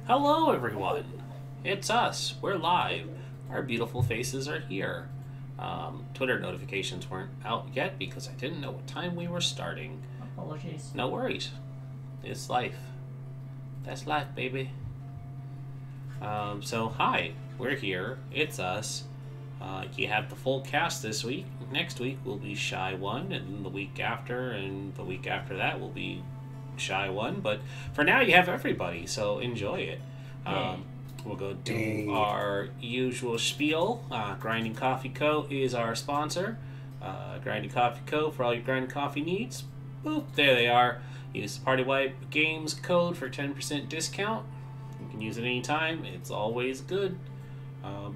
Hello, everyone. It's us. We're live. Our beautiful faces are here. Twitter notifications weren't out yet because I didn't know what time we were starting. Apologies. No worries. It's life. That's life, baby. So, hi. We're here. It's us. You have the full cast this week. Next week will be Shae 1, and the week after, and the week after that will be Shae 1. But for now, you have everybody, so enjoy it. We'll go do our usual spiel. Grinding Coffee Co. is our sponsor. Grinding Coffee Co. for all your grinding coffee needs. Boop, there they are. Use the Party Wipe Games code for 10% discount. You can use it anytime. It's always good.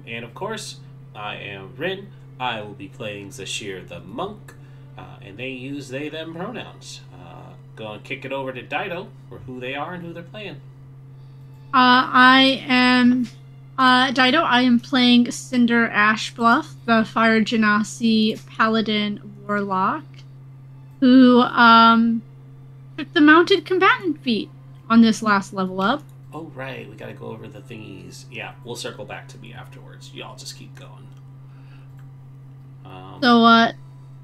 And of course, I am Rin. I will be playing Zashir the Monk. And they use they, them pronouns. Go and kick it over to Dido for who they are and who they're playing. I am Dido. I am playing Cinder Ashbluff, the Fire Genasi Paladin Warlock, who took the Mounted Combatant feat on this last level up. Oh, right. We gotta go over the thingies. Yeah, we'll circle back to me afterwards. Y'all just keep going.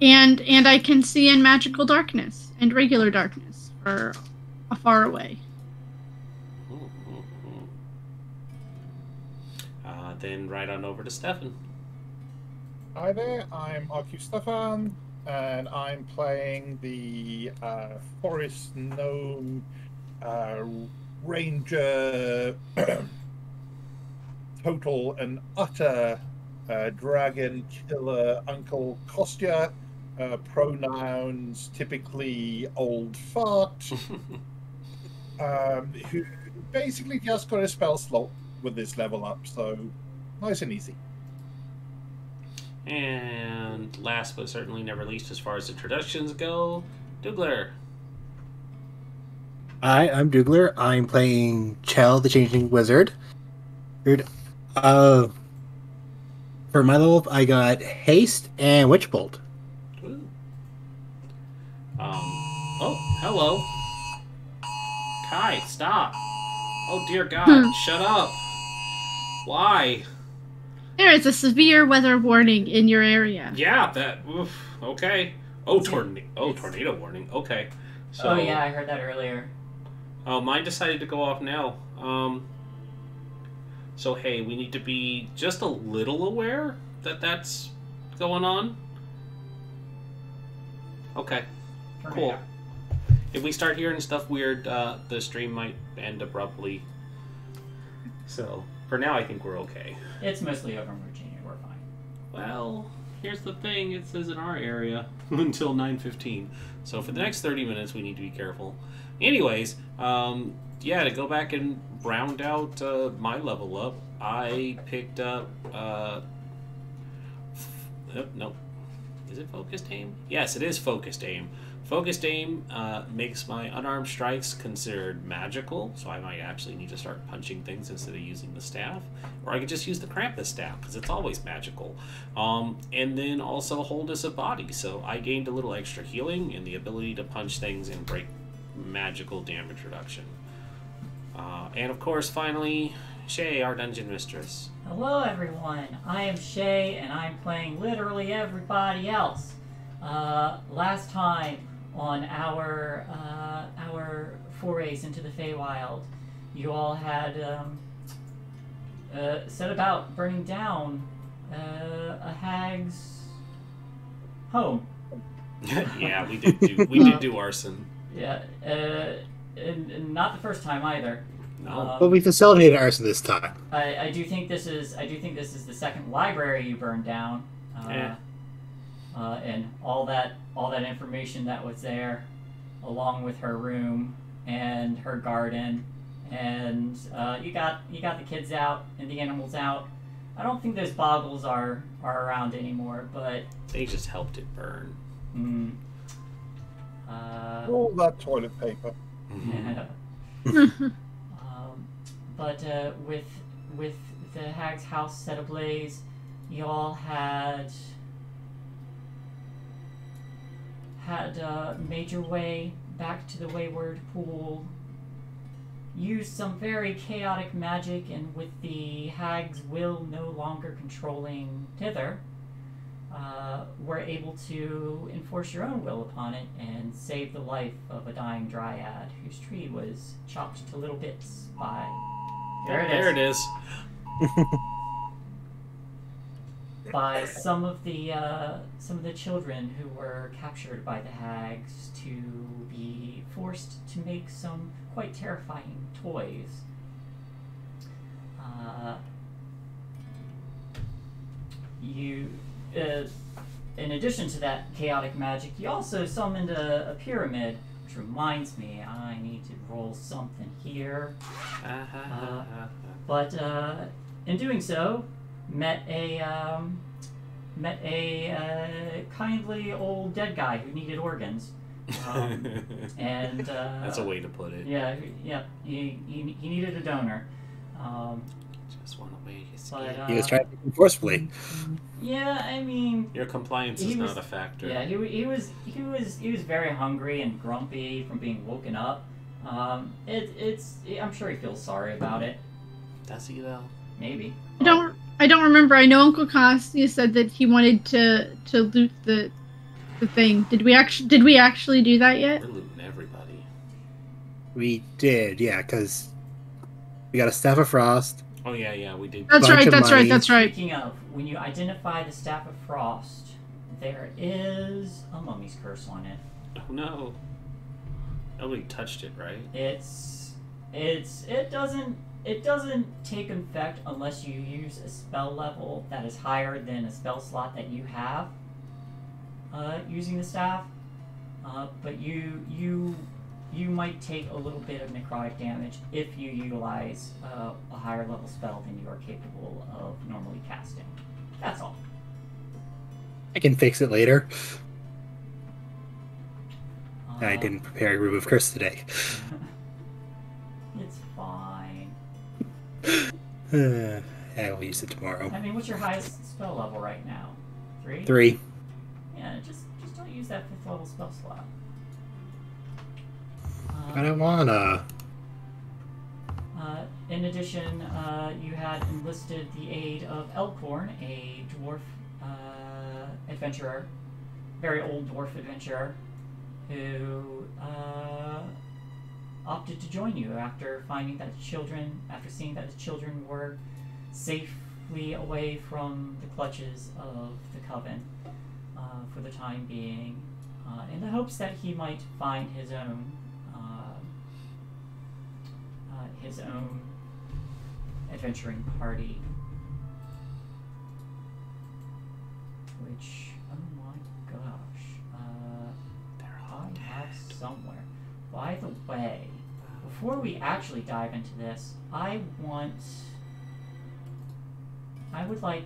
And I can see in magical darkness and regular darkness for far away. Then right on over to Stefan. Hi there, I'm RQ Stefan, and I'm playing the Forest Gnome Ranger Total and Utter Dragon Killer Uncle Kostya. Pronouns typically old fart. Who basically just got a spell slot with this level up, so nice and easy. And last but certainly never least as far as introductions go, Dougler. Hi, I'm Dougler. I'm playing Chell, the Changing Wizard. For my level, I got Haste and Witch Bolt. Ooh. Oh, hello. Kai, stop. Oh dear God, shut up. Why? There is a severe weather warning in your area. Yeah, that. Oof, okay. Oh, tornado warning. Okay. So, Oh yeah, I heard that earlier. Oh, mine decided to go off now. So hey, we need to be just a little aware that that's going on. Okay. Cool. If we start hearing stuff weird, the stream might end abruptly. So, for now, I think we're okay. It's mostly over in Virginia. We're fine. Well, here's the thing. It says in our area until 9:15. So for the next 30 minutes, we need to be careful. Anyways, yeah, to go back and round out my level up, I picked up... nope. Is it focused aim? Yes, it is focused aim. Focused aim makes my unarmed strikes considered magical, so I might actually need to start punching things instead of using the staff. Or I could just use the Krampus staff, because it's always magical. And then also wholeness of body, so I gained a little extra healing and the ability to punch things and break magical damage reduction. And of course, finally, Shae, our dungeon mistress. Hello everyone, I am Shae and I'm playing literally everybody else. Last time on our forays into the Feywild, you all had set about burning down a hag's home. Yeah, we did do arson. Yeah, and not the first time either. No. But we facilitated arson this time. I do think this is the second library you burned down. Yeah. And all that information that was there, along with her room and her garden, and you got the kids out and the animals out. I don't think those boggles are around anymore, but They just helped it burn. All that toilet paper. But with the hag's house set ablaze, you all had made your way back to the Wayward Pool used some very chaotic magic, and with the hag's will no longer controlling Tither, were able to enforce your own will upon it and save the life of a dying dryad whose tree was chopped to little bits by... There it is. By some of the children who were captured by the hags to be forced to make some quite terrifying toys. In addition to that chaotic magic, you also summoned a pyramid, which reminds me, I need to roll something here. But in doing so, met a kindly old dead guy who needed organs, and that's a way to put it. Yeah, he needed a donor. Just want to weigh his He was trying to take him forcefully. Yeah, I mean, your compliance is not a factor. Yeah, he was very hungry and grumpy from being woken up. I'm sure he feels sorry about it. Does he though? Maybe. I don't remember. I know Uncle Costi said that he wanted to loot the thing. Did we actually do that yet? We're looting everybody. We did, yeah, because we got a Staff of Frost. Oh yeah, we did. That's right. Speaking of, when you identify the Staff of Frost, there is a mummy's curse on it. Oh no. Nobody touched it, right? It doesn't take effect unless you use a spell level that is higher than a spell slot that you have using the staff. But you might take a little bit of necrotic damage if you utilize a higher level spell than you are capable of normally casting. That's all. I can fix it later. I didn't prepare a Remove Curse today. It's fine. I will use it tomorrow. I mean, what's your highest spell level right now? 3? 3. Yeah, just don't use that 5th level spell slot. I don't wanna. In addition, you had enlisted the aid of Elkhorn, a dwarf adventurer, very old dwarf adventurer, who opted to join you after seeing that the children were safely away from the clutches of the coven for the time being, in the hopes that he might find his own adventuring party, which, oh my gosh, I have somewhere. By the way, before we actually dive into this, I would like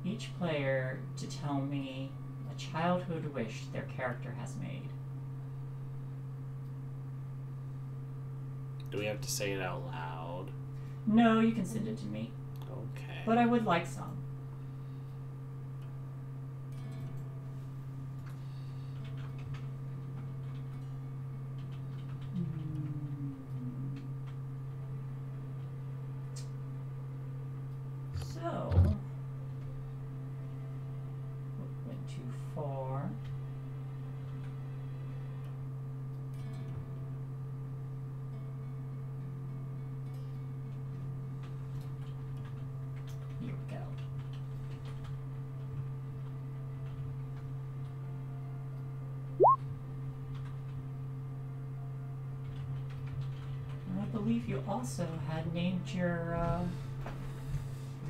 each player to tell me a childhood wish their character has made. Do we have to say it out loud? No, you can send it to me. Okay. But I would like some. So, went too far. Here we go. I believe you also had named your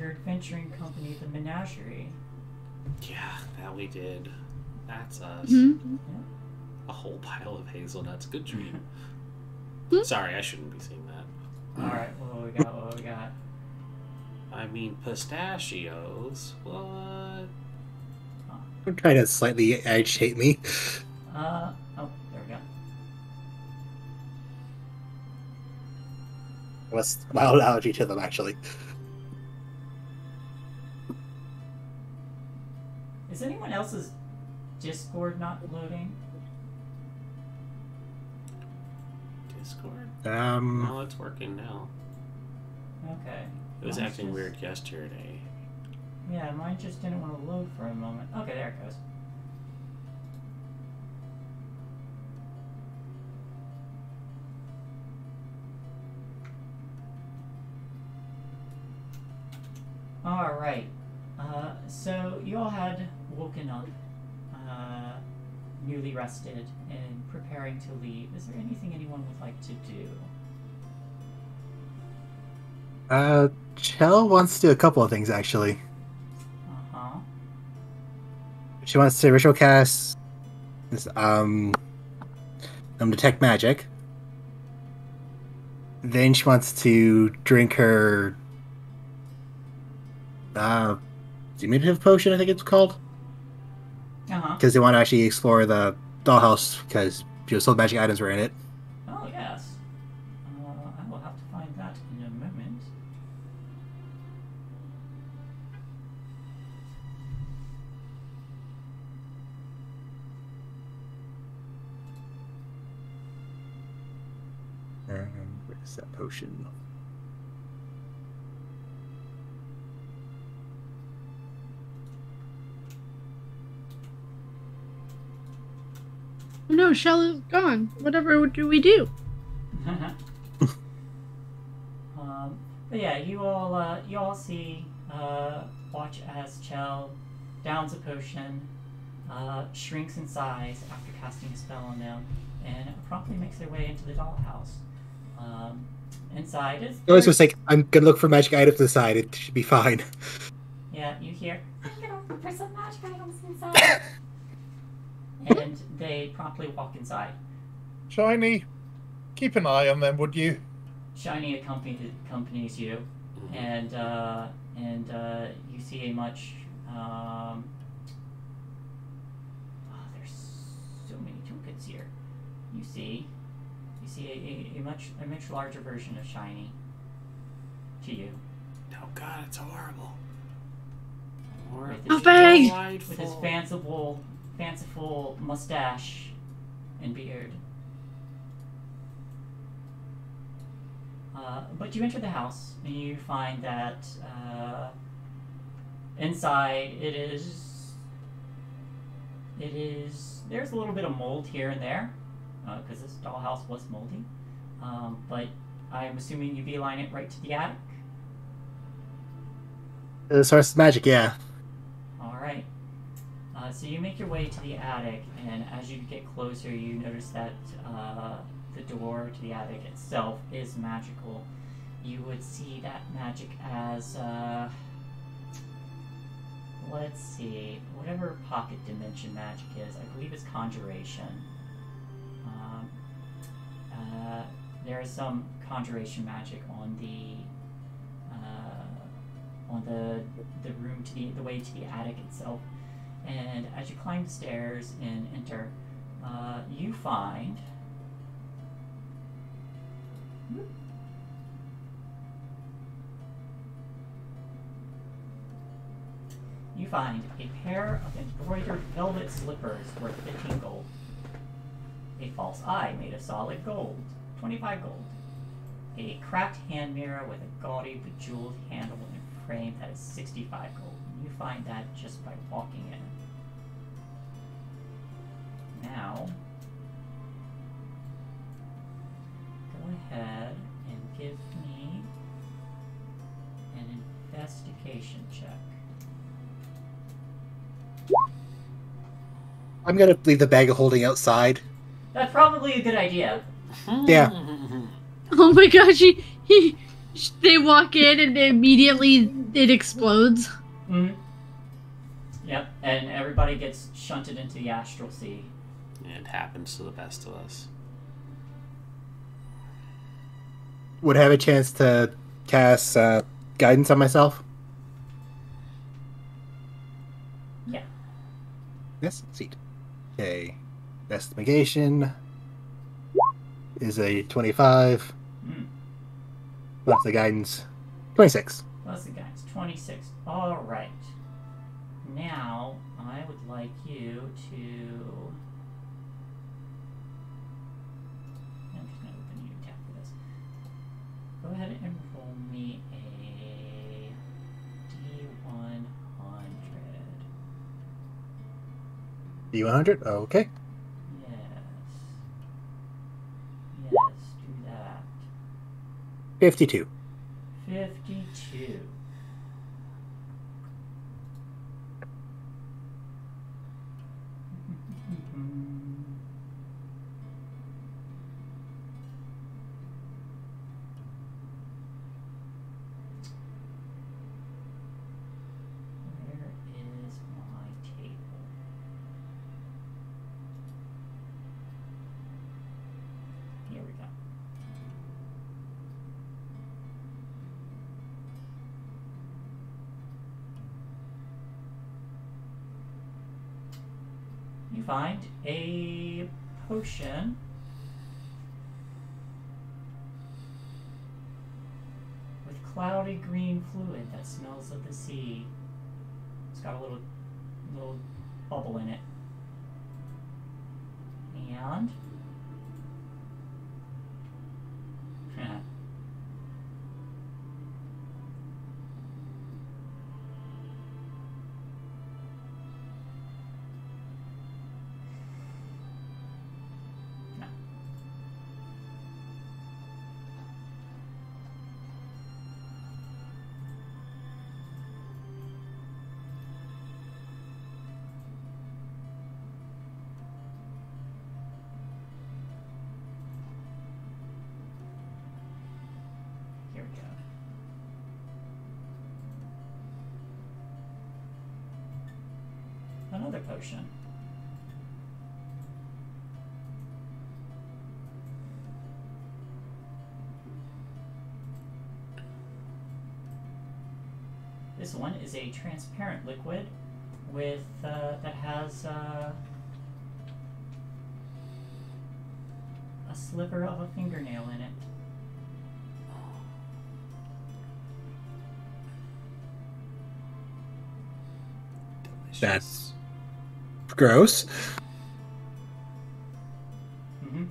adventuring company the Menagerie. Yeah, that we did. That's us. Mm-hmm. A whole pile of hazelnuts. Good dream. Sorry, I shouldn't be saying that. Alright, what we got? I mean, pistachios? What? I'm trying to slightly agitate me. Oh, there we go. What's mild allergy to them, actually? Is anyone else's Discord not loading? Discord? No, it's working now. Okay. It was Mine's acting just- weird yesterday. Yeah, mine just didn't want to load for a moment. Okay, there it goes. Alright. So you all had woken up, newly rested, and preparing to leave. Is there anything anyone would like to do? Chell wants to do a couple of things, actually. Uh-huh. She wants to ritual cast this, detect magic. Then she wants to drink her diminutive potion, I think it's called. Uh-huh. Because they want to actually explore the dollhouse, because some magic items were in it. Oh, yes. I will have to find that in a moment. Where's that potion? Oh no, Shell is gone. Whatever do we do? But yeah, you all see, watch as Chell downs a potion, shrinks in size after casting a spell on them, and promptly makes their way into the dollhouse. Inside is... I was just like, I'm gonna look for magic items to the side. It should be fine. Yeah, you hear, I'm gonna look for some magic items inside. And they promptly walk inside. Shiny, keep an eye on them, would you? Shiny accompanies you, and you see a much there's so many trinkets here. You see a much larger version of Shiny to you. Oh God, it's horrible. With big! With his fanciful mustache and beard. But you enter the house and you find that inside there's a little bit of mold here and there because this dollhouse was moldy. But I'm assuming you beeline it right to the attic. The source of magic, yeah. All right. So you make your way to the attic, and as you get closer, you notice that the door to the attic itself is magical. You would see that magic as, let's see, whatever pocket dimension magic is. I believe it's conjuration. There is some conjuration magic on the room to the way to the attic itself. And as you climb the stairs and enter, you find a pair of embroidered velvet slippers worth 15 gold, a false eye made of solid gold, 25 gold, a cracked hand mirror with a gaudy bejeweled handle and frame that is 65 gold. You find that just by walking in. Now, go ahead and give me an investigation check. I'm gonna leave the bag of holding outside. That's probably a good idea. Yeah. Oh my gosh, they walk in and immediately it explodes. Mm-hmm. Yep, and everybody gets shunted into the astral sea. It happens to the best of us. Would I have a chance to cast guidance on myself? Yeah. Yes, seat. Okay. Investigation is a 25. Plus the guidance, 26. Plus the guidance, 26. Alright. Now, I would like you to... I'm just going to open a new tab for this. Go ahead and roll me a D100. D100? Okay. Yes. Yes, do that. 52. 52. Where is my table? Here we go. You find a potion with cloudy green fluid that smells of the sea. It's got a little bubble in it. And no. Here we go. Another potion. This one is a transparent liquid with that has a sliver of a fingernail in it. That's gross. Mm-hmm.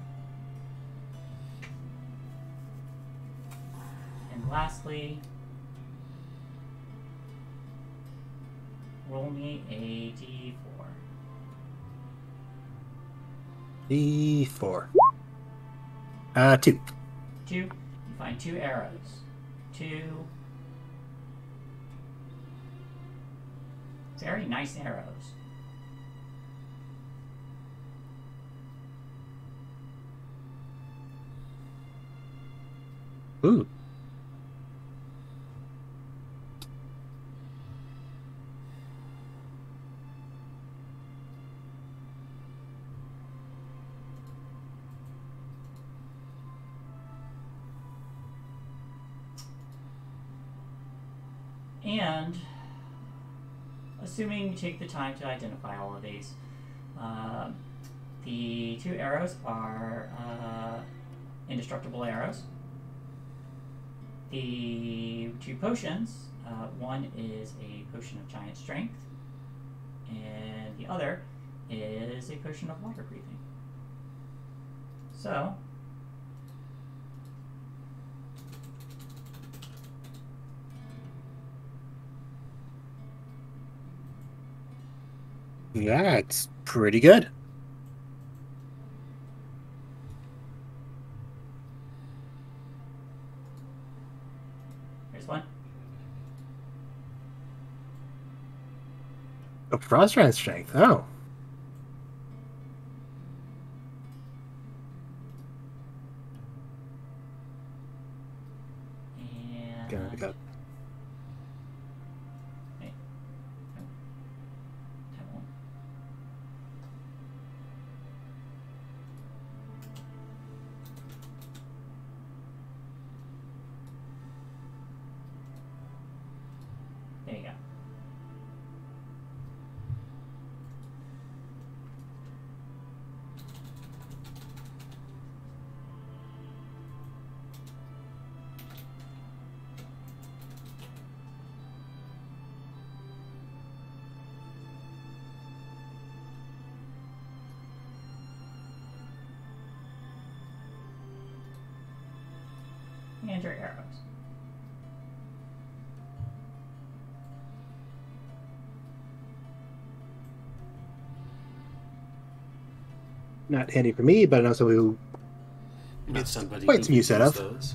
And lastly, roll me a d4. D4. 2. 2. You find 2 arrows. 2 very nice arrows. Ooh. And assuming you take the time to identify all of these, the 2 arrows are indestructible arrows. The 2 potions, one is a potion of giant strength, and the other is a potion of water breathing. So, yeah, it's pretty good. here's one. Oh, Frostbrand strength. Oh. And Got it. wait, no, that won't. There you go. and your arrows. Not handy for me, but also who Not somebody quite who some use could out use of. those.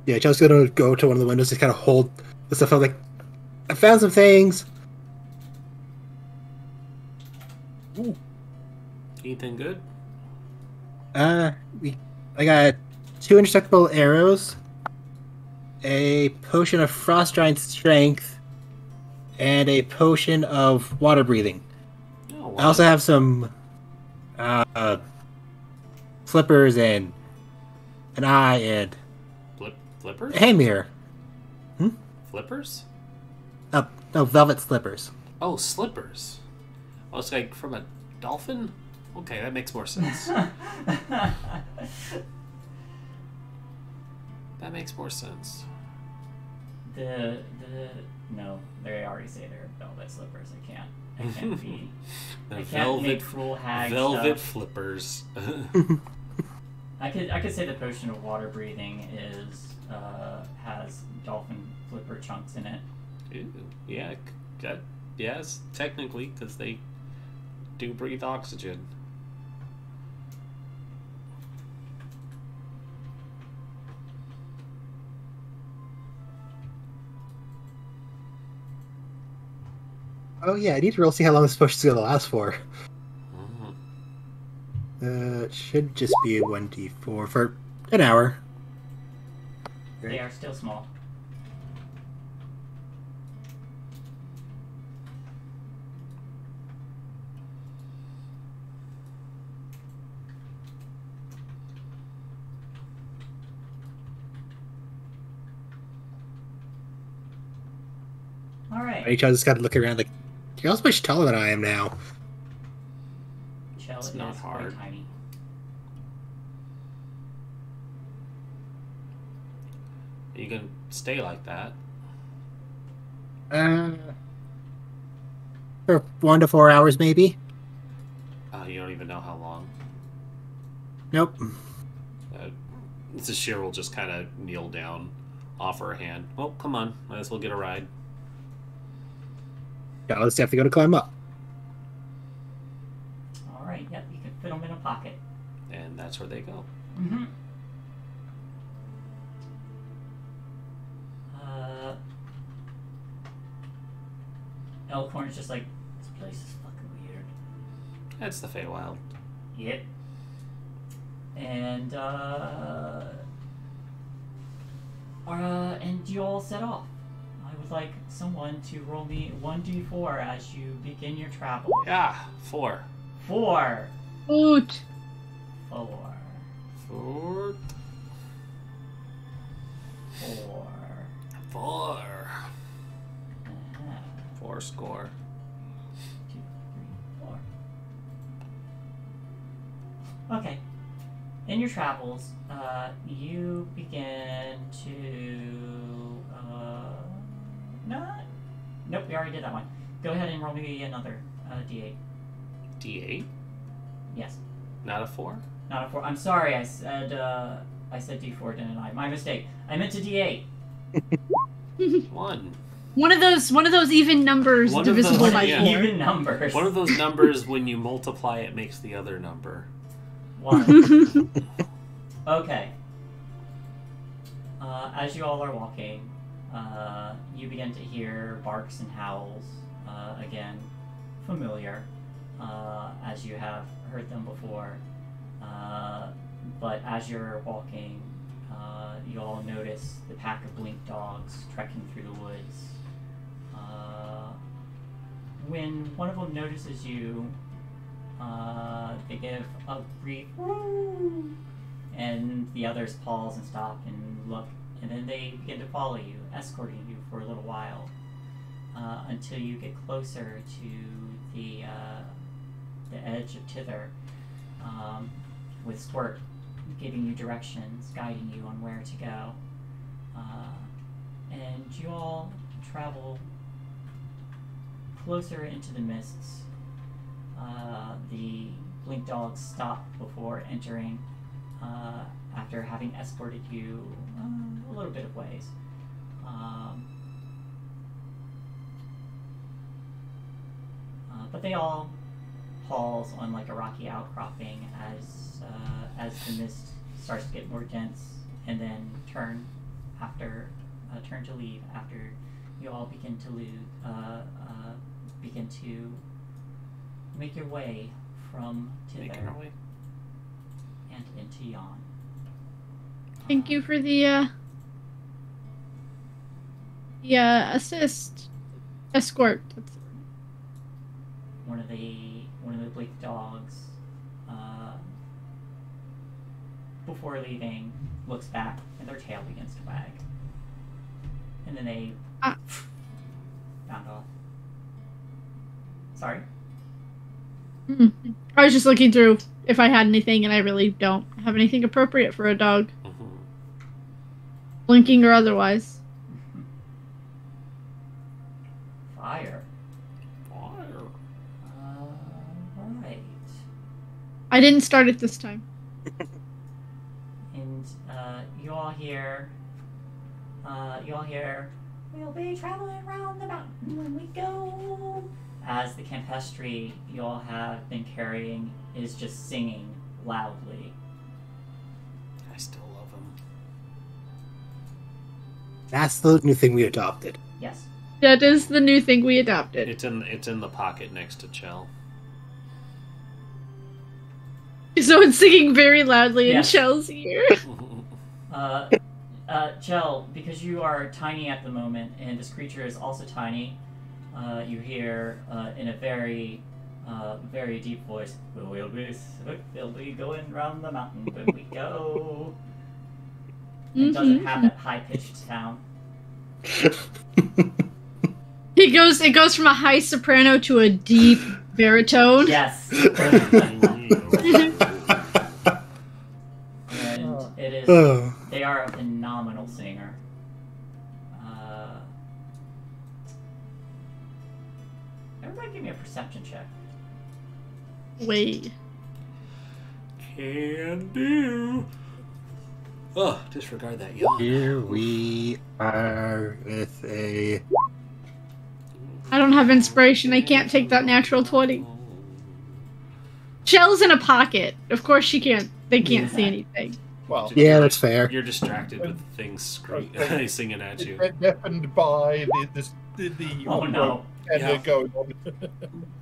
Yeah, just gonna go to one of the windows to kind of hold the stuff. I'm like, I found some things. Ooh, Anything good? I got 2 indestructible arrows, a potion of frost giant strength, and a potion of water breathing. Oh, wow. I also have some flippers and an eye and Flippers? a hand mirror. Flippers? Oh, no, velvet slippers. Oh, slippers. Oh, it's like from a dolphin? Okay, that makes more sense. That makes more sense. No, they already say they're velvet slippers. I can't be. The I can't make cruel hag velvet stuff. flippers. I could say the potion of water breathing has dolphin flipper chunks in it. Ew, yeah, yes, technically, because they do breathe oxygen. Oh yeah, I need to really see how long this potion's gonna last for. Mhm. It should just be a 1d4 for an hour. They are still small. All right. I just gotta look around like, you're also much taller than I am now. Shell It's is not quite hard. tiny. You can stay like that. For 1 to 4 hours maybe. You don't even know how long. Nope. Zashir will just kind of kneel down, offer her hand. Oh, come on, might as well get a ride. Gotta have to go to climb up. All right. Yep. You can fit them in a pocket. And that's where they go. Mm-hmm. Elkhorn's just like, this place is fucking weird. That's the Feywild. Yep. And you all set off. I would like someone to roll me 1d4 as you begin your travel. Yeah, 4. 4. Oot. 4. 4. 4. 4. Uh-huh. 4 score. 2, 3, 4. Okay. In your travels, you begin to. Nope, we already did that one. Go ahead and roll me another d8. D8? Yes. Not a 4? Not a 4. I'm sorry, I said d4, didn't I? My mistake. I meant to d8. 1. One of those even numbers One of divisible those, by yeah. 4. Even numbers. One of those numbers, when you multiply it, makes the other number. 1. Okay. As you all are walking, you begin to hear barks and howls again, familiar, as you have heard them before. But as you're walking, you all notice the pack of blink dogs trekking through the woods. When one of them notices you, they give a brief woo, and the others pause and stop and look, and then they begin to follow you, escorting you for a little while, until you get closer to the edge of Tither, with Squirt giving you directions, guiding you on where to go, and you all travel closer into the mists. The blink dogs stop before entering, after having escorted you a little bit of ways. But they all pause on like a rocky outcropping as the mist starts to get more dense, and then turn to leave after you all begin to make your way from Tither and into Yon. Thank you for the assist. Escort. That's One of the bleak dogs, before leaving, looks back and their tail begins to wag, and then they bound off. Sorry. I was just looking through if I had anything, and I really don't have anything appropriate for a dog, blinking or otherwise. Fire. Right. I didn't start it this time. And you all hear, we'll be traveling around the mountain when we go. As the campestry you all have been carrying is just singing loudly. I still love him. That's the new thing we adopted. Yes. That is the new thing we adopted. It's in the pocket next to Chell. So it's singing very loudly in Yes. Shell's ear. Chell, because you are tiny at the moment, and this creature is also tiny, you hear in a very, very deep voice, we'll be going round the mountain when we go. It doesn't have that high-pitched sound. It goes from a high soprano to a deep baritone. Yes. And it is. They are a phenomenal singer. Everybody, give me a perception check. Wait. Can do. Oh, disregard that yawn. Here we are with a... I don't have inspiration. I can't take that natural 20. Shell's in a pocket. Of course she can't. They can't see anything. Well, Yeah, that's fair. You're distracted with things singing at you. deafened by the Oh no. and Yeah. going on.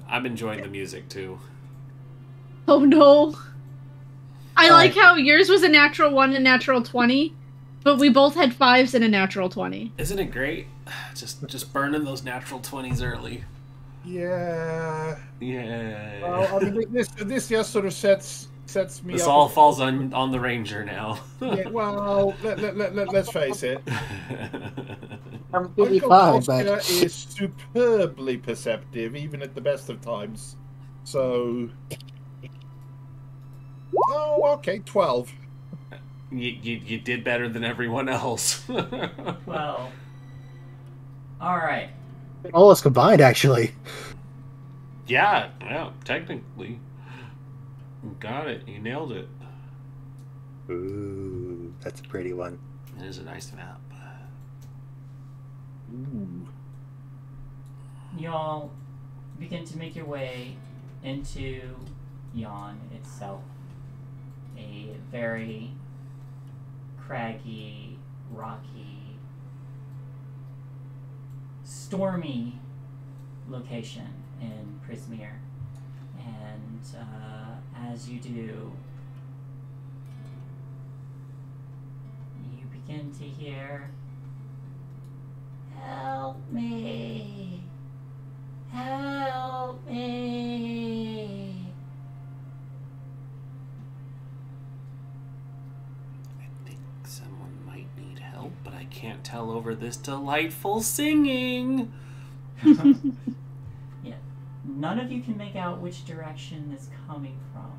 I'm enjoying the music too. Oh no. I like how yours was a natural 1 and natural 20, but we both had 5s and a natural 20. Isn't it great? Just burning those natural 20s early. Yeah. Yeah. Well, I mean, this just sort of sets me This up. all falls on the ranger now. Yeah, well, let's face it. I'm really Uncle fine, Oscar but... is superbly perceptive, even at the best of times. So, oh, okay, 12. You did better than everyone else. Well. All right. All is combined, actually. yeah, technically. You got it. You nailed it. Ooh, that's a pretty one. It is a nice map. Ooh. Y'all begin to make your way into Yon itself. A very craggy, rocky, stormy location in Prismere. And as you do, you begin to hear, "Help me! Help me!" I think someone might need help, but I can't tell over this delightful singing. Yeah, none of you can make out which direction it's coming from.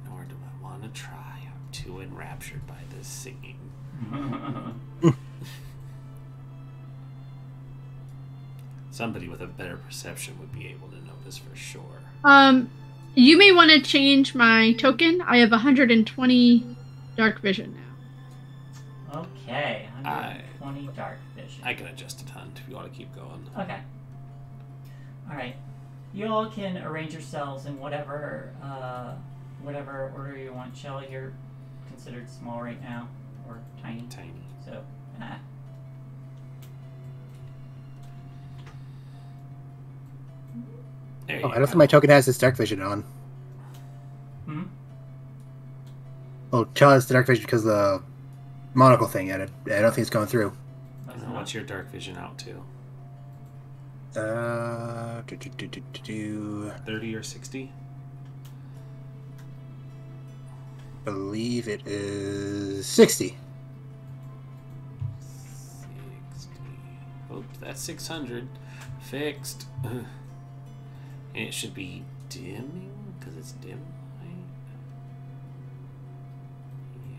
Nor do I want to try. I'm too enraptured by this singing. Somebody with a better perception would be able to notice for sure. You may want to change my token. I have 120 dark vision now. Okay, 120 dark vision. I can adjust a ton if you want to keep going. Okay. Alright. You all can arrange yourselves in whatever order you want. Shell, you're considered small right now, or tiny. Tiny. So, There Oh, you I don't go. think my token has this dark vision on. Hmm? Oh, Chell has the dark vision because the monocle thing at it. I don't think it's going through. That's What's not- your dark vision out to? 30 or 60? Believe it is 60. 60. Oh, that's 600. Fixed. And it should be dimming, because it's dim light. Yeah,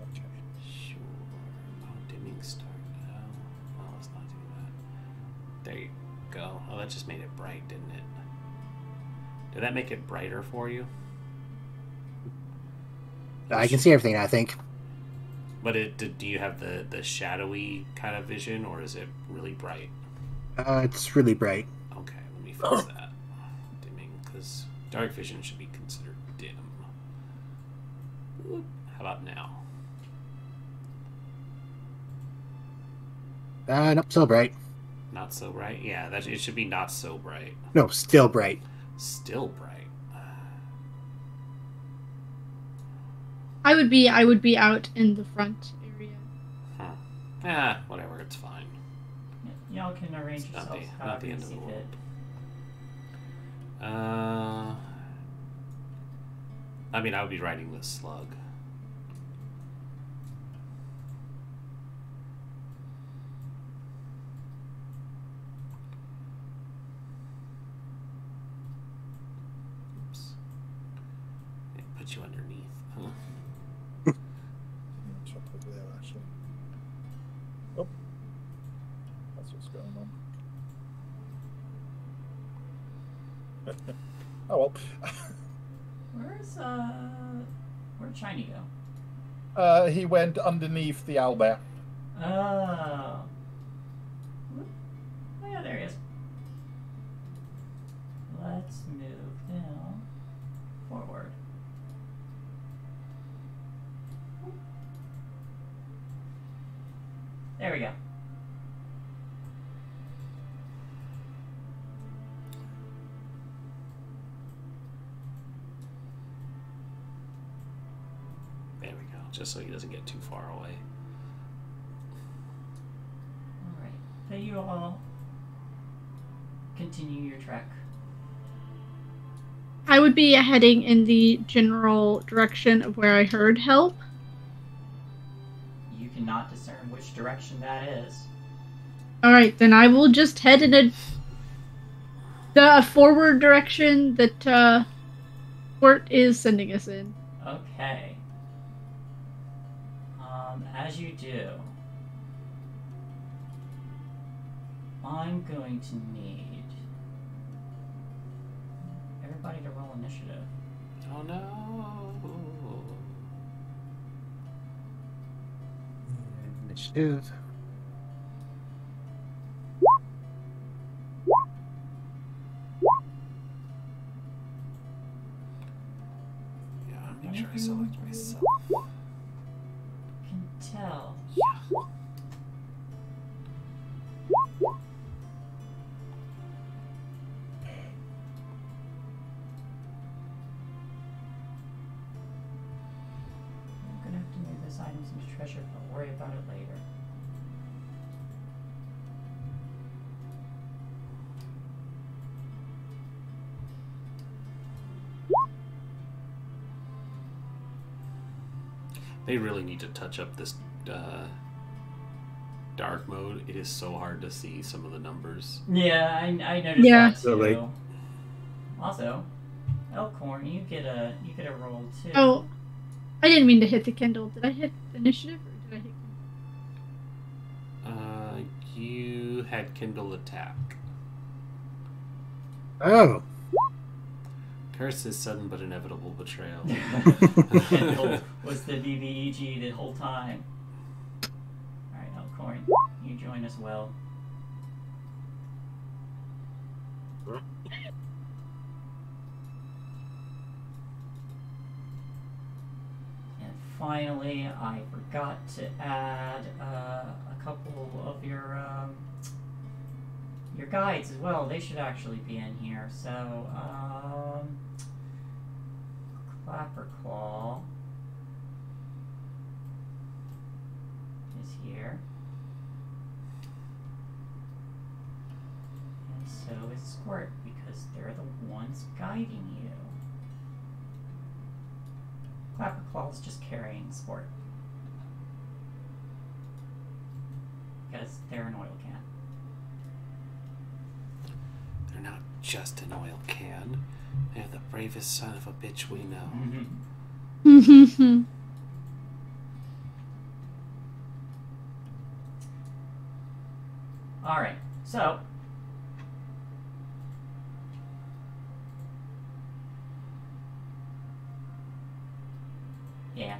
Okay. sure. Oh, dimming start now. Well, let's not do that. There you go. Oh, that just made it bright, didn't it? Did that make it brighter for you? I can see everything, I think. But do you have the shadowy kind of vision, or is it really bright? It's really bright. Okay, let me fix that. Dimming, because dark vision should be considered dim. Whoop. How about now? Nope, still bright. Not so bright? Yeah, it should be not so bright. No, still bright. Still bright. I would be out in the front area. Huh. Whatever, it's fine. Y'all can arrange It's not yourselves the however you end of see the fit. world. I mean, I would be riding the slug. Oops. It put you underneath. Huh. Check over there, actually. Oh, that's what's going on. Oh well. Where'd Shiny go? He went underneath the owlbear. Oh. Whoop. Oh yeah, there he is. Let's move now forward. There we go. There we go. Just so he doesn't get too far away. Alright. So you all continue your trek. I would be heading in the general direction of where I heard help. You cannot discern which direction that is. Alright, then I will just head in the forward direction that Fort is sending us in. Okay. As you do, I'm going to need everybody to roll initiative. Oh no. Initiative. Yeah, make sure I select myself. Can tell. I'm gonna have to move this item into treasure, but I'll worry about it later. They really need to touch up this dark mode. It is so hard to see some of the numbers. Yeah, I noticed Yeah. that too. Really? Also, Elkhorn, you get a roll too. Oh, I didn't mean to hit the Kindle. Did I hit initiative or did I hit Kindle? You had Kindle attack. Oh. Curse is sudden but inevitable betrayal. Kendall was the BBEG the whole time. Alright, Elkhorn, you join us well. And finally, I forgot to add a couple of your guides as well. They should actually be in here. So, Clapperclaw is here. And so is Squirt, because they're the ones guiding you. Clapperclaw is just carrying Squirt. Because they're an oil can. They're not just an oil can. They're the bravest son of a bitch we know. Alright, so yeah.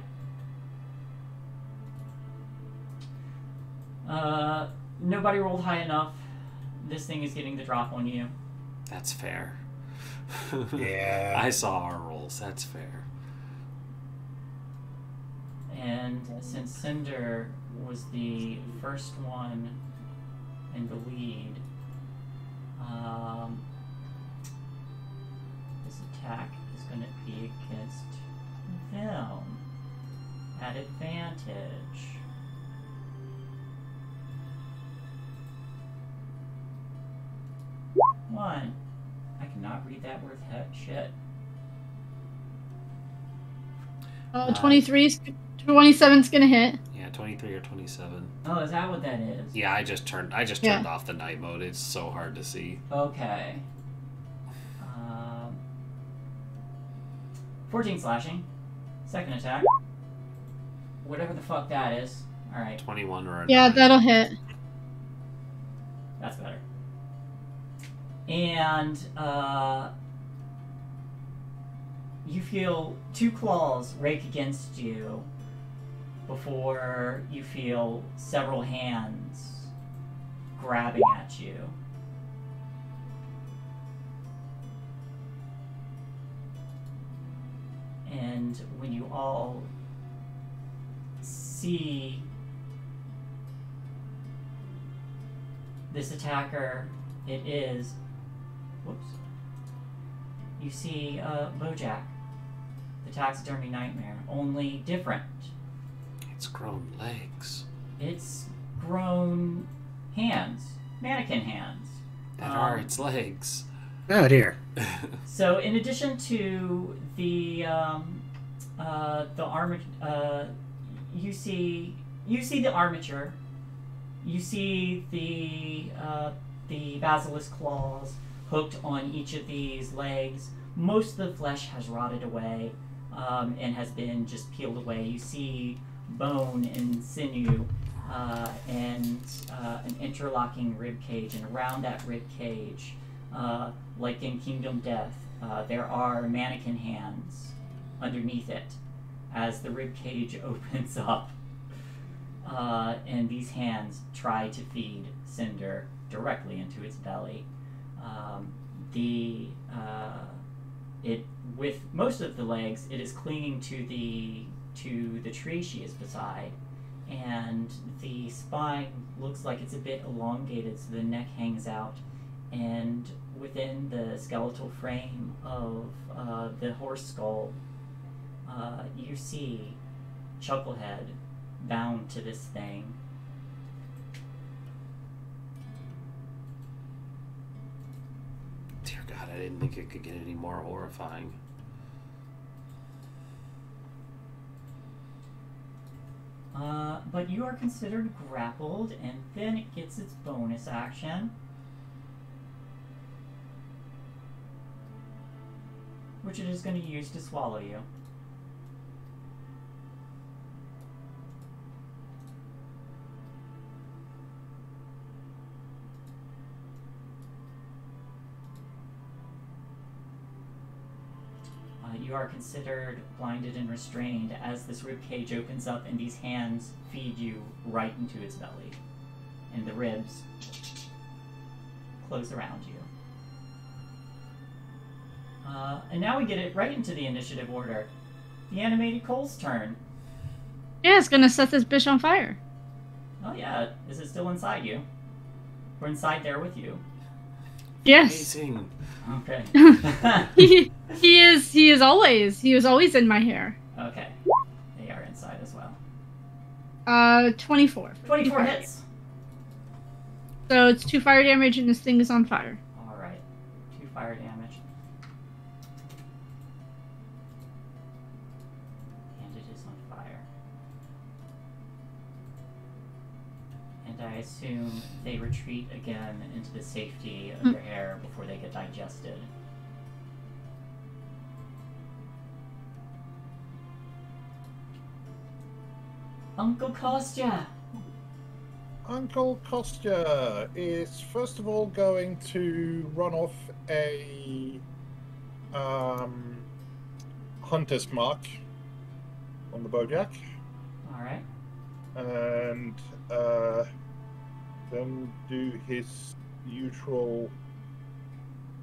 Nobody rolled high enough. This thing is getting the drop on you. That's fair. Yeah. I saw our rolls. That's fair. And since Cinder was the first one in the lead, this attack is going to be against them at advantage. One. I cannot read that word shit. 27's gonna hit. Yeah, 23 or 27. Oh, is that what that is? Yeah, I just turned off the night mode. It's so hard to see. Okay. 14 slashing. Second attack. Whatever the fuck that is. Alright. 21 or a Yeah, 9. that'll hit. That's better. And you feel two claws rake against you before you feel several hands grabbing at you. And when you all see this attacker, it is, whoops, you see Bojack, the taxidermy nightmare, only different. It's grown legs. It's grown hands, mannequin hands. That are its legs. Oh dear. So in addition to the armor, you see the armature, you see the basilisk claws hooked on each of these legs. Most of the flesh has rotted away and has been just peeled away. You see bone and sinew and an interlocking rib cage, and around that rib cage, like in Kingdom Death, there are mannequin hands underneath it as the rib cage opens up, and these hands try to feed Cinder directly into its belly. With most of the legs, it is clinging to the tree she is beside, and the spine looks like it's a bit elongated, so the neck hangs out, and within the skeletal frame of the horse skull, you see Chucklehead bound to this thing. Dear God, I didn't think it could get any more horrifying. But you are considered grappled, and then it gets its bonus action, which it is going to use to swallow you. you are considered blinded and restrained as this rib cage opens up and these hands feed you right into its belly. And the ribs close around you. And now we get it right into the initiative order. The animated Cole's turn. Yeah, it's gonna set this bitch on fire. Oh yeah, is it still inside you? We're inside there with you. Yes. Amazing. Okay. he was always in my hair. Okay. They are inside as well. 24. 24 hits. So it's 2 fire damage and this thing is on fire. Alright. 2 fire damage. And it is on fire. And I assume they retreat again into the safety of your hair before they get digested. Uncle Kostya! Uncle Kostya is first of all going to run off a hunter's mark on the bowjack. Alright. And then do his usual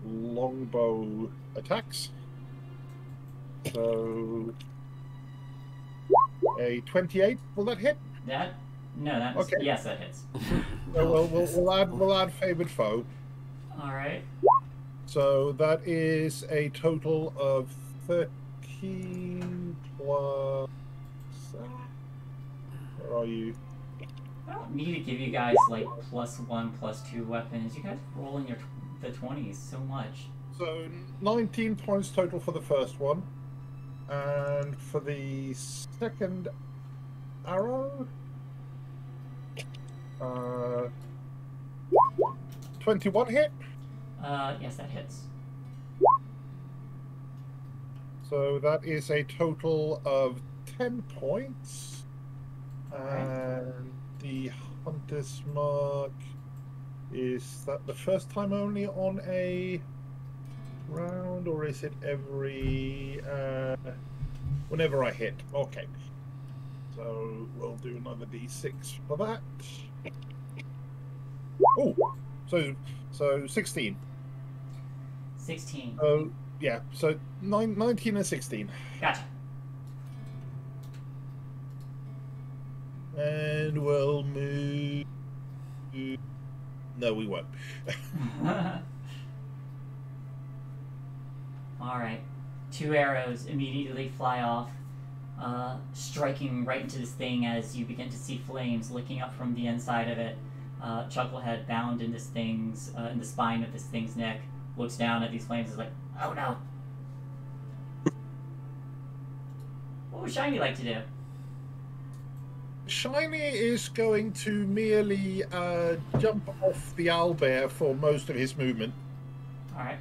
longbow attacks. So a 28, will that hit? That's Okay. yes, that hits. So we'll add favored foe. Alright. So that is a total of 13 plus. Where are you? I don't need to give you guys like +1, +2 weapons. You guys roll in the 20s so much. So 19 points total for the first one, and for the second arrow, 21 hit. Yes, that hits. So that is a total of 10 points. And the Hunter's Mark, is that the first time only on a round, or is it every whenever I hit? Okay. So we'll do another d6 for that. Oh, so 16. 16. Oh, yeah. So 19 and 16. Gotcha. And we'll move. No, we won't. Alright. 2 arrows immediately fly off, striking right into this thing as you begin to see flames licking up from the inside of it. Chucklehead bound in in the spine of this thing's neck, looks down at these flames and is like, oh no. What would Shiny like to do? Shiny is going to merely jump off the owlbear for most of his movement. Alright.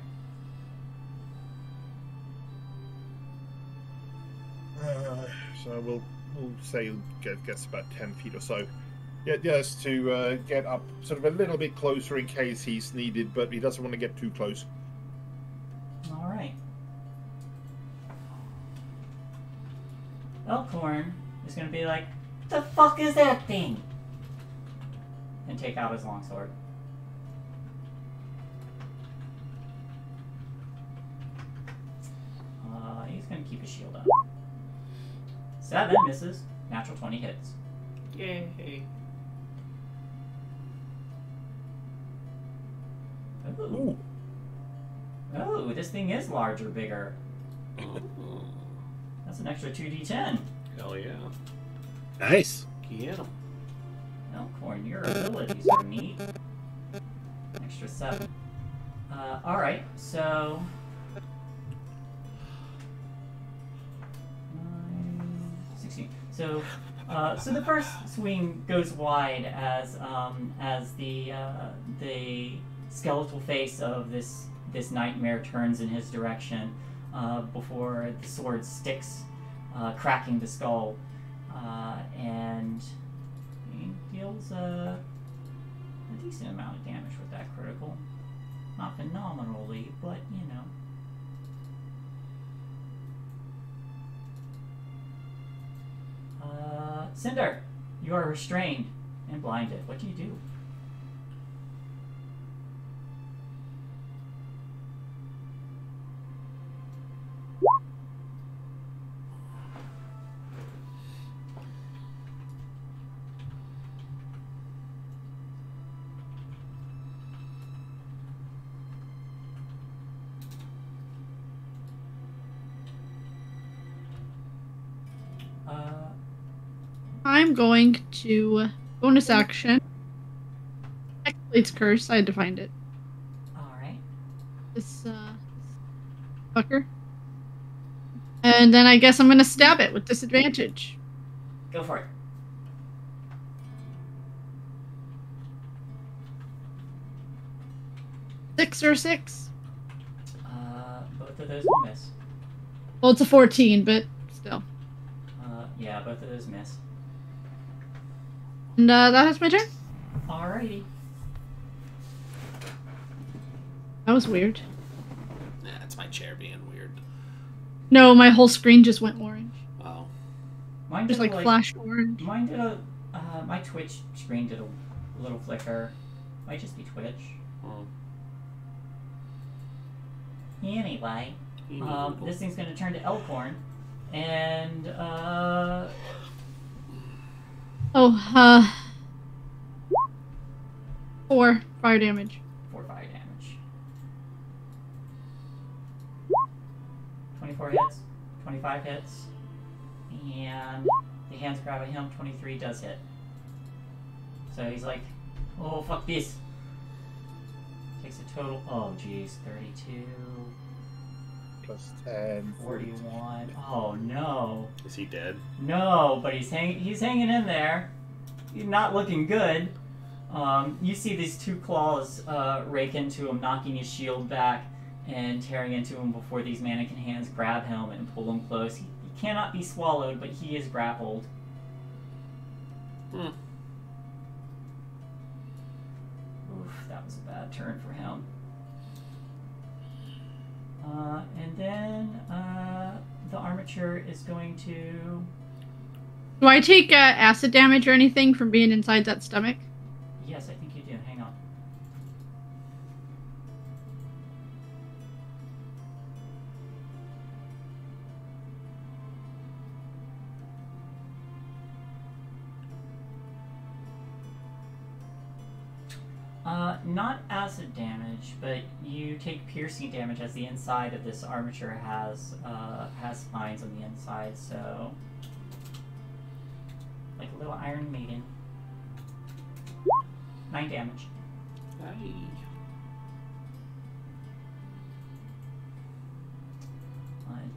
So we'll say gets about 10 feet or so. Yeah, just to get up sort of a little bit closer in case he's needed, but he doesn't want to get too close. Alright. Elkhorn is going to be like, the fuck is that thing? And take out his longsword. He's going to keep his shield up. 7 misses. Natural 20 hits. Yay. Ooh. Oh, this thing is larger, bigger. Oh, That's an extra 2d10. hell yeah. Nice. Get him. Elkhorn, your abilities are neat. Extra 7. Alright, so... 9, 16. So the first swing goes wide as the skeletal face of this nightmare turns in his direction before the sword sticks, cracking the skull, and he deals a decent amount of damage with that critical. Not phenomenally, but you know. Cinder, you are restrained and blinded. What do you do? I'm going to bonus action. Blade's Curse. I had to find it. Alright. This fucker. And then I guess I'm gonna stab it with disadvantage. Go for it. Six or six. Both of those will miss. Well, it's a 14, but still. Yeah, both of those miss. And that is my turn. Alrighty. That was weird. Yeah, it's my chair being weird. No, my whole screen just went orange. Oh. Mine Just did like flash orange. Mine did a. My Twitch screen did a little flicker. Might just be Twitch. Oh. Anyway, this thing's gonna turn to Elkhorn, and Oh, 4 fire damage. 4 fire damage. 24 hits, 25 hits, and the hands grab at him. 23 does hit. So he's like, "Oh fuck this." Takes a total. Oh geez, 32. Plus 10. 41. Oh no. Is he dead? No, but he's hanging in there. He's not looking good. You see these two claws rake into him, knocking his shield back and tearing into him before these mannequin hands grab him and pull him close. He cannot be swallowed, but he is grappled. Oof, that was a bad turn for him. And then the armature is going to... Do I take acid damage or anything from being inside that stomach? Yes, I think you do. Hang on. Not acid damage, but you take piercing damage as the inside of this armature has spines on the inside, so like a little Iron Maiden. 9 damage. Aye.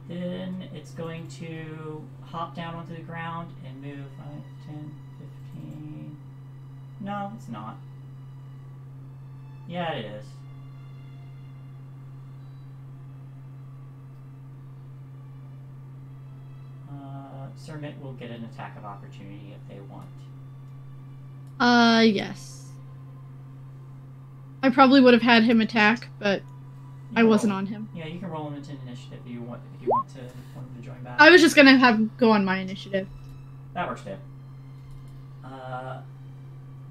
Then it's going to hop down onto the ground and move 5, 10, 15. No, it's not. Yeah, it is. Sermit will get an attack of opportunity if they want. Yes. I probably would have had him attack, but I wasn't on him. Yeah, you can roll him into initiative if you want him to join back. I was just gonna have him go on my initiative. That works too.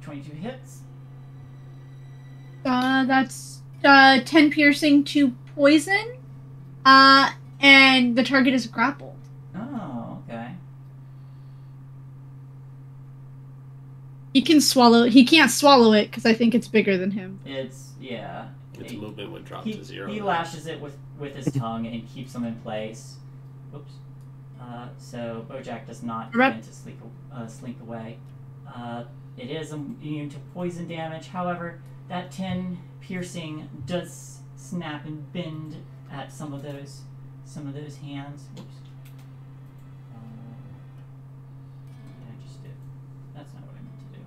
22 hits. That's 10 piercing to poison. And the target is grappled. Oh, okay. He can't swallow it because I think it's bigger than him. Yeah. Its movement would drop He to 0. He lashes it with his tongue and keeps him in place. Oops. So Bojack does not begin to slink away. It is immune to poison damage. However, that 10 piercing does snap and bend at some of those hands. Whoops. What did I just do? That's not what I meant to do.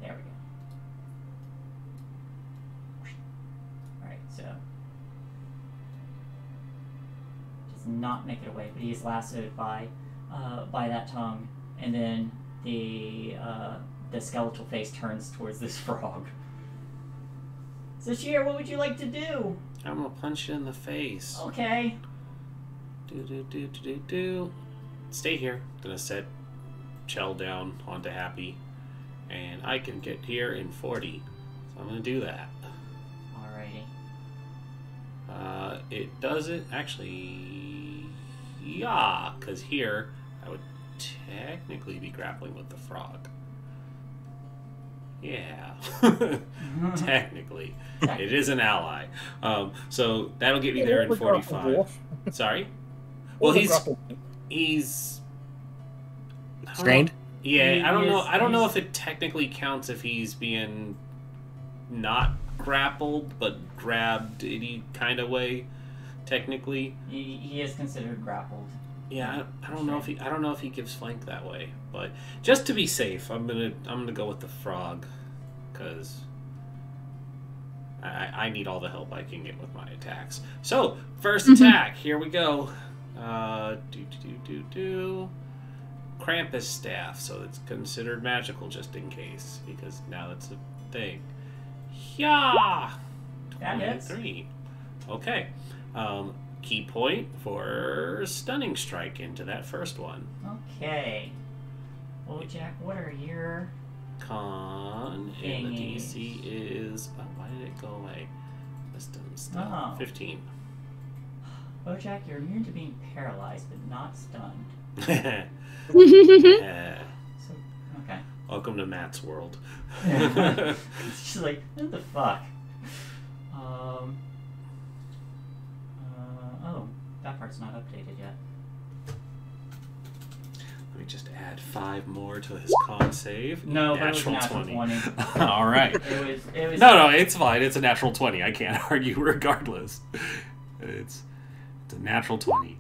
There we go. Alright, so does not make it away, but he is lassoed by that tongue, and then the skeletal face turns towards this frog. Sashir, what would you like to do? I'm gonna punch you in the face. Okay. Do. Stay here. Gonna set Chell down onto Happy. And I can get here in 40. So I'm gonna do that. Alrighty. It doesn't actually. Yeah, because here I would technically be grappling with the frog. Yeah. Technically. It is an ally. So that'll get me there in 45. Sorry? Well, he's Strained? Yeah, I don't know if it technically counts if he's being not grappled but grabbed any kind of way. Technically, he is considered grappled. Yeah, I don't know if he gives flank that way, but just to be safe, I'm gonna go with the frog, because I need all the help I can get with my attacks. So first attack, here we go. Krampus staff, so it's considered magical just in case, because now that's a thing. Yeah, 23. Okay. Key point for stunning strike into that first one. Okay. Well, Jack, what are your Con and the DC is why did it go away? Wisdom stuff. 15. Bojack, you're immune to being paralyzed, but not stunned. Yeah. So, okay. Welcome to Matt's world. It's just like, what the fuck? Oh, that part's not updated yet. Let me just add 5 more to his con save. No, natural 20. All right. It was. No, it's fine. It's a natural 20. I can't argue regardless. It's a natural 20.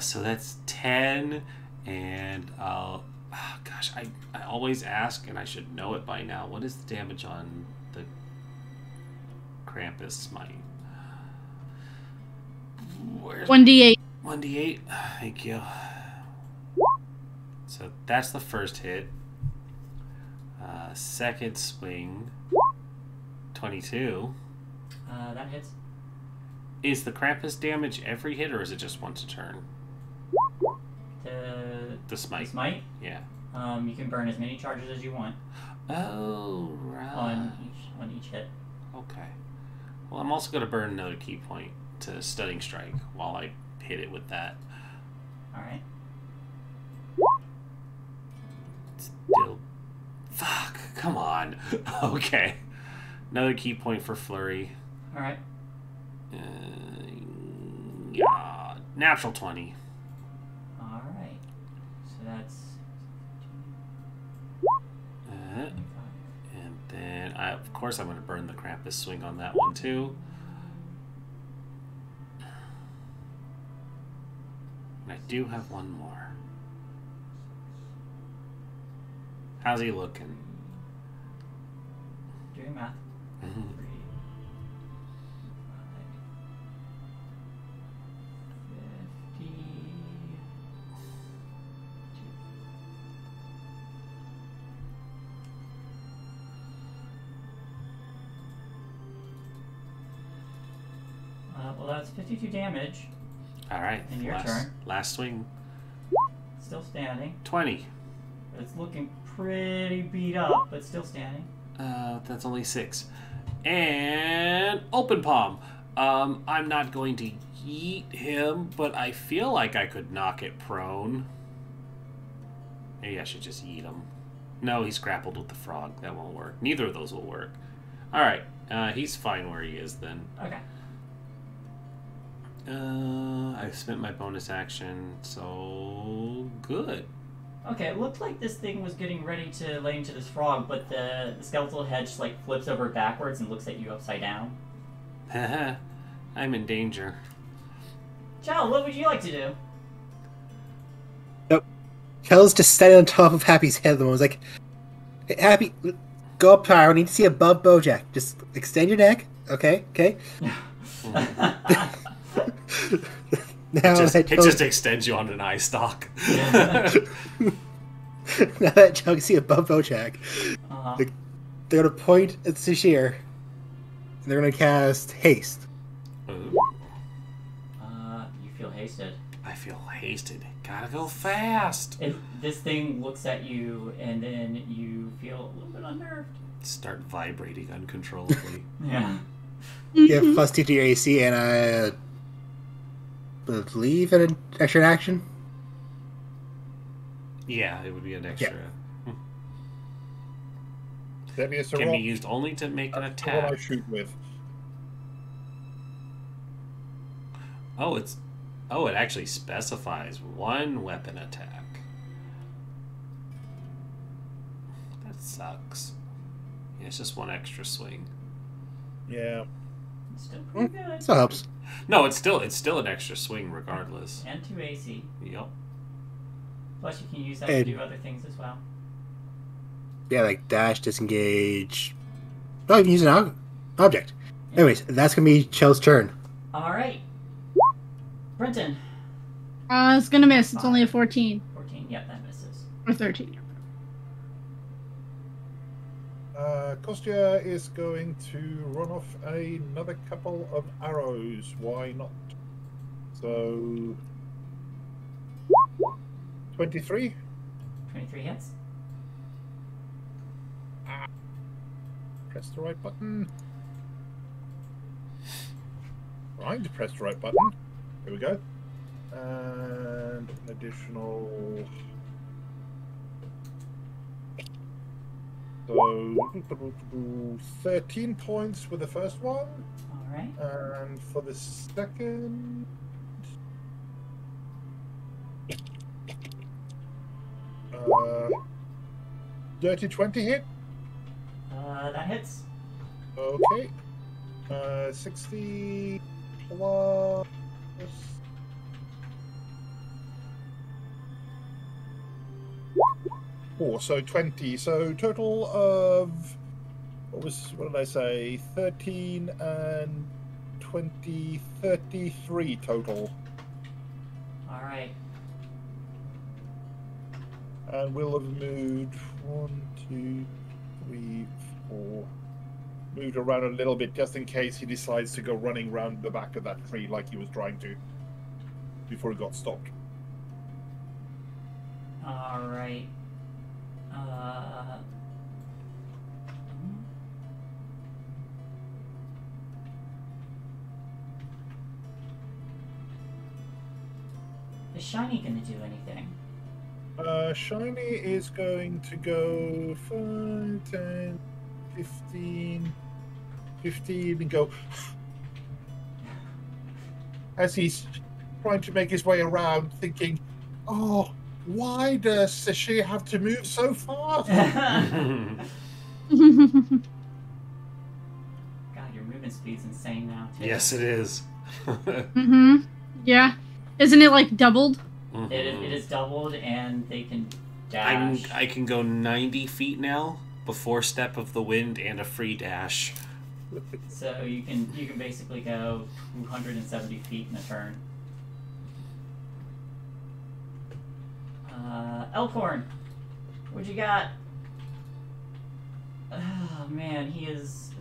So that's 10, and gosh, I always ask, and I should know it by now. What is the damage on the Krampus smite? 1d8. 1d8. Thank you. So that's the first hit. Second swing. 22. That hits. Is the Krampus damage every hit, or is it just once a turn? The smite. The smite? Yeah. You can burn as many charges as you want. Oh, right. On each hit. Okay. Well, I'm also going to burn another key point to stunning strike while I hit it with that. Alright. Still. Fuck. Come on. Okay. Another key point for flurry. Alright. Yeah. Natural 20. Alright. So that's. And then, of course, I'm going to burn the Krampus swing on that one too. And I do have one more. How's he looking? Doing math. 3, 5, 50. Well, that's 52 damage. All right. And your turn. Last swing. Still standing. 20. It's looking pretty beat up, but still standing. That's only 6. And open palm. I'm not going to yeet him, but I feel like I could knock it prone. Maybe I should just yeet him. No, he's grappled with the frog. That won't work. Neither of those will work. All right. He's fine where he is then. Okay. I spent my bonus action, so good. Okay, it looked like this thing was getting ready to lay into this frog, but the skeletal head just like flips over backwards and looks at you upside down. Haha, I'm in danger. Chell, what would you like to do? Nope. Kel's just standing on top of Happy's head. The one was like, hey, Happy, go up higher. I need to see above Bojack. Just extend your neck. Okay? Okay? Now it just extends you on an eye stalk. Now that Joe can see above Bojack, they're going to point at Sashir. they're gonna cast haste. Ooh, You feel hasted. I feel hasted. Gotta go fast. This thing looks at you, and then you feel a little bit unnerved. Start vibrating uncontrollably. Yeah. You have +2 to your AC, and I believe an extra action. Yeah, it would be an extra. Can Can be used only to make an What I attack. shoot with. Oh, it actually specifies one weapon attack. That sucks. Yeah, it's just one extra swing. Yeah. It's still pretty good. Still helps. No, it's still an extra swing regardless. And 2 AC. Yep. Plus, you can use that to And- do other things as well. Yeah, like dash, disengage. Oh, you can use an object. Anyways, that's gonna be Chell's turn. Alright. Brenton. It's gonna miss. It's only a 14. 14. Yep, that misses. Or 13. Kostya is going to run off another couple of arrows. Why not? So 23. 23 hits. Press the right button. Right, press the right button. Here we go. And an additional. So 13 points with the first one, Alright. and for the second. Dirty 20 hit. That hits. Okay. 60 plus. So 20. So total of what did I say? 13 and 20, 33 total. Alright. And we'll have moved 1, 2, 3, 4. Moved around a little bit just in case he decides to go running around the back of that tree like he was trying to before he got stopped. Alright. Is Shiny gonna do anything? Shiny is going to go 5, 10, 15, 15 and go as he's trying to make his way around thinking, oh, why does she have to move so fast? God, your movement speed's insane now, too. Yes, it is. Mm-hmm. Yeah. Isn't it like doubled? It is doubled, and they can dash. I can go 90 feet now before Step of the Wind and a free dash. So you can basically go 270 feet in a turn. Elkhorn, what you got? Oh man, he's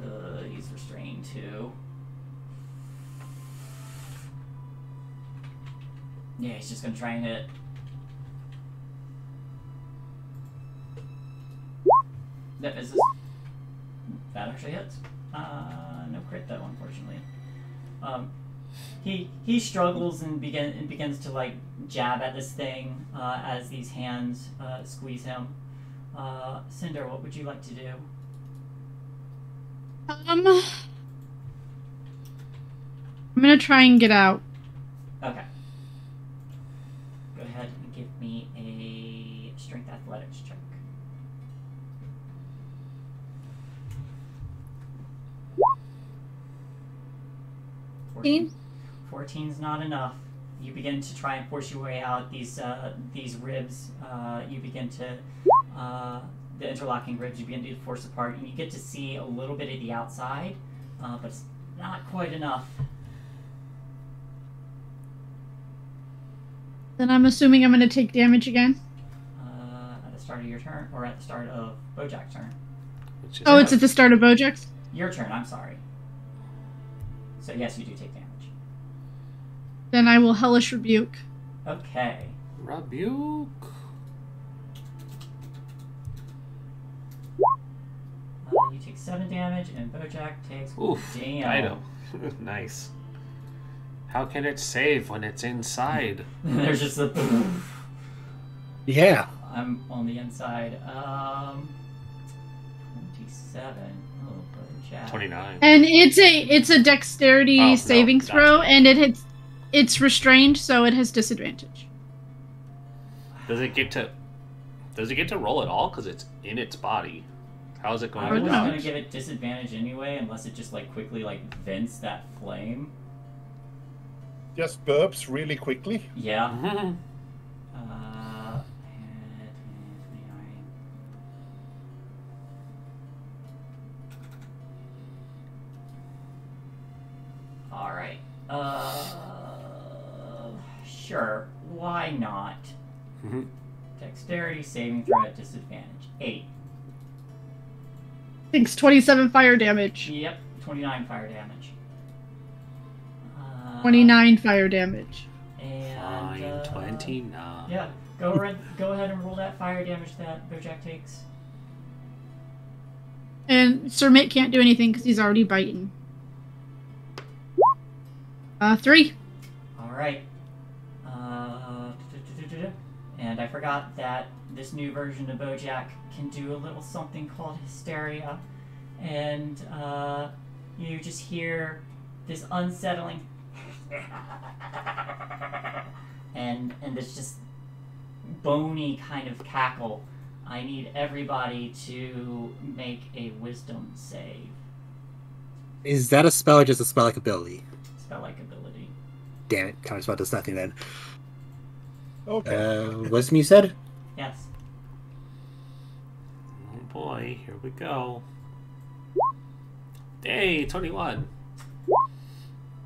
restrained too. Yeah, he's just gonna try and hit. That misses. That actually hits. No crit though, unfortunately. He struggles and begins to like jab at this thing as these hands squeeze him. Cinder, what would you like to do? I'm gonna try and get out. Okay. Go ahead and give me a strength athletics check. 14's not enough. You begin to try and force your way out these ribs. You begin to the interlocking ribs. You begin to force apart, and you get to see a little bit of the outside, but it's not quite enough. Then I'm assuming I'm gonna take damage again. At the start of your turn, or at the start of Bojack's turn. Oh, it's at the start of Bojack's? Your turn. I'm sorry. So yes, you do take damage. Then I will Hellish Rebuke. Okay. Rebuke. You take 7 damage, and Bojack takes... Oof. Damn. Item. Nice. How can it save when it's inside? There's just a... Yeah. I'm on the inside. 27. Oh, Bojack. 29. And it's a dexterity Oh, no, saving that's throw, right. and it's restrained, so it has disadvantage. Does it get to roll at all? Because it's in its body. How is it going I to was not. going to dodge? give it disadvantage anyway, unless it just like quickly like vents that flame. Just burps really quickly. Yeah. Mhm. Uh, all right. Sure. Why not? Mhm. Dexterity saving throw at disadvantage. 8. Takes 27 fire damage. Yep. 29 fire damage. 29 fire damage. And Fine, 29. yeah. Go ahead and roll that fire damage that Bojack takes. And Sir Mitt can't do anything because he's already biting. 3. All right. And I forgot that this new version of Bojack can do a little something called hysteria, and you just hear this unsettling, and this just bony kind of cackle. I need everybody to make a wisdom save. Is that a spell or just a spell-like ability? Spell-like ability. Damn it, counter spell does nothing then. Okay. Wisdom you said? Yes. Oh boy, here we go. Hey, 21.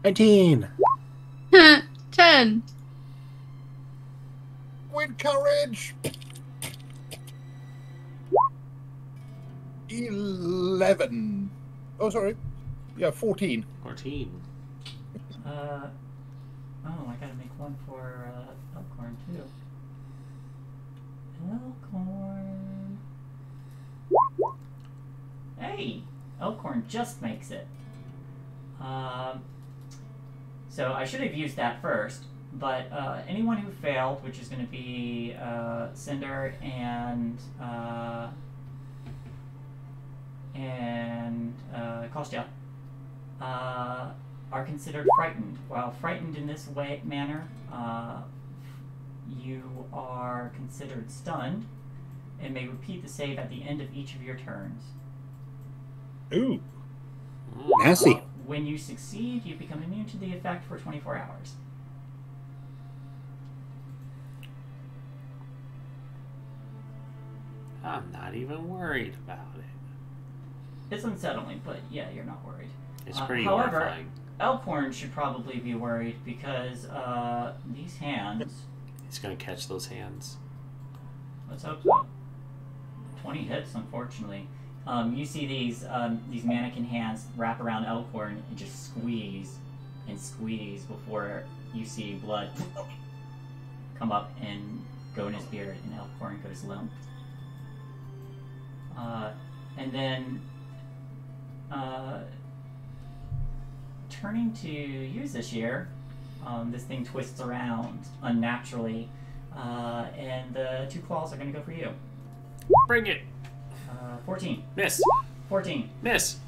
19! 10. With courage. 11. Oh, sorry. Yeah, 14. 14. Oh, I gotta make one for Elkhorn too. Elkhorn. Hey, Elkhorn just makes it. So I should have used that first, but anyone who failed, which is going to be Cinder and Kostya, are considered frightened. While frightened in this manner, you are considered stunned and may repeat the save at the end of each of your turns. Ooh. Nasty. When you succeed, you become immune to the effect for 24 hours. I'm not even worried about it. It's unsettling, but yeah, you're not worried. It's pretty however, horrifying. Elkhorn should probably be worried because these hands... He's gonna catch those hands. Let's hope so. 20 hits, unfortunately. You see these mannequin hands wrap around Elkhorn and just squeeze and squeeze before you see blood come up and go in his beard, and Elkhorn goes limp. And then, turning to use this year, this thing twists around unnaturally, and the 2 claws are going to go for you. Bring it! 14. Miss! 14. Miss!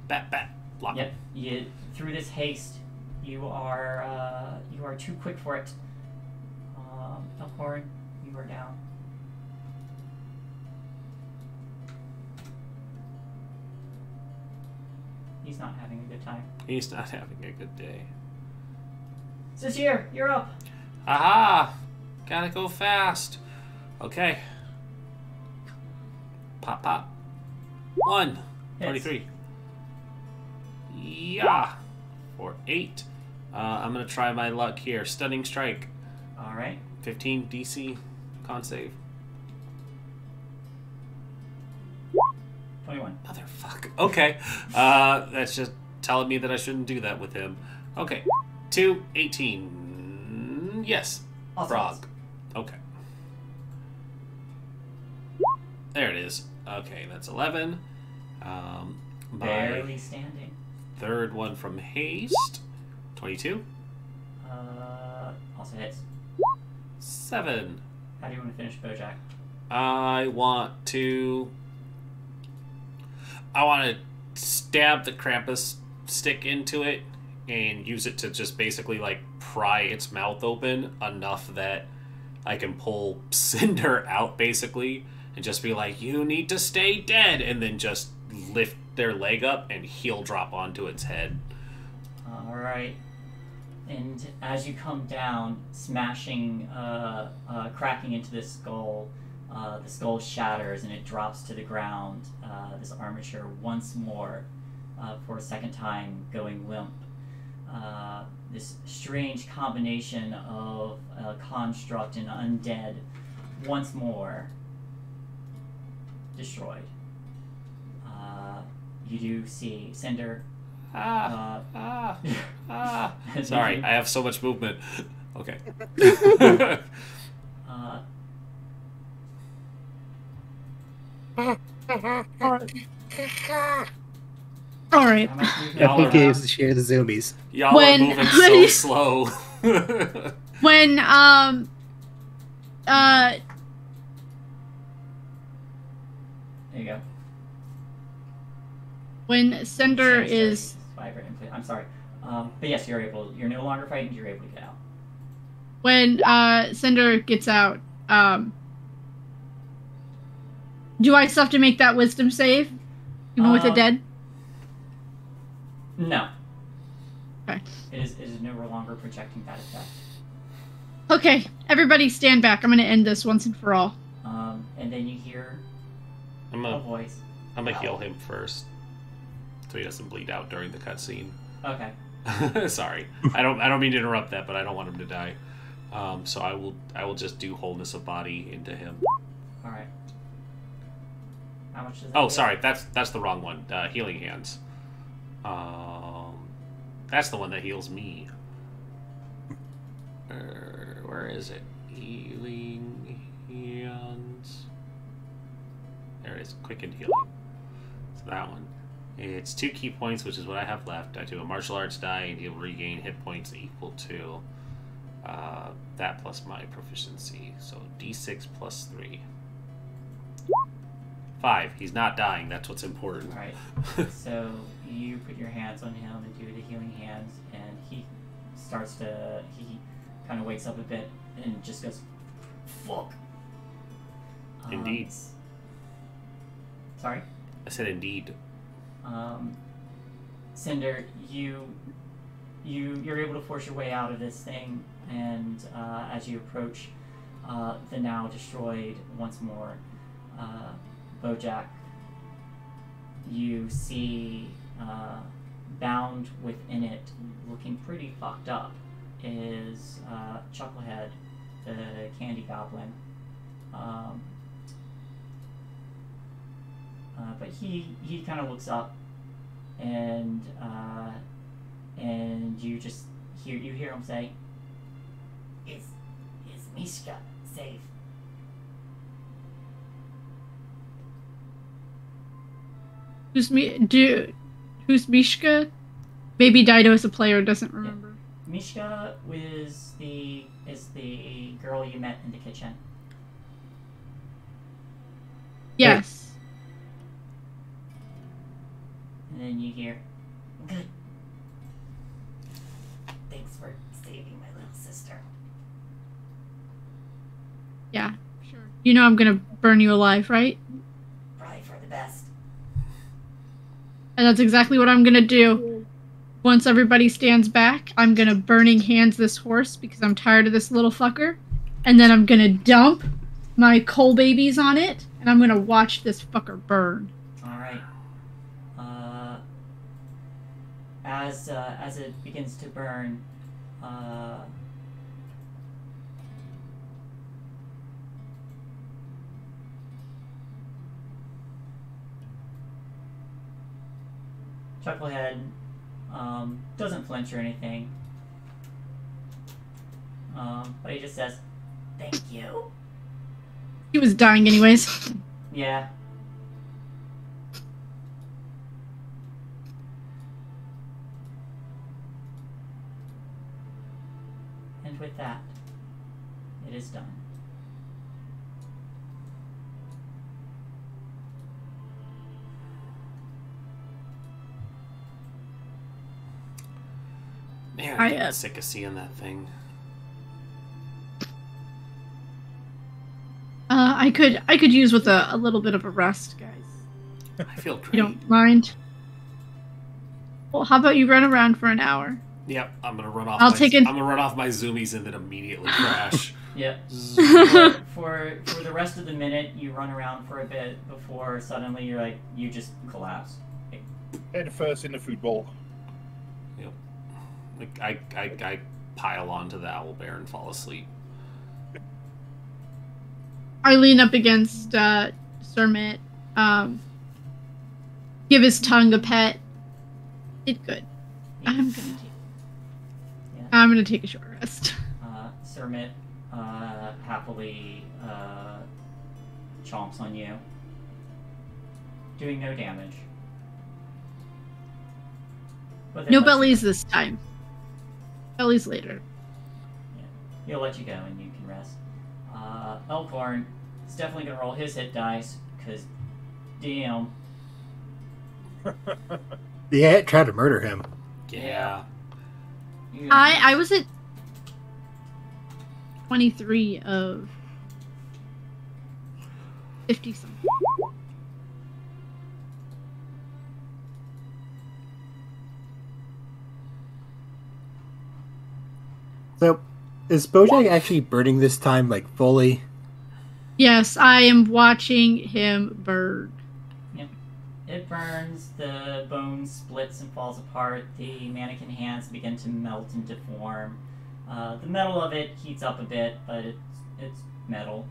Bat, bat. Block. Yep. You through this haste, you are too quick for it. Elkhorn, you are down. He's not having a good time. He's not having a good day. Sashir, you're up. Aha! Gotta go fast. Okay. Pop, pop. 1. Hits. 23. Yeah. For 8. I'm gonna try my luck here. Stunning strike. All right. 15 DC. Con save. 21. Motherfucker. Okay. That's just telling me that I shouldn't do that with him. Okay. 2, 18. Yes. Also Frog. Okay. There it is. Okay, that's 11. My barely standing. third one from haste. 22. Also hits. 7. How do you want to finish Bojack? I want to stab the Krampus stick into it and use it to just basically like pry its mouth open enough that I can pull Cinder out basically and just be like, you need to stay dead, and then just lift their leg up and heel drop onto its head. Alright. And as you come down, smashing, cracking into this skull, the skull shatters and it drops to the ground, this armature once more, for a second time going limp. This strange combination of construct and undead once more destroyed. You do see Cinder. Sorry, I have so much movement. Okay. All right. How much movement Y'all do are- you Who have? gives a share the zoomies? Y'all When- are moving so slow. When There you go. when Cinder Chance is to vibrate and play- I'm sorry. But yes, you're no longer fighting, you're able to get out. when Cinder gets out, do I still have to make that wisdom save? Even with it dead? No. Okay. It is no longer projecting that effect. Okay, everybody stand back. I'm gonna end this once and for all. And then you hear I'm a gonna voice. heal him first, so he doesn't bleed out during the cutscene. Okay. Sorry, I don't mean to interrupt that, but I don't want him to die. So I will just do wholeness of body into him. All right. How much does that Oh, do? sorry, that's the wrong one. Healing hands. That's the one that heals me. Where is it? Healing hands. There it is. Quickened healing. So that one. It's 2 key points, which is what I have left. I do a martial arts die, and he'll regain hit points equal to that plus my proficiency. So D6 plus 3. 5. He's not dying. That's what's important. All right. So you put your hands on him and do the healing hands, and he starts to he kind of wakes up a bit and just goes, "Fuck." Indeed. Sorry. I said indeed. Cinder, you're able to force your way out of this thing, and as you approach the now destroyed once more Bojack, you see bound within it, looking pretty fucked up, is Chucklehead, the candy goblin. But he kind of looks up, and you just hear him say, "Is Mishka safe?" Who's Mishka? Maybe Dido as a player doesn't remember. Mishka is the girl you met in the kitchen. Yes. And then you hear, "Good. Thanks for saving my little sister." Yeah, sure. You know I'm gonna burn you alive, right? Probably for the best. And that's exactly what I'm gonna do. Once everybody stands back, I'm gonna burning hands this horse because I'm tired of this little fucker. And then I'm gonna dump my coal babies on it, and I'm gonna watch this fucker burn. Alright. As it begins to burn, Chucklehead Doesn't flinch or anything. But he just says, "Thank you." He was dying anyways. Yeah. And with that, it is done. Man, I get sick of seeing that thing. I could use with a little bit of a rest, guys. I feel great. You don't mind? Well, how about you run around for an hour? Yep, I'm gonna run off. I'm gonna run off my zoomies and then immediately crash. Yep. For the rest of the minute, you run around for a bit before suddenly you're like, you just collapse. Head first in the food bowl. Yep. Like I pile onto the owlbear and fall asleep. I lean up against Sermit, give his tongue a pet. Did good. I'm gonna take a short rest. Sermit happily chomps on you, doing no damage. But No bellies this time. Bellies later. Yeah. He'll let you go and you can rest. Elkhorn is definitely going to roll his hit dice, because damn. Yeah, tried to murder him. Yeah. I was at 23 of 50 something. So, is Bojack actually burning this time, like, fully? Yes, I am watching him burn. Yep. It burns, the bone splits and falls apart, the mannequin hands begin to melt and deform. The metal of it heats up a bit, but it's metal.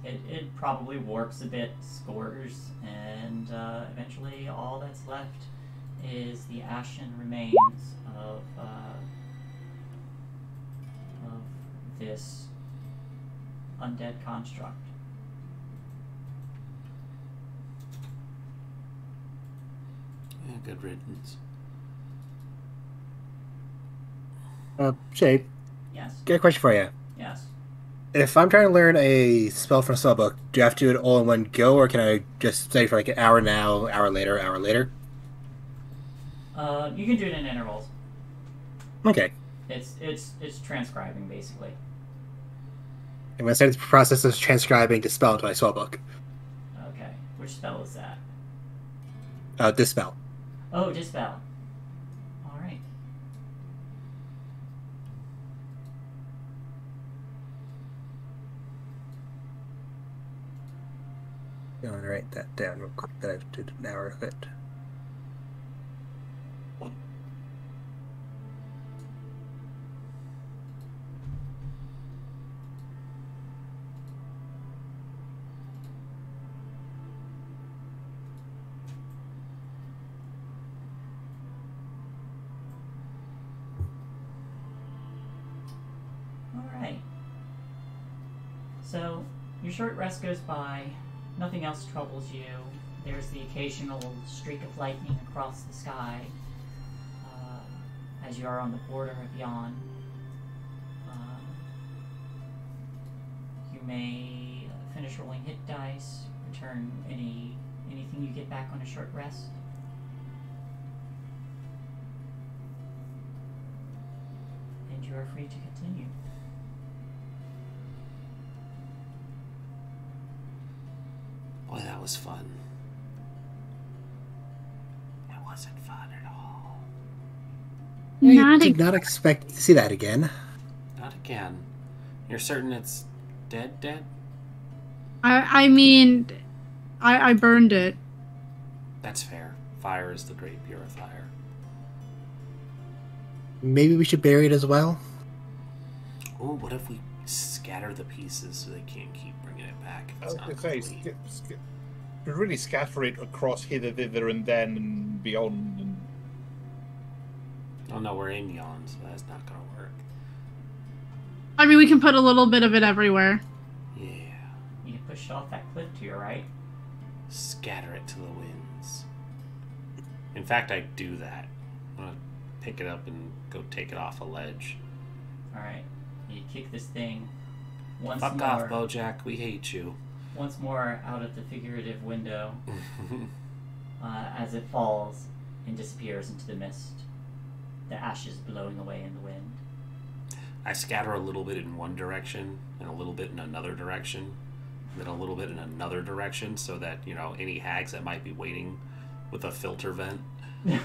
It probably warps a bit, scores, and eventually all that's left is the ashen remains of this undead construct. Yeah, good riddance. Shae, Yes. got a question for you. Yes. If I'm trying to learn a spell from a spellbook, do I have to do it all in one go, or can I just study for like an hour now, hour later, hour later? You can do it in intervals. Okay. It's transcribing basically. I'm going to start the process of transcribing to spell into my spellbook. Okay. Which spell is that? Dispel. Oh, dispel. All right. I'm going to write that down real quick, that I did an hour of it. Alright. So, your short rest goes by, nothing else troubles you. There's the occasional streak of lightning across the sky as you are on the border of Yon. You may finish rolling hit dice, return anything you get back on a short rest. And you are free to continue. Boy, that was fun. It wasn't fun at all. I did not expect to see that again. Not again. You're certain it's dead? I mean, I burned it. That's fair. Fire is the great purifier. Maybe we should bury it as well? Oh, what if we scatter the pieces so they can't keep bringing it back? I was going to say, could really scatter it across hither, thither, and then, and beyond. And... Oh no, we're in Yon, so that's not gonna work. I mean, we can put a little bit of it everywhere. Yeah. You can push it off that cliff to your right. Scatter it to the winds. In fact, I do that. I'm gonna pick it up and go take it off a ledge. Alright. You kick this thing once Fuck more. off, Bojack. We hate you. Once more out of the figurative window as it falls and disappears into the mist. The ashes blowing away in the wind. I scatter a little bit in one direction and a little bit in another direction, and then a little bit in another direction, so that, you know, any hags that might be waiting with a filter vent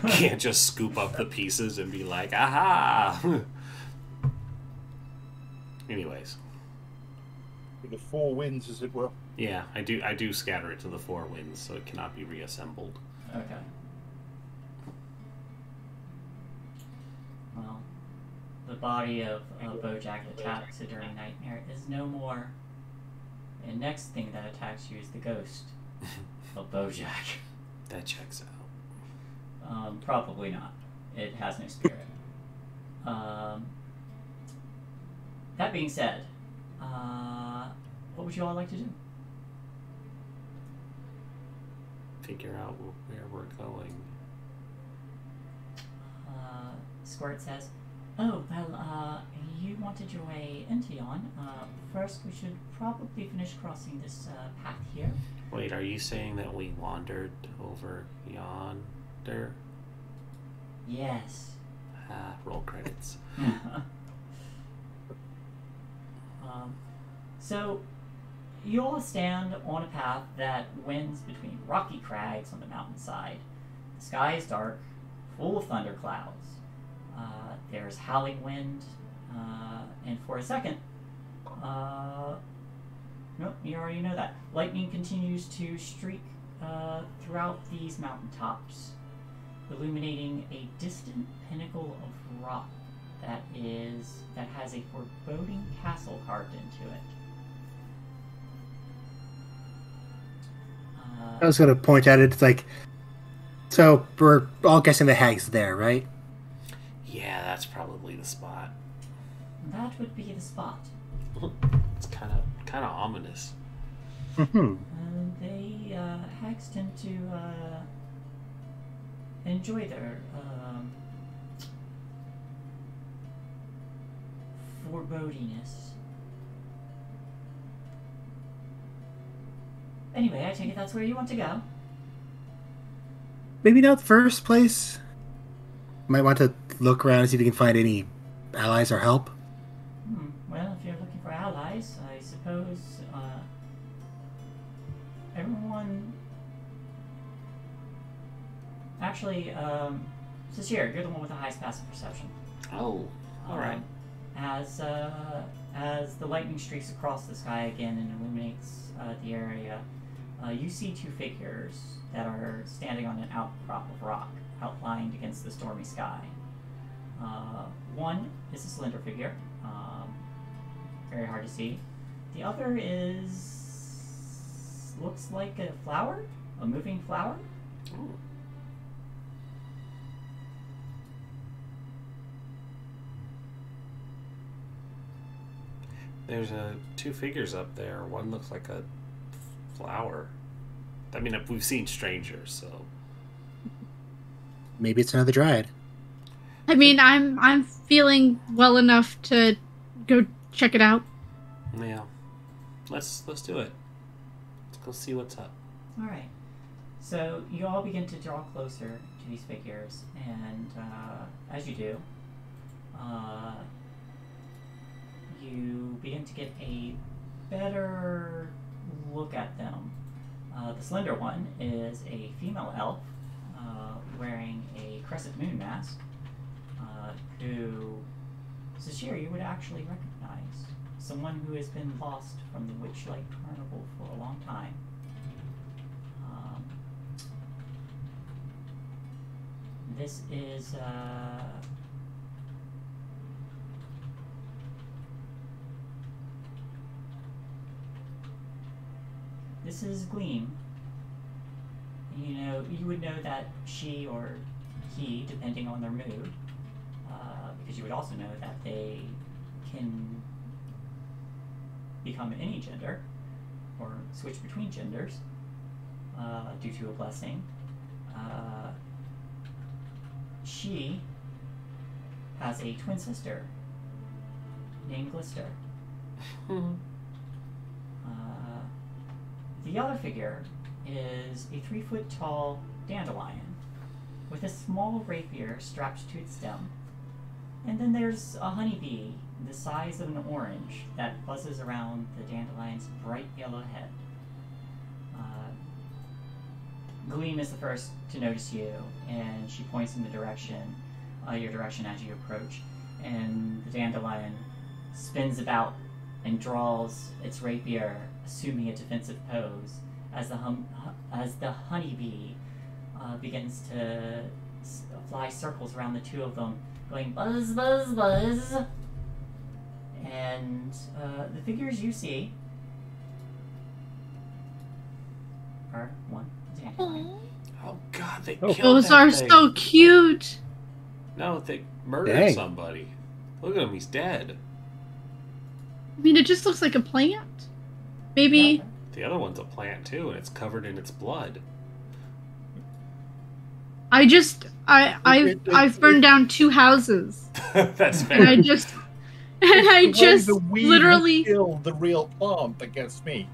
can't just scoop up the pieces and be like, aha! Anyways. With the four winds, as it were. Yeah, I do scatter it to the four winds, so it cannot be reassembled. Okay. Well, the body of Bojack attached to during Nightmare is no more. And next thing that attacks you is the ghost of Bojack. That checks out. Probably not. It has no spirit. That being said, what would you all like to do? Figure out where we're going. Squirt says, "Oh, well, you wanted your way into Yon. First, we should probably finish crossing this path here." Wait, are you saying that we wandered over YONder? Yes. Roll credits. So, you all stand on a path that winds between rocky crags on the mountainside. The sky is dark, full of thunderclouds. There's howling wind, and for a second, nope, you already know that. Lightning continues to streak throughout these mountaintops, illuminating a distant pinnacle of rock that has a foreboding castle carved into it. I was going to point at it. It's like, so we're all guessing the hag's there, right? Yeah, that's probably the spot. That would be the spot. It's kind of ominous. Mm-hmm. They hags tend to enjoy their forebodiness. Anyway, I take it that's where you want to go. Maybe not the first place. Might want to look around and see if you can find any allies or help. Well, if you're looking for allies, I suppose everyone... Actually, Sashir, you're the one with the highest passive perception. Oh, alright. As the lightning streaks across the sky again and illuminates the area, you see two figures that are standing on an outcrop of rock, outlined against the stormy sky. One is a slender figure, very hard to see. The other looks like a flower, a moving flower. Ooh. There's two figures up there. One looks like a flower. I mean, we've seen strangers, so Maybe it's another dryad. I mean, I'm feeling well enough to go check it out. yeah. Let's do it. Let's go see what's up. All right. So you all begin to draw closer to these figures, and as you do, you begin to get a better look at them. The slender one is a female elf wearing a crescent moon mask, who, Sashir, you would actually recognize. Someone who has been lost from the Witchlight Carnival for a long time. This is Gleam. you would know that she or he, depending on their mood, because you would also know that they can become any gender or switch between genders due to a blessing. She has a twin sister named Glister. The other figure is a 3-foot-tall dandelion with a small rapier strapped to its stem. And then there's a honeybee the size of an orange that buzzes around the dandelion's bright yellow head. Gleam is the first to notice you, and she points in the direction, your direction as you approach, and the dandelion spins about and draws its rapier, assuming a defensive pose, as the honeybee begins to fly circles around the two of them, going buzz, buzz, buzz. And the figures you see are one dandelion. Oh God, they killed Those that are thing. so cute. No, they murdered Dang. somebody. Look at him, he's dead. I mean, it just looks like a plant. Maybe. Yeah. The other one's a plant too, and it's covered in its blood. I've burned down 2 houses, That's and I fair. just The weed literally. killed the real plant against me.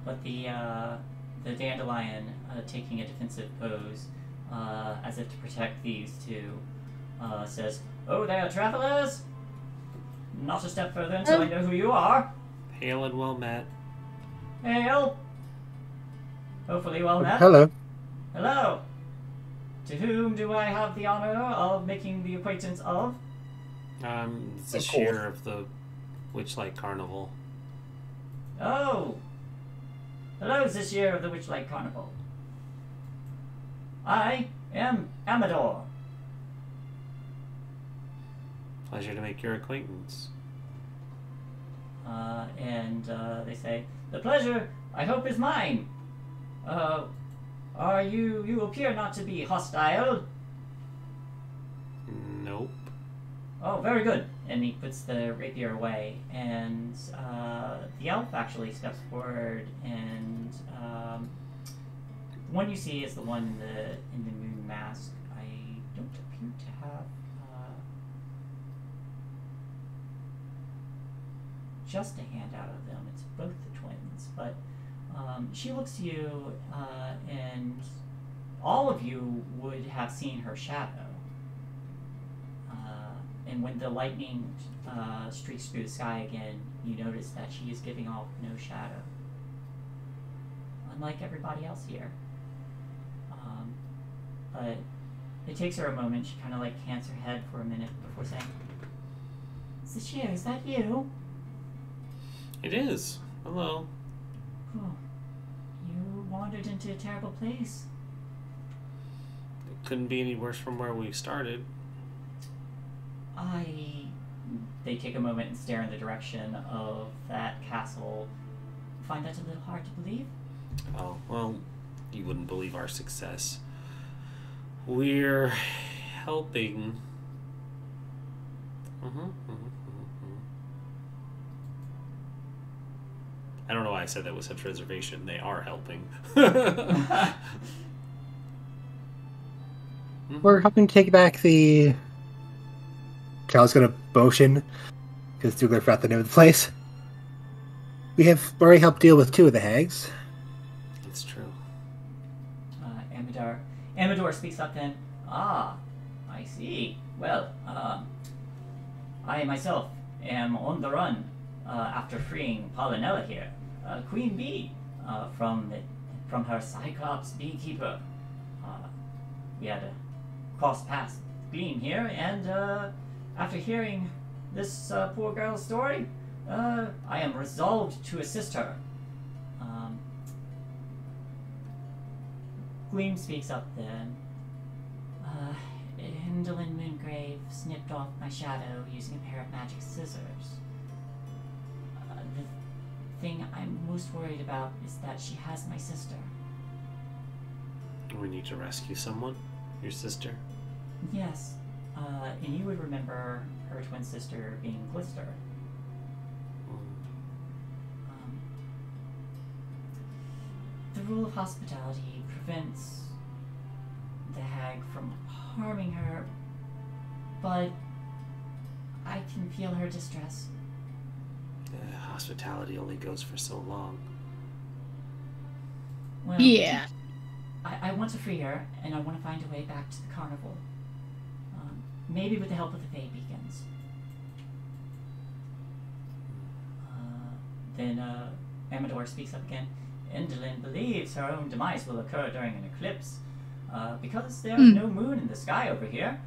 But the dandelion, taking a defensive pose, as if to protect these two, says, "Oh there, travelers! Not a step further until I know who you are. Hail and well met. Hail! Hopefully well met. Hello. Hello! To whom do I have the honor of making the acquaintance of?" It's Of this course. year of the Witchlight Carnival. Oh! Hello, this year of the Witchlight Carnival. I am Amador. Pleasure to make your acquaintance. And they say, "The pleasure, I hope, is mine. You appear not to be hostile." Nope. "Oh, very good." And he puts the rapier away, and the elf actually steps forward, and the one you see is the one in the moon mask. I don't appear to have just a handout of them. It's both the twins, but she looks to you, and all of you would have seen her shadow. And when the lightning streaks through the sky again, you notice that she is giving off no shadow, unlike everybody else here. But it takes her a moment. She kind of like cants her head for a minute before saying, "Sashir, is that you?" It is. Hello. Oh, you wandered into a terrible place. It couldn't be any worse from where we started. They take a moment and stare in the direction of that castle. Find that a little hard to believe? Oh, well, you wouldn't believe our success. We're helping. I don't know why I said that with such reservation. They are helping. We're helping take back the... Child's gonna motion, because Douglas forgot the name of the place. We have already helped deal with 2 of the hags. It's true. Amador speaks up then. "Ah, I see. Well, I myself am on the run after freeing Pollinella here, Queen Bee, from her Cyclops beekeeper. We had to cross past Gleam here, and after hearing this poor girl's story, I am resolved to assist her." Gleam speaks up then. "Indolin Moongrave snipped off my shadow using a pair of magic scissors. thing I'm most worried about is that she has my sister. We need to rescue someone? Your sister? Yes. And you would remember her twin sister being Glister. The rule of hospitality prevents the hag from harming her, but I can feel her distress. Hospitality only goes for so long. Well, Yeah. I want to free her, and I want to find a way back to the carnival. Maybe with the help of the Fey Beacons. Then Amador speaks up again. Indolin believes her own demise will occur during an eclipse. Because there is no moon in the sky over here,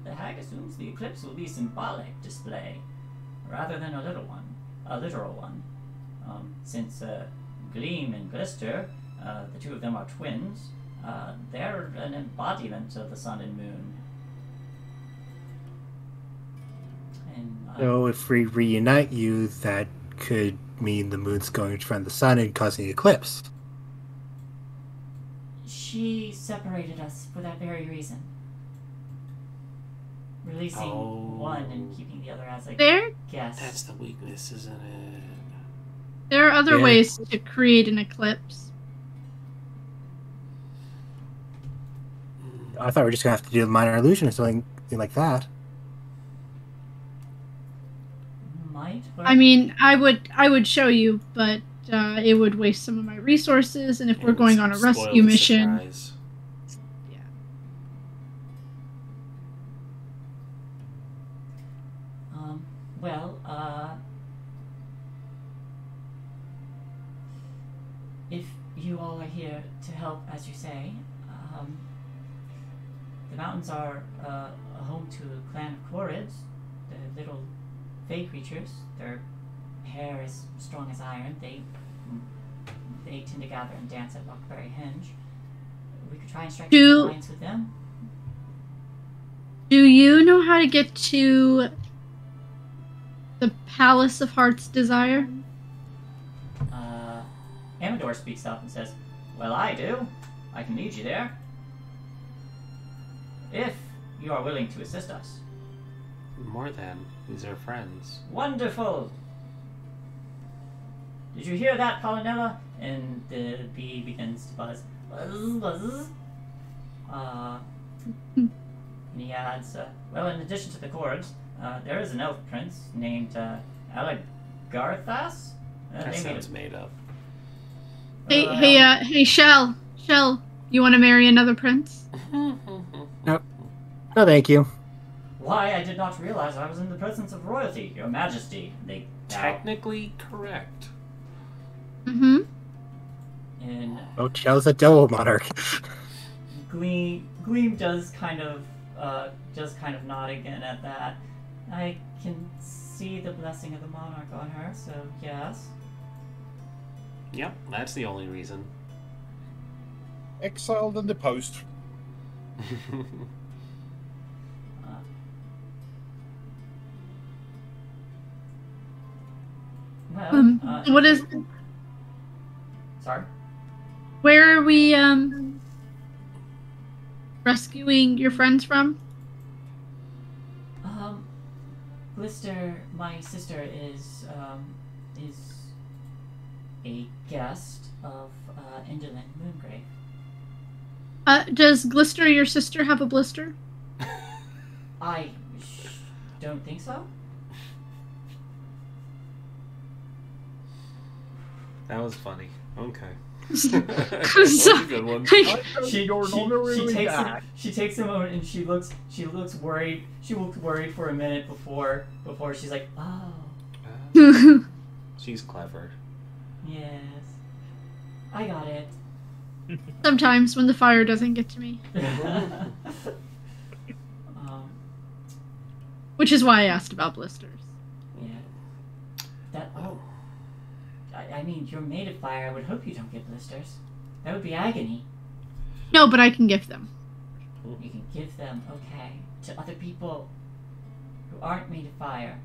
the hag assumes the eclipse will be a symbolic display, rather than a literal one. Since Gleam and Glister, the two of them are twins, they're an embodiment of the sun and moon. And, So if we reunite you, that could mean the moon's going around the sun and causing an eclipse. she separated us for that very reason. Releasing one and keeping the other as a There guest. That's the weakness, isn't it? are other Yeah. ways to create an eclipse. I thought we were just gonna have to do a minor illusion or something like that. Might work. I mean, I would show you, but it would waste some of my resources, and if we're going on a Spoil rescue the mission, surprise. If you all are here to help, as you say, the mountains are a home to a clan of Chorids, the little fey creatures. Their hair is strong as iron. They tend to gather and dance at Lockberry Henge. We could try and strike an alliance with them. do you know how to get to the Palace of Heart's Desire? Amador speaks up and says, "Well, I do. I can lead you there. If you are willing to assist us." More than. These are friends. Wonderful! Did you hear that, Polynella? And the bee begins to buzz. Buzz, buzz. And he adds, well, in addition to the chords, there is an elf prince named Alagarthas. That sounds made up. Hey, Shell, you want to marry another prince? No, thank you. Why, I did not realize I was in the presence of royalty, your majesty. They Technically correct. Mm-hmm. And Oh, Chell's a double monarch. Gleam does kind of nod again at that. I can see the blessing of the monarch on her, so yes. Yep, that's the only reason. Exiled and deposed. What is? Sorry? Where are we rescuing your friends from? Glister, my sister, is a guest of Indolin Moongrave. Does Glister, your sister, have a blister? I don't think so. That was funny. Okay. So- That's a good one. She takes a moment and she looks worried. She looked worried for a minute before she's like, oh, She's clever. yes, I got it. Sometimes when the fire doesn't get to me. Which is why I asked about blisters. Yeah. I mean, you're made of fire. I would hope you don't get blisters. That would be agony. No, but I can give them. You can give them, okay, to other people who aren't made of fire.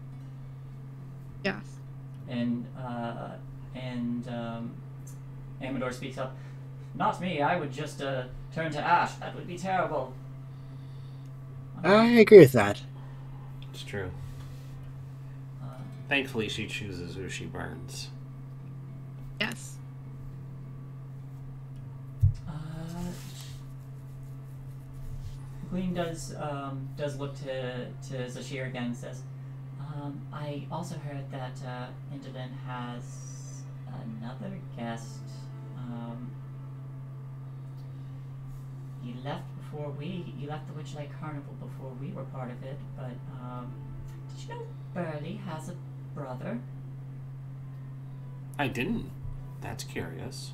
Yes. And And Amador speaks up. Not me, I would just turn to ash. That would be terrible. I agree with that. It's true. Thankfully, she chooses who she burns. Yes. Queen does look to Zashir again and says, I also heard that Indolin has another guest. He left the Witchlight Carnival before we were part of it, but did you know Burley has a brother? I didn't. That's curious.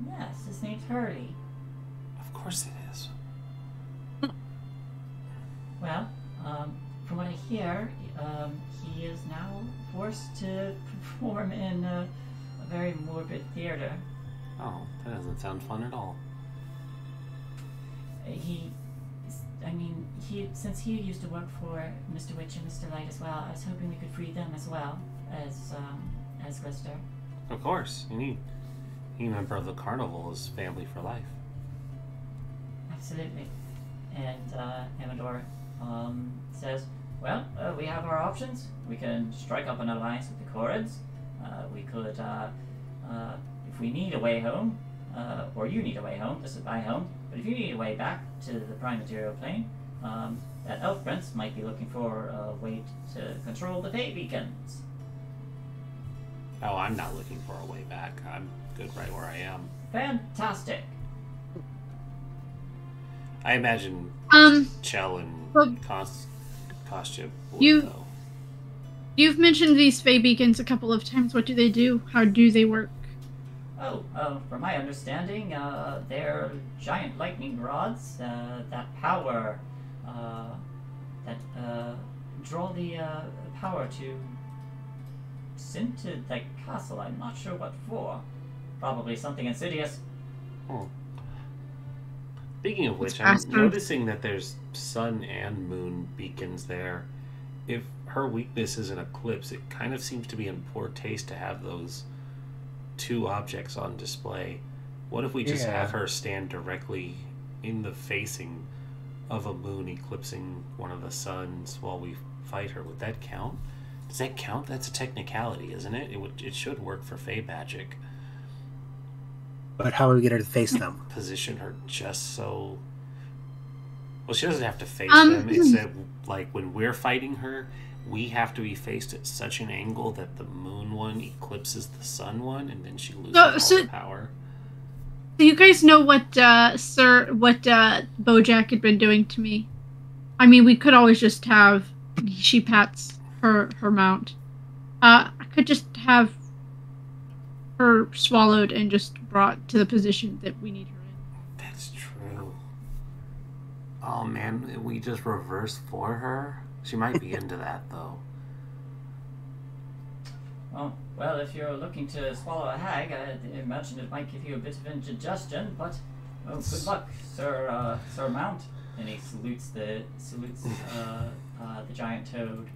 Yes, his name's Hurley. Of course it is. Well, from what I hear, he is now forced to perform in a very morbid theater. Oh, that doesn't sound fun at all. Since he used to work for Mr. Witch and Mr. Light as well, I was hoping we could free them as well as Lister. Of course, any member of the carnival is family for life. Absolutely. And Amador says, well, we have our options. We can strike up an alliance with the Corrids. We could, if we need a way home, or you need a way home, this is my home, but if you need a way back to the prime material plane, that elf prince might be looking for a way to control the Fey Beacons. Oh, I'm not looking for a way back. I'm good right where I am. Fantastic. I imagine Chell and Kostya would, though. You've mentioned these Fey Beacons a couple of times. What do they do? How do they work? From my understanding, they're giant lightning rods that power, draw the power to send to the castle. I'm not sure what for. Probably something insidious. Oh. Speaking of which, I'm noticing that there's sun and moon beacons there. If her weakness is an eclipse, it kind of seems to be in poor taste to have those two objects on display. What if we just have her stand directly in the facing of a moon eclipsing one of the suns while we fight her? Would that count? Does that count? That's a technicality, isn't it? It should work for Fey magic. But how do we get her to face them? Position her just so... Well, she doesn't have to face them. It's that, like, when we're fighting her, we have to be faced at such an angle that the moon one eclipses the sun one, and then she loses all the power. Do you guys know what Bojack had been doing to me? I mean, we could always just have... She pats her mount. I could just have her swallowed and just brought to the position that we need her in. That's true. Oh man, we just reverse for her? She might be into that though. Well, if you're looking to swallow a hag, I imagine it might give you a bit of indigestion, but good luck, Sir Mount. And he salutes the giant toad.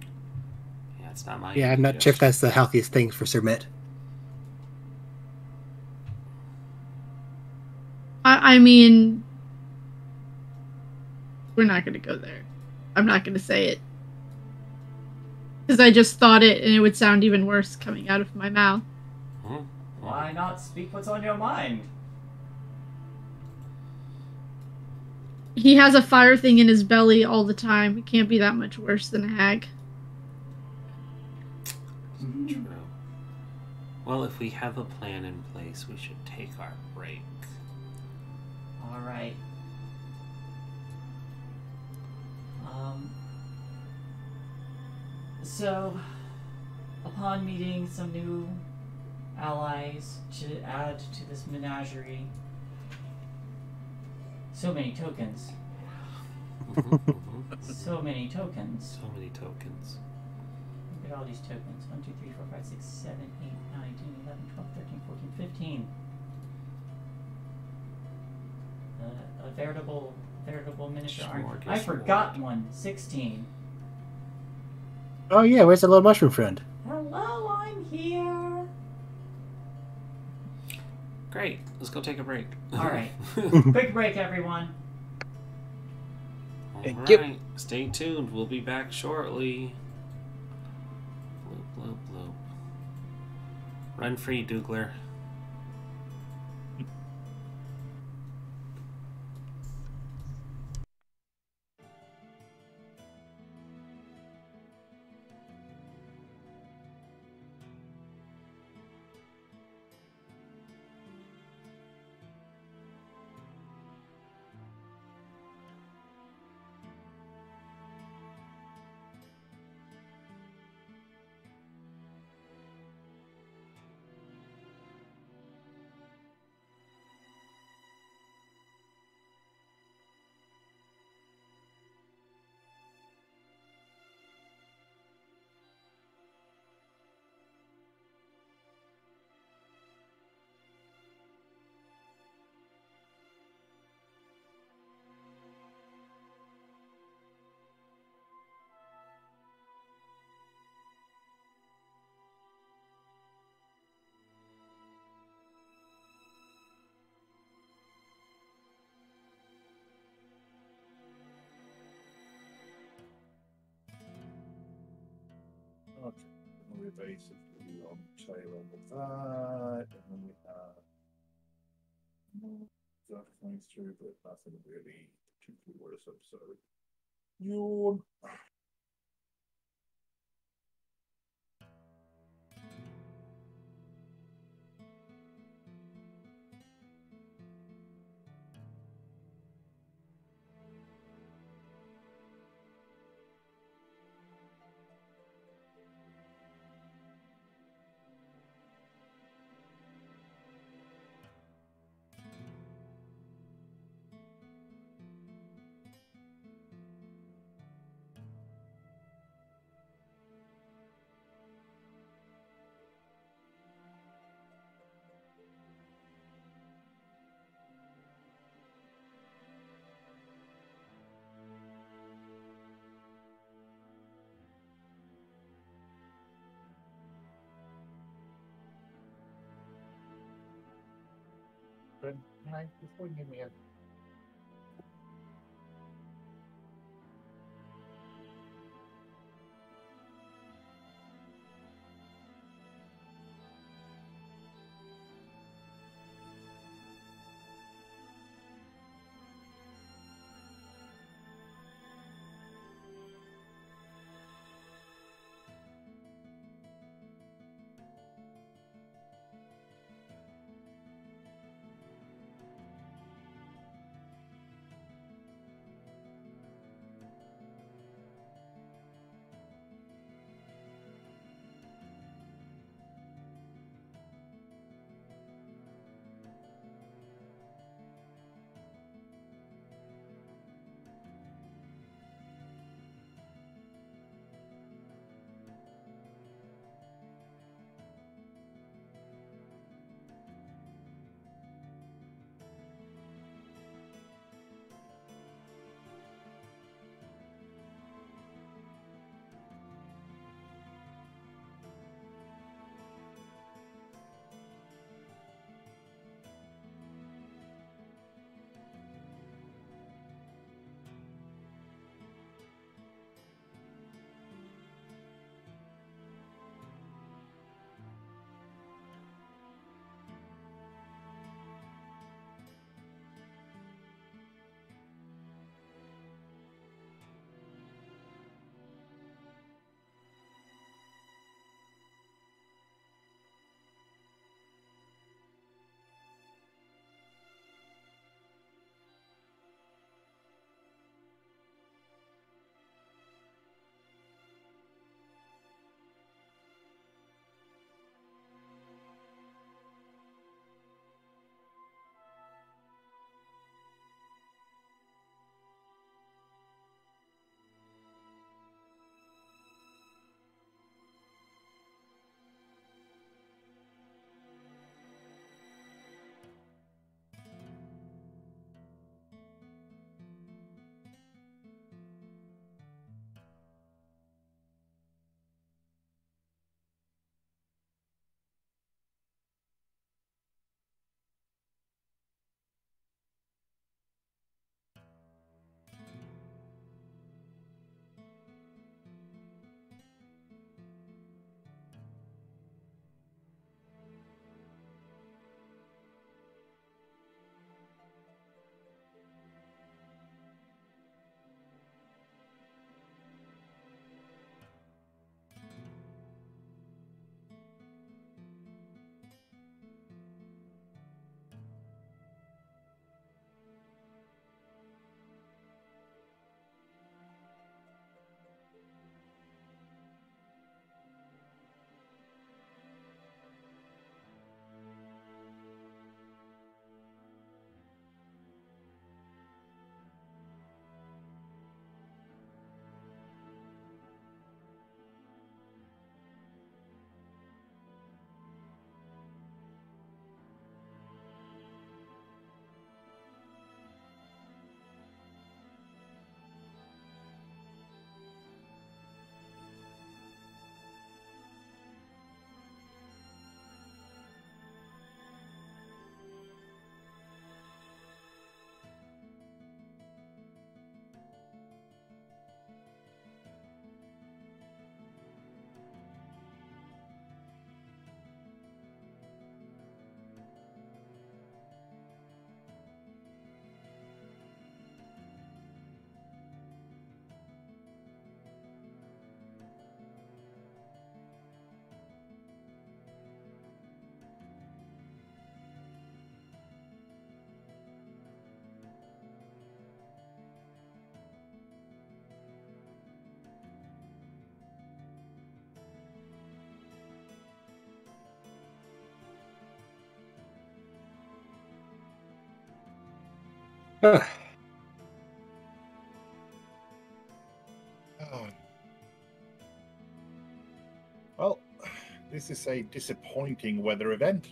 Yeah, it's not my. Yeah, I'm not sure if that's the healthiest thing for Sir Mitt. I mean, we're not going to go there. I'm not going to say it. Because I just thought it, and it would sound even worse coming out of my mouth. Why not speak what's on your mind? He has a fire thing in his belly all the time. It can't be that much worse than a hag. True. Well, if we have a plan in place, we should take our break. Alright. So, upon meeting some new allies to add to this menagerie, so many tokens. So many tokens. So many tokens. Look at all these tokens. 1, 2, 3, 4, 5, 6, 7, 8, 9, 10, 11, 12, 13, 14, 15. A veritable miniature army. I forgot one. 16. Oh yeah, where's the little mushroom friend? Hello, I'm here. Great. Let's go take a break. All right. Quick break, everyone. All Thank right. you. Stay tuned. We'll be back shortly. Bloop, bloop, bloop. Run free, Dougler. Okay, and we're basically on the tail end of that, and then we have more stuff coming through, but nothing really particularly worrisome. So, yawn. But before you give me a Ah, Oh. Well, this is a disappointing weather event.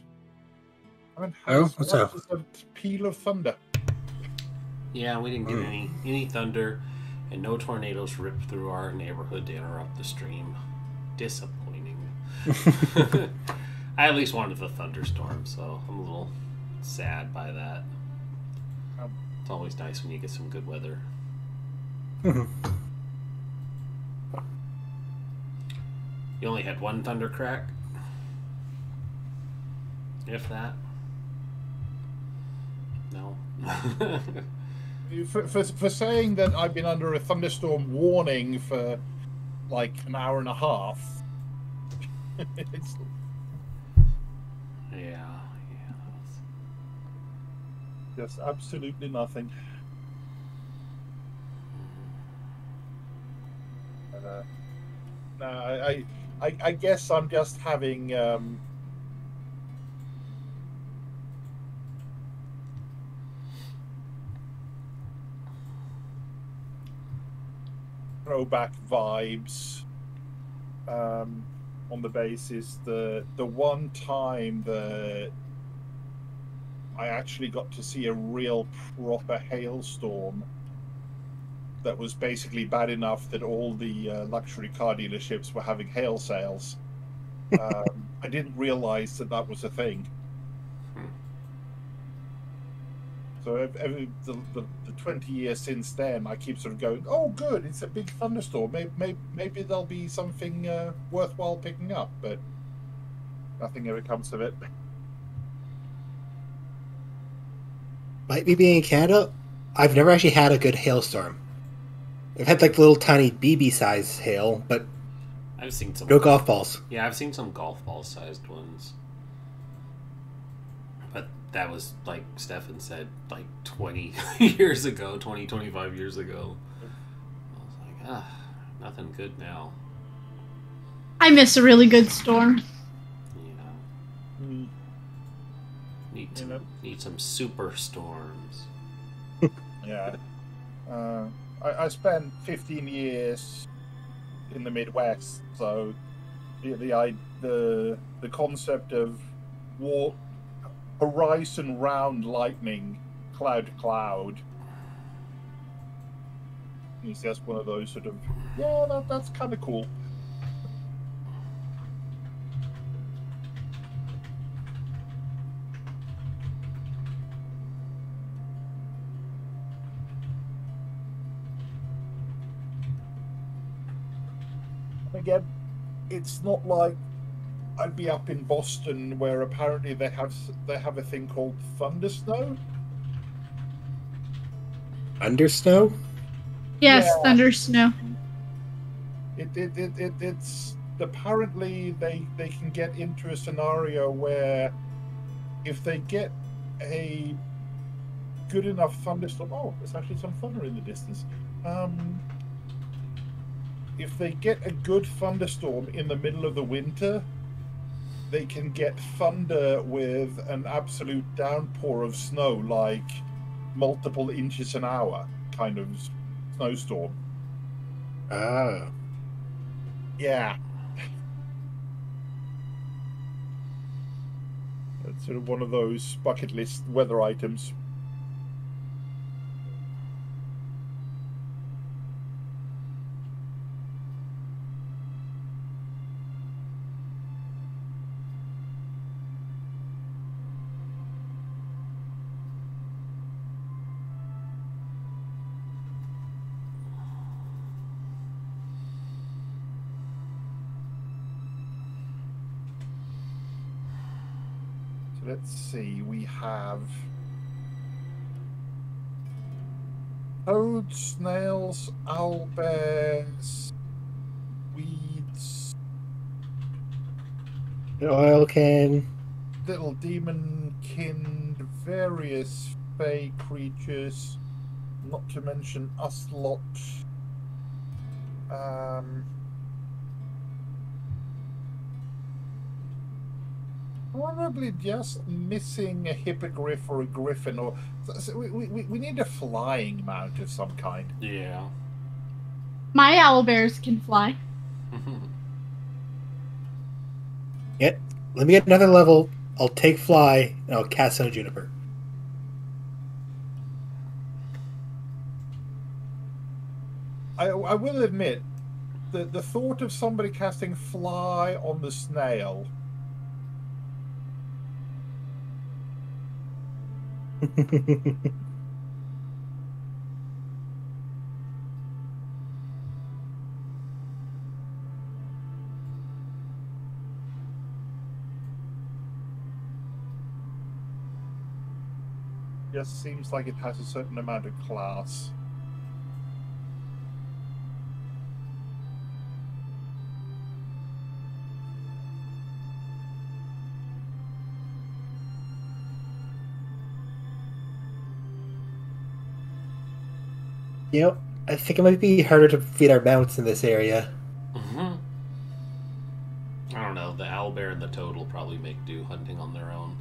I haven't had Oh, as what's much up? as a peal of thunder. Yeah, we didn't get any thunder, and no tornadoes ripped through our neighborhood to interrupt the stream. Disappointing. I at least wanted the thunderstorm, so I'm a little sad by that. It's always nice when you get some good weather. Mhm. You only had one thunder crack? If that? No. For saying that I've been under a thunderstorm warning for like an hour and a half, it's Yeah. just absolutely nothing. No, I guess I'm just having throwback vibes on the basis the one time that I actually got to see a real proper hailstorm that was basically bad enough that all the luxury car dealerships were having hail sales. I didn't realize that that was a thing. So the 20 years since then, I keep sort of going, oh, good, it's a big thunderstorm. Maybe there'll be something worthwhile picking up, but nothing ever comes of it. Might be being in Canada. I've never actually had a good hailstorm. I've had like little tiny BB size hail, but I've seen some no golf balls. Yeah, I've seen some golf ball sized ones. But that was, like Stefan said, like 20 years ago, 20, 25 years ago. I was like, nothing good now. I miss a really good storm. Yeah. Need some super storms. Yeah. I spent 15 years in the Midwest, so the concept of horizon round lightning, cloud to cloud, is just one of those sort of, yeah, that's kind of cool. Again, it's not like I'd be up in Boston where apparently they have a thing called thunder snow. Undersnow? Yes, Yeah. thunder snow. It's apparently they can get into a scenario where if they get a good enough thunderstorm, there's actually some thunder in the distance. If they get a good thunderstorm in the middle of the winter, they can get thunder with an absolute downpour of snow, like multiple inches an hour kind of snowstorm. Oh. Yeah. That's sort of one of those bucket list weather items. Let's see, we have toads, snails, owlbears, weeds, An oil can. little demon-kin, various fey creatures, not to mention us lot. Probably just missing a hippogriff or a griffin, or so we need a flying mount of some kind. Yeah. My owlbears can fly. Yet, let me get another level. I'll take fly and I'll cast on a juniper. I will admit that the thought of somebody casting fly on the snail. Just seems like it has a certain amount of class. You know, I think it might be harder to feed our mounts in this area. I don't know. The owlbear and the toad will probably make do hunting on their own.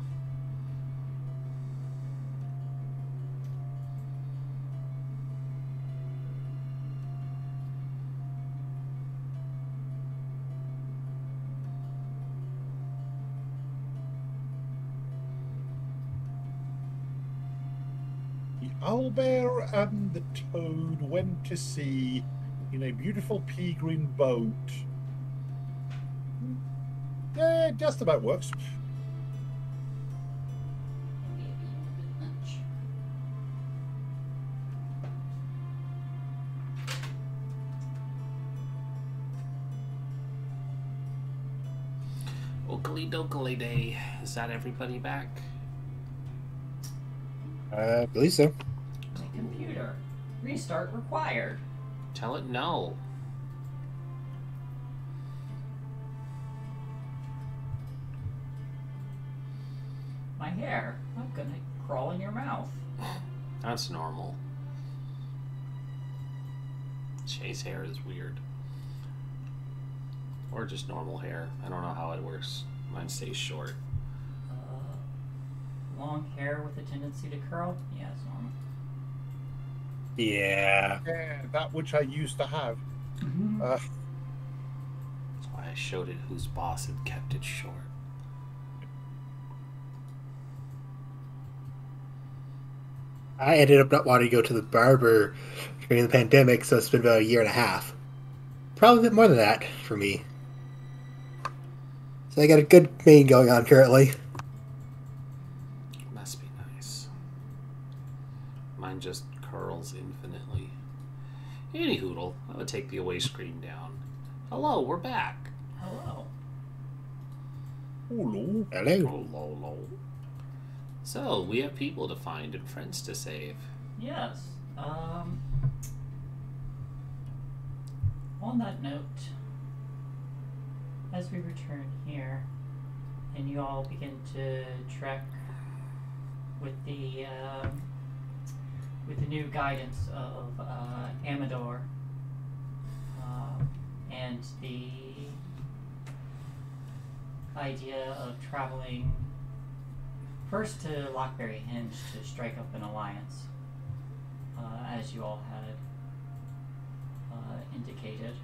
The owlbear and the toad went to sea in a beautiful pea green boat. Yeah, just about works. Oakley dokley day. Is that everybody back? I believe so. My computer. Restart required. Tell it no. My hair. I'm gonna crawl in your mouth. That's normal. Shae's hair is weird. Or just normal hair. I don't know how it works. Mine stays short. Long hair with a tendency to curl? Yeah, it's normal. Yeah. Yeah, that which I used to have. That's why I showed it whose boss had kept it short. I ended up not wanting to go to the barber during the pandemic, so it's been about a year and a half. Probably a bit more than that for me. So I got a good mane going on currently. Must be nice. Mine just curls infinitely. Anyhoodle, I would take the away screen down. Hello, we're back. Hello. Hello. Hello. Hello. So, we have people to find and friends to save. Yes. On that note, as we return here, and you all begin to trek with the new guidance of Amador, and the idea of traveling first to Lockberry Hinge to strike up an alliance, as you all had indicated.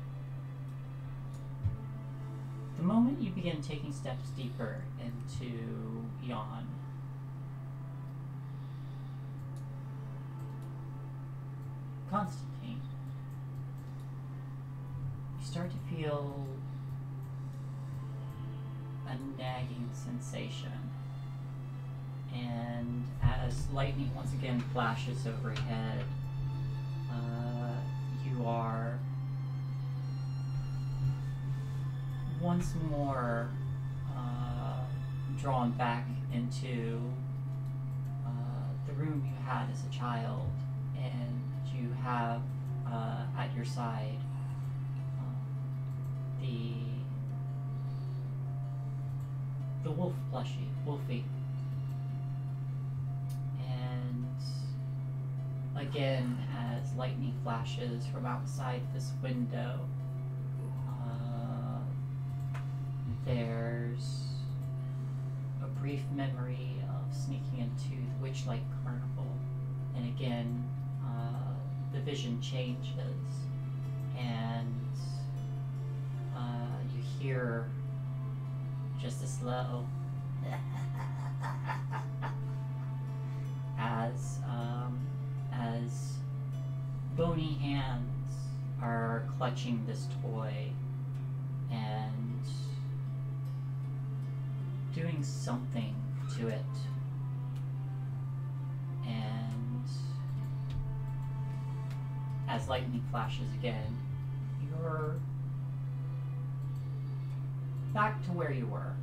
The moment you begin taking steps deeper into Yon, Constantine, you start to feel a nagging sensation. And as lightning once again flashes overhead, you are once more drawn back into the room you had as a child, and you have at your side the wolf plushie, Wolfie. Again, as lightning flashes from outside this window, there's a brief memory of sneaking into the Witchlight Carnival, and again, the vision changes, and you hear just a slow as bony hands are clutching this toy and doing something to it. And as lightning flashes again, you're back to where you were.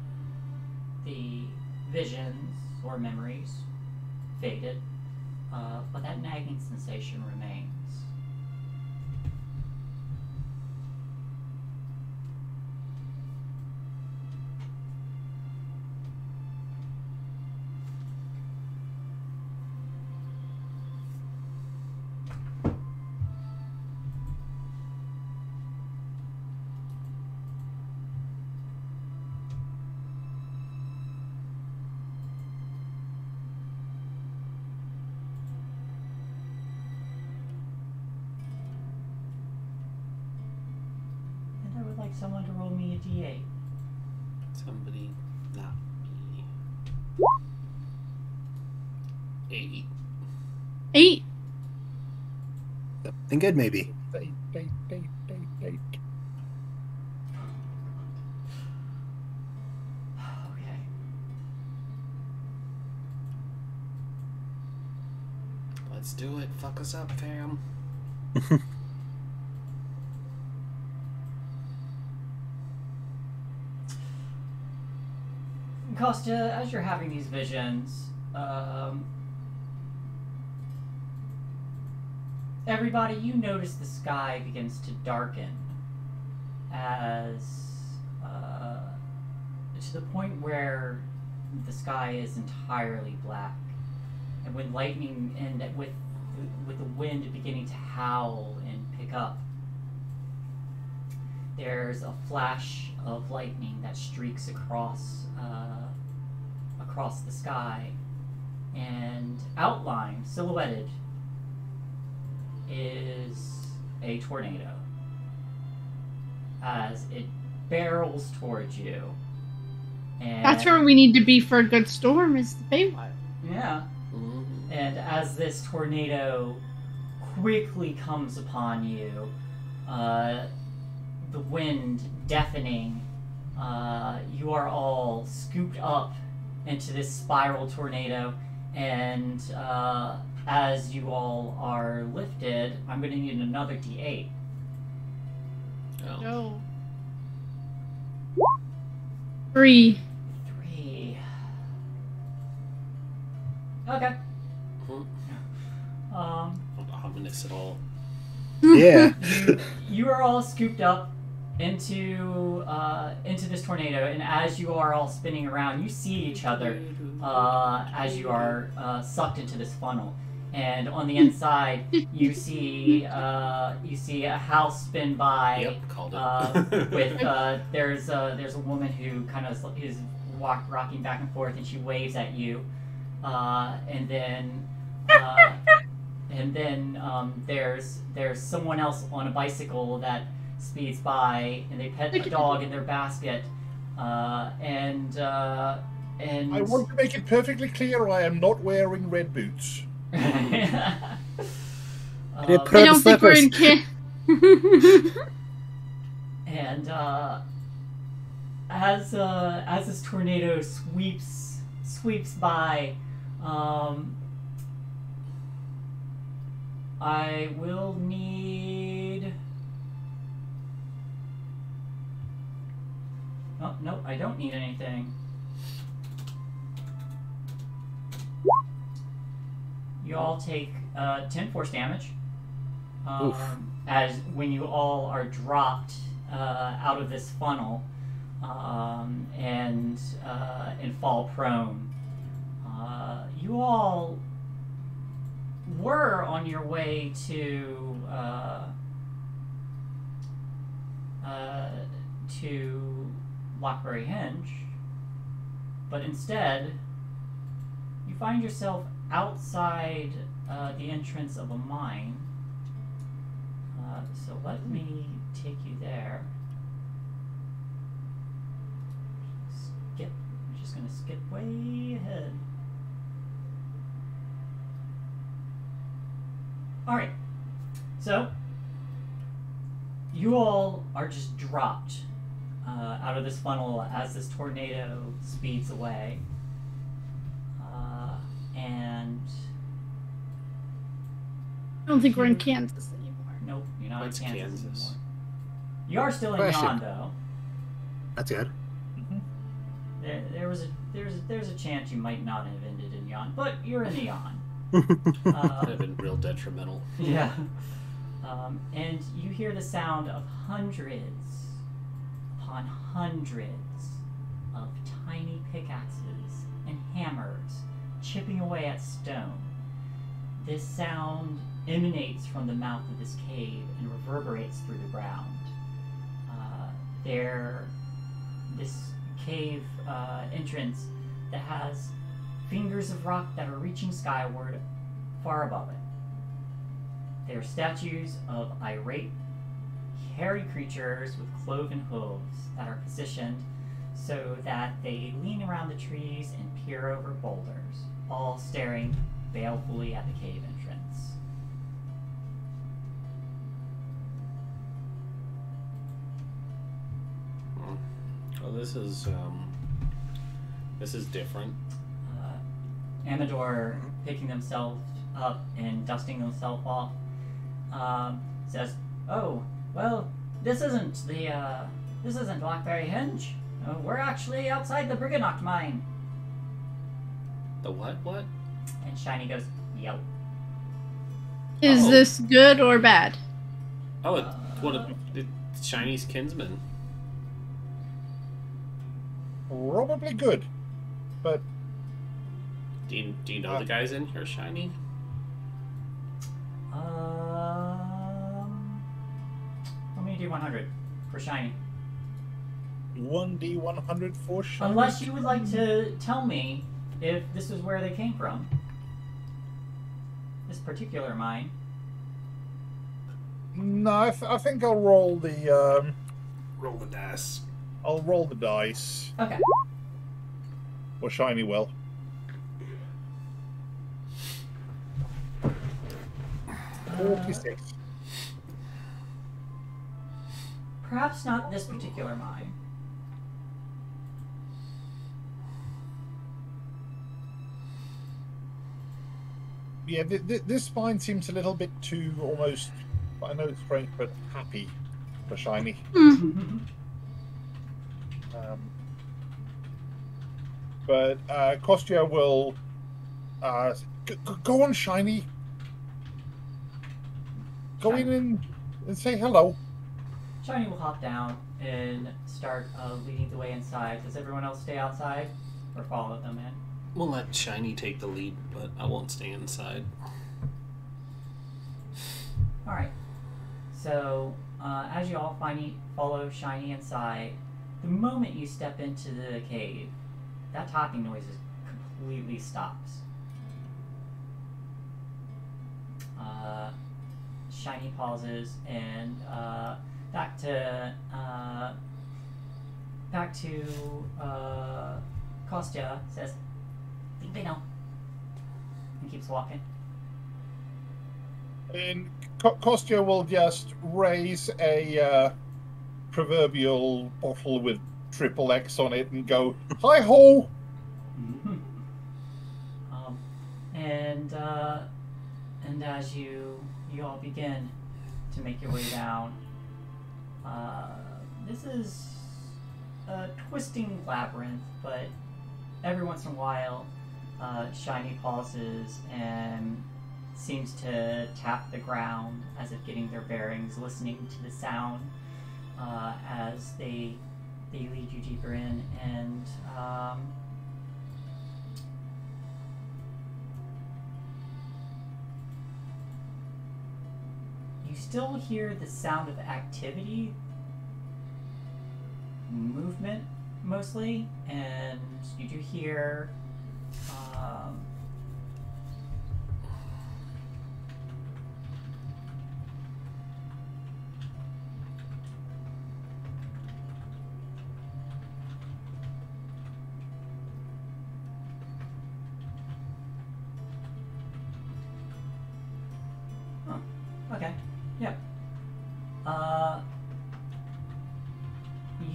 The visions or memories faded, but that nagging sensation remains. Someone to roll me a d8. Somebody, not me. 8. 8. Something good, maybe. Date. Okay. Let's do it. Fuck us up, fam. Costa, as you're having these visions, everybody, you notice the sky begins to darken as to the point where the sky is entirely black, and when lightning and with the wind beginning to howl and pick up, there's a flash of lightning that streaks across the sky, and outlined, silhouetted, is a tornado as it barrels towards you. And That's where we need to be for a good storm, is the Feywild. yeah. Mm-hmm. And as this tornado quickly comes upon you, the wind deafening, you are all scooped up into this spiral tornado, and as you all are lifted, I'm going to need another d8. Oh. No. 3. 3. Okay. Not ominous at all. Yeah. You are all scooped up into this tornado, and as you are all spinning around, you see each other as you are sucked into this funnel. And on the inside, you see a house spin by. Yep, called it. With there's a woman who kind of is rocking back and forth, and she waves at you, and then there's someone else on a bicycle that speeds by, and they pet a dog in their basket, and I want to make it perfectly clear I am not wearing red boots. I don't think we're in and as this tornado sweeps by, I will need. Oh, no, I don't need anything. You all take 10 force damage. As when you all are dropped out of this funnel and fall prone. You all were on your way to Lockberry Henge, but instead, you find yourself outside the entrance of a mine. So let me take you there. I'm just going to skip way ahead. Alright, so you all are just dropped out of this funnel as this tornado speeds away. And I don't think we're in Kansas anymore. nope, you're not That's in Kansas Kansas. anymore. You are still in Question. Yon, though. That's good. There's a chance you might not have ended in Yon, but you're in the Yon. That have been real detrimental. Yeah. And you hear the sound of hundreds upon hundreds of tiny pickaxes and hammers chipping away at stone. This sound emanates from the mouth of this cave and reverberates through the ground. This cave entrance that has fingers of rock that are reaching skyward far above it. They are statues of irate, hairy creatures with cloven hooves that are positioned so that they lean around the trees and peer over boulders, all staring balefully at the cave entrance. Well, this is different. Amador, picking themselves up and dusting themselves off, says, "Oh, well, this isn't Blackberry Henge. We're actually outside the Briganock mine." The what? What? And Shiny goes, "Yep." Is Oh. this good or bad? Oh, it's Shiny's kinsman. Probably good, but Do you know the guys in here, Shiny? Let me do 100 for Shiny. 1d100 for sure. Unless you would like to tell me if this is where they came from. This particular mine. No, I think I'll roll the Roll the dice. I'll roll the dice. Okay. Or Shiny will. $46. Perhaps not this particular mine. Yeah, this spine seems a little bit too almost. I know it's strange, but happy for Shiny. But Kostya will go on, Shiny. Go in and say hello. Shiny will hop down and start leading the way inside. Does everyone else stay outside or follow them in? We'll let Shiny take the lead, but I won't stay inside. Alright. So, as you all follow Shiny inside, the moment you step into the cave, that talking noise completely stops. Shiny pauses and back to Kostya says, "Think they know," and keeps walking. And Kostya will just raise a proverbial bottle with triple X on it and go, "Hi ho!" And as you all begin to make your way down, this is a twisting labyrinth, but every once in a while, Shiny pauses and seems to tap the ground as if getting their bearings, listening to the sound as they lead you deeper in, and you still hear the sound of activity, movement, mostly, and you do hear okay, yeah.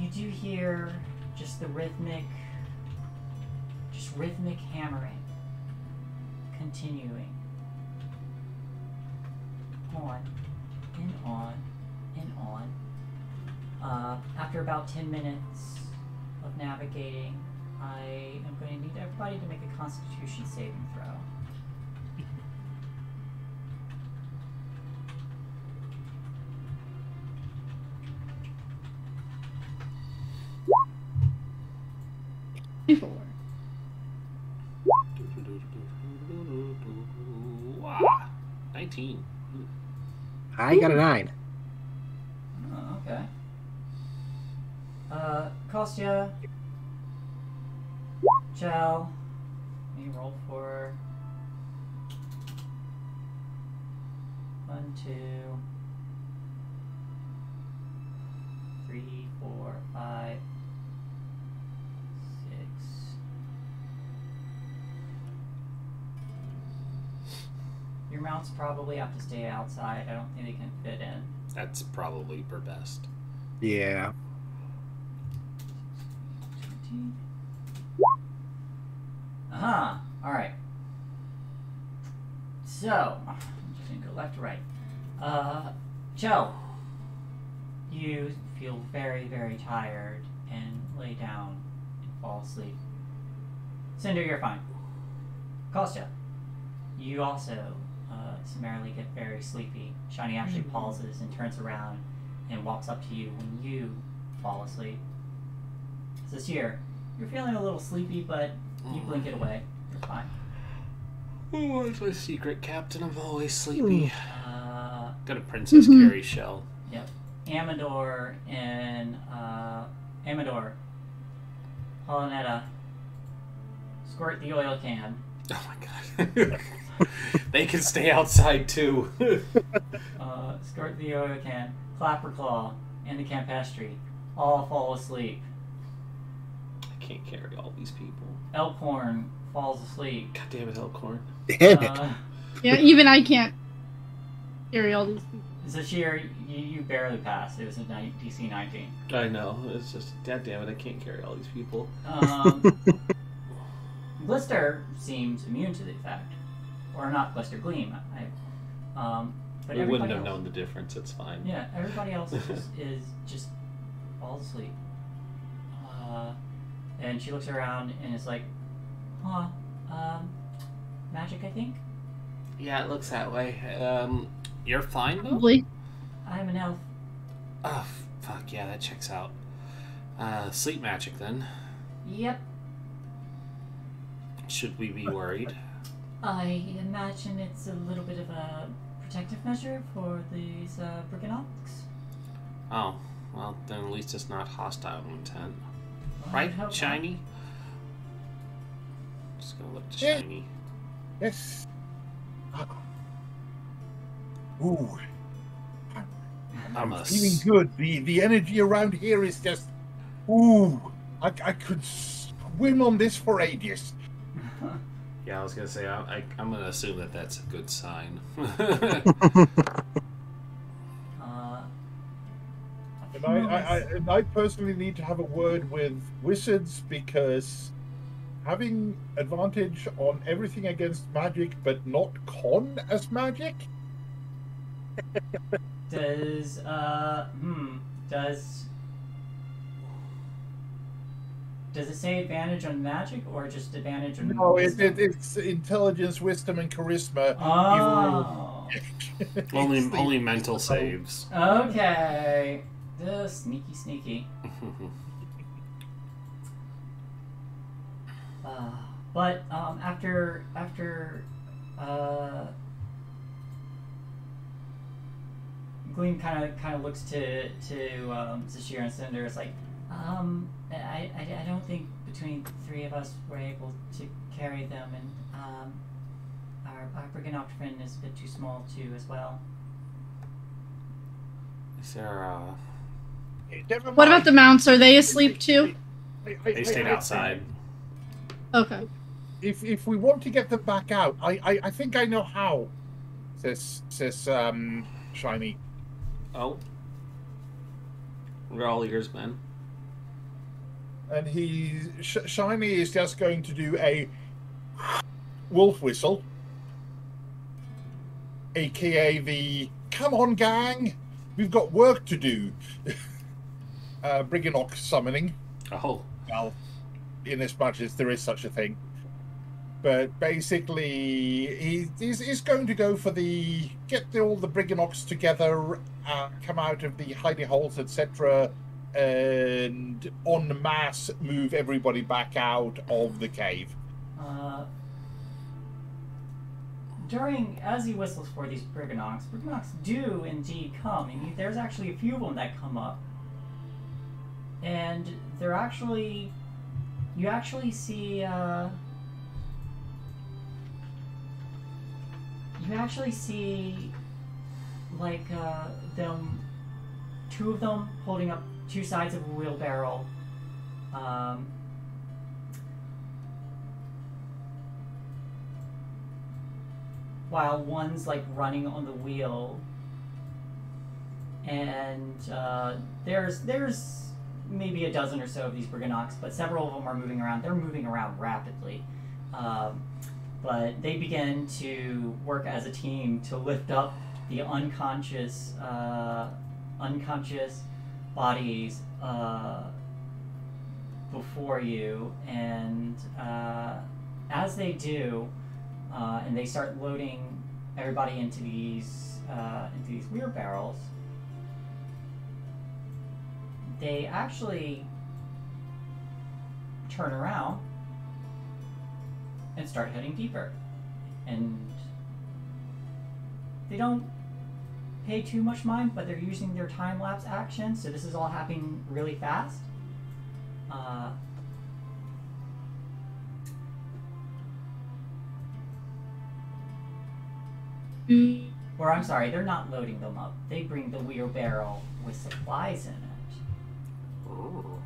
You do hear just the rhythmic hammering continuing on and on and on. After about 10 minutes of navigating, I am going to need everybody to make a Constitution saving throw. Wow. 19. I got a 9. Oh, okay. Kostya, Chal, you roll for 1, 2, 3, 4, 5, 6. Your mounts probably have to stay outside. I don't think they can fit in. That's probably for best. Yeah. 20. Aha! Alright. So, I'm just gonna go left to right. Joe, you feel very, very tired and lay down and fall asleep. Cinder, you're fine. Kostya, you also summarily get very sleepy. Shiny actually pauses and turns around and walks up to you when you fall asleep. This year, you're feeling a little sleepy, but you blink it away. You're fine. Oh, it's my secret, Captain. I'm always sleepy. Got a Princess Carrie shell. Yep. Amador and Amador, Polynetta, squirt the oil can. Oh my god. They can stay outside too. Squirt the oil can, Clapperclaw, and the Campestry all fall asleep. I can't carry all these people. Elkhorn falls asleep. God damn it, Elkhorn. Damn it. Yeah, even I can't carry all these people. Zashir, you barely passed. It was a DC 19. I know. It's just, god damn it, I can't carry all these people. Blister seems immune to the effect. Or not Blister, Gleam. But We wouldn't have else, known the difference, it's fine. Yeah, everybody else is just falls asleep. And she looks around and is like, magic, I think? Yeah, it looks that way. You're fine, though? Probably. I'm an elf. Oh, fuck, yeah, that checks out. Sleep magic, then. Yep. Should we be worried? I imagine it's a little bit of a protective measure for these Briganauts. Oh, well, then at least it's not hostile intent. Well, Right, I'd hope Shiny? Just gonna look to Yeah. Shiny. Yes. Ooh. I'm a Feeling good. The energy around here is just. Ooh. I could swim on this for ages. Yeah, I was gonna say, I'm gonna assume that that's a good sign. And I personally need to have a word with wizards because having advantage on everything against magic, but not con as magic. Does it say advantage on magic or just advantage on No, wisdom? it's intelligence, wisdom, and charisma. Oh. only mental saves. Okay. Sneaky. But after Gleam kind of looks to Zashir and Cinder. It's like, I don't think between the three of us we're able to carry them, and our Briganock friend is a bit too small too as well. Is there Never What about mind. the mounts? Are they asleep too? they stayed outside. Okay. If we want to get them back out, I think I know how. Says Shiny. Oh. We're all ears, man. And Shiny is just going to do a wolf whistle, aka the "Come on, gang, we've got work to do." Briganock summoning. Oh. Well, in as much as there is such a thing. But basically, he's going to go for all the Briganocks together, come out of the hidey holes, etc., and en masse move everybody back out of the cave. As he whistles for these Briganocks do indeed come, and there's actually a few of them that come up. And they're actually, you actually see like two of them holding up two sides of a wheelbarrow, while one's like running on the wheel, and there's maybe a dozen or so of these Briganocks, but several of them are moving around. They're moving around rapidly. But they begin to work as a team to lift up the unconscious bodies before you, and as they do, and they start loading everybody into these wheelbarrows, they actually turn around and start heading deeper. And they don't pay too much mind, but they're using their time-lapse action, so this is all happening really fast. Or I'm sorry, they're not loading them up. They bring the wheelbarrow with supplies in it. Ooh.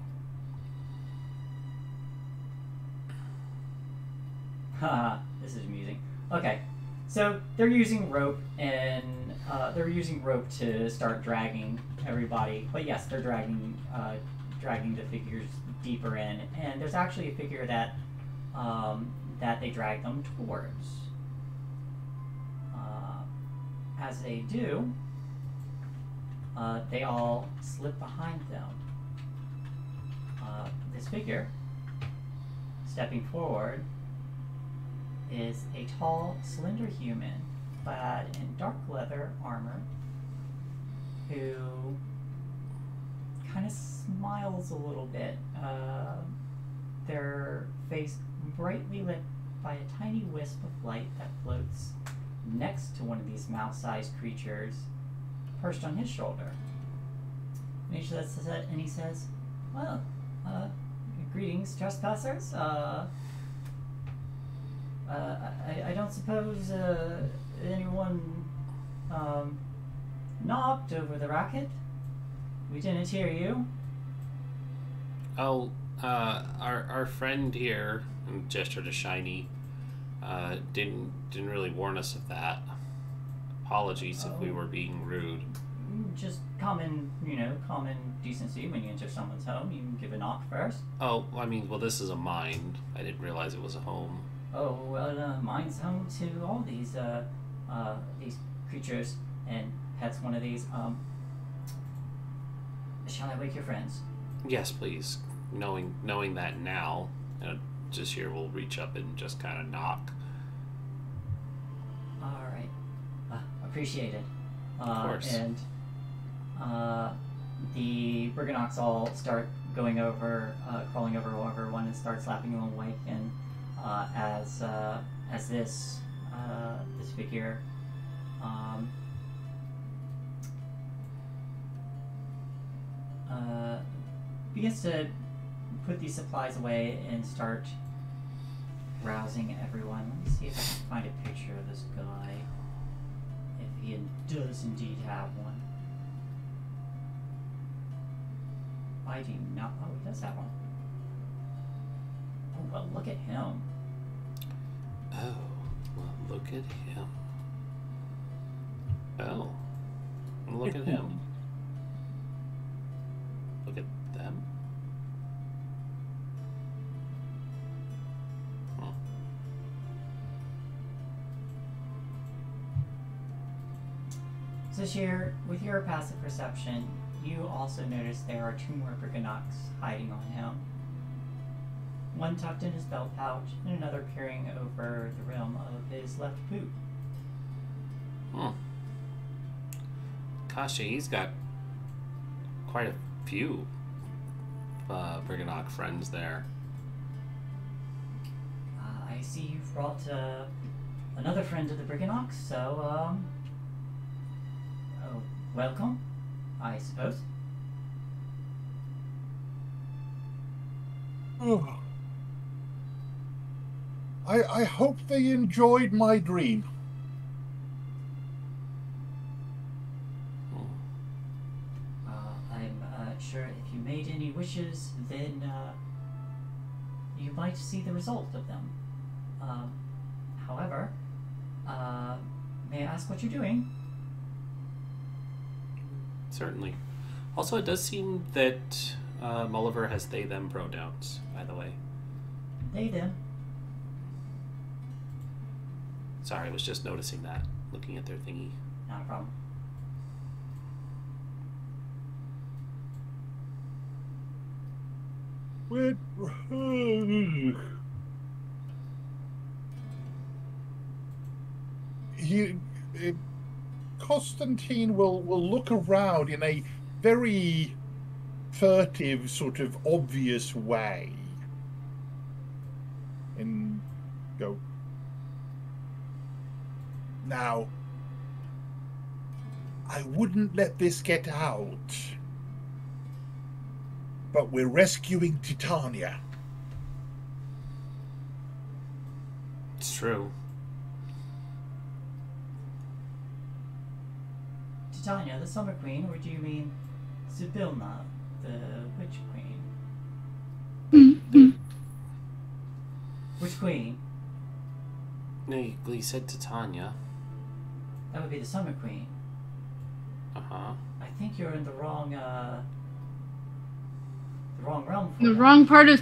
Haha, this is amusing. Okay, so they're using rope, and to start dragging everybody. But yes, they're dragging the figures deeper in, and there's actually a figure that they drag them towards. As they do, they all slip behind them. This figure, stepping forward, is a tall, slender human clad in dark leather armor who kind of smiles a little bit, their face brightly lit by a tiny wisp of light that floats next to one of these mouse-sized creatures perched on his shoulder. And he says, "Well, greetings, trespassers. I don't suppose anyone knocked over the racket? We didn't hear you." Oh, our friend here, and gesture to Shiny, didn't really warn us of that. Apologies if we were being rude. Just common decency. When you enter someone's home, you give a knock first. Oh, I mean, well, this is a mine. I didn't realize it was a home. Oh, well, mine's home to all these creatures, and pets one of these. Shall I wake your friends? Yes, please. Knowing that now, just here we'll reach up and just kind of knock. All right. Appreciate it. Of course. And the Briganocks all start going over, crawling over one and start slapping them awake. And as this figure begins to put these supplies away and start rousing everyone. Let me see if I can find a picture of this guy. If he does indeed have one. I do not. Oh, he does have one. Oh, well, look at him. Oh, well, look at him. Oh, look at him. Look at them. Huh. So, Shae, with your passive perception, you also notice there are two more Briganoks hiding on him. One tucked in his belt pouch, and another peering over the rim of his left boot. Hmm. Gosh, he's got quite a few Briganok friends there. I see you've brought another friend to the Briganoks, so, oh, welcome, I suppose. Oh. I hope they enjoyed my dream. I'm sure if you made any wishes, then you might see the result of them. However, may I ask what you're doing? Certainly. Also, it does seem that Mulliver has they-them pronouns, by the way. They, them. Sorry, I was just noticing that, looking at their thingy. Not a problem. Constantine will look around in a very furtive, sort of obvious way and go, now, I wouldn't let this get out, but we're rescuing Titania. It's true. Titania, the Summer Queen, or do you mean Zybilna, the Witch Queen? Which queen? No, he said Titania. That would be the Summer Queen. Uh-huh. I think you're in the wrong realm for The that. wrong part of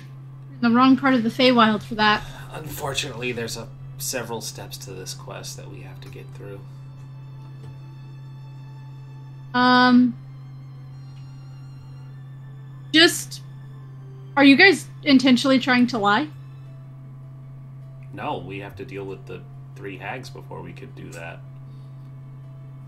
the Feywild for that. Unfortunately, there's several steps to this quest that we have to get through. Are you guys intentionally trying to lie? No, we have to deal with the 3 hags before we could do that.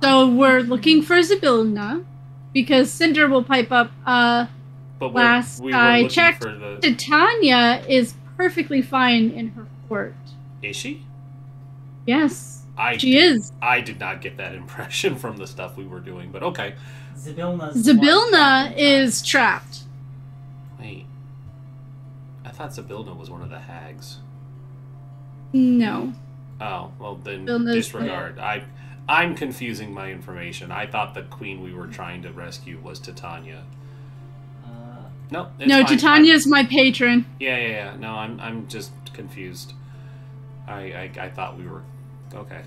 So we're looking for Zybilna, because Cinder will pipe up, But last we were I looking checked, for the... Titania is perfectly fine in her fort. Is she? Yes, she is. I did not get that impression from the stuff we were doing, but okay. Zybilna is trapped. Wait. I thought Zybilna was one of the hags. No. Oh, well then Zybilna's disregard. I'm confusing my information. I thought the queen we were trying to rescue was Titania. No, it's No, fine. Titania's my patron. Yeah. No, I'm just confused. I thought we were okay.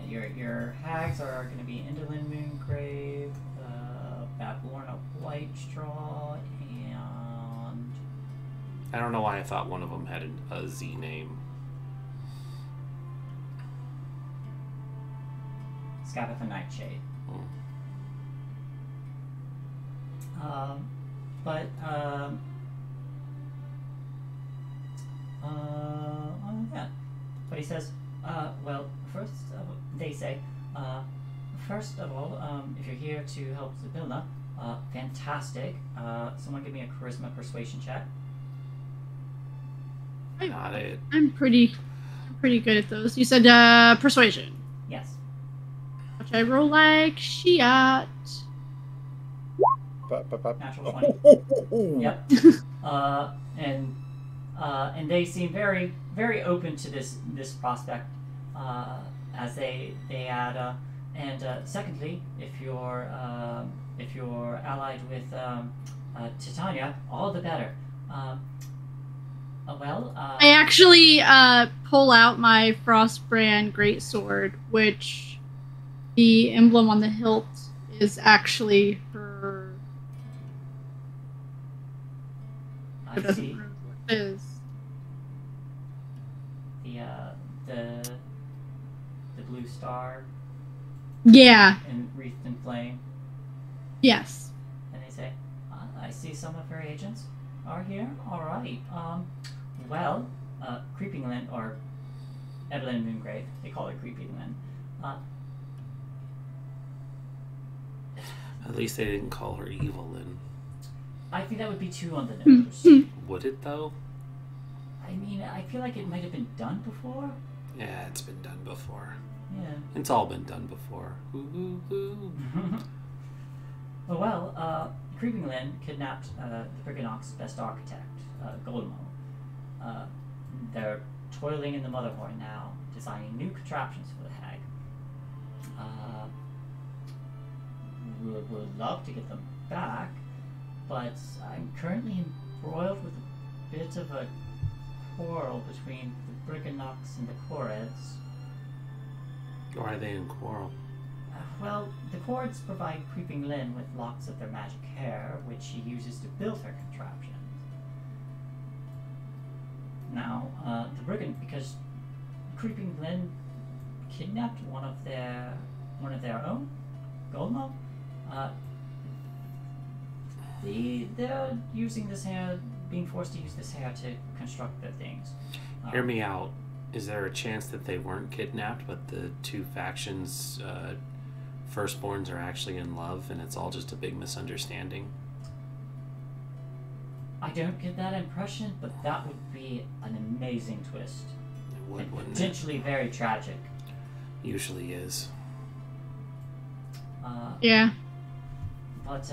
Your hags are going to be Indolin Moongrave, Bablorna Whitestraw, and I don't know why I thought one of them had a Z name. Scabatha Nightshade. Yeah. But he says, well, first of all, if you're here to help Zybilna, fantastic. Someone give me a charisma persuasion check. Got it. I'm pretty good at those. You said persuasion, Yes. which I roll like shit. Natural 20. Yep. And they seem very, very open to this prospect, as they add. And secondly, if you're allied with Titania, all the better. I actually pull out my Frostbrand Greatsword, which the emblem on the hilt is actually her. I see. It is. The blue star. Yeah. And wreathed in flame. Yes. And they say, I see some of her agents are here. All right. Creeping Lynn, or Evelyn Moongrave, they call her Creeping Lynn. At least they didn't call her Evil Lynn. I think that would be too on the nose. Would it, though? I mean, I feel like it might have been done before. Yeah, it's been done before. Yeah. It's all been done before. Ooh, ooh, ooh. Creeping Lynn kidnapped the Briganock's best architect, Golmo. They're toiling in the Motherhorn now, designing new contraptions for the hag. Would love to get them back, but I'm currently embroiled with a bit of a quarrel between the Briganocks and the Koreds. Why are they in quarrel? The Koreds provide Creeping Lynn with locks of their magic hair, which she uses to build her contraptions. Now, because Creeping Lynn kidnapped one of their own, Golmo, they're using this hair, being forced to use this hair to construct their things. Hear me out. Is there a chance that they weren't kidnapped, but the two factions' firstborns are actually in love, and it's all just a big misunderstanding? I don't get that impression, but that would be an amazing twist. It would, wouldn't it? Potentially very tragic. Usually is. Yeah. But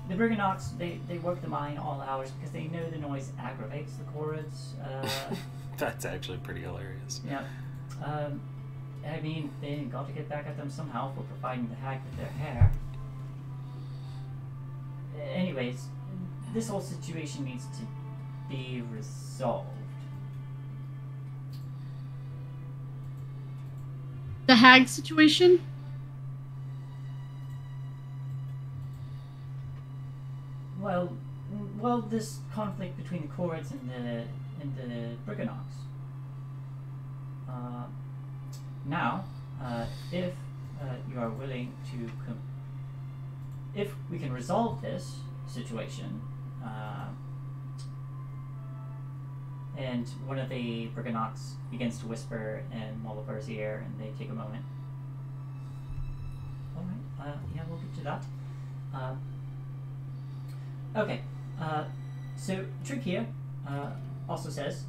the Briganocks, they work the mine all hours because they know the noise aggravates the Koreds. That's actually pretty hilarious. Yeah. I mean, they got to get back at them somehow for providing the hag with their hair. Anyways, this whole situation needs to be resolved. The hag situation? Well, this conflict between the Koreds and the Briganocks. Now, if you are willing to, if we can resolve this situation, and one of the Briganocks begins to whisper in Molliver's ear, and they take a moment. All right. Yeah, we'll get to that. Okay. So Trick here also says,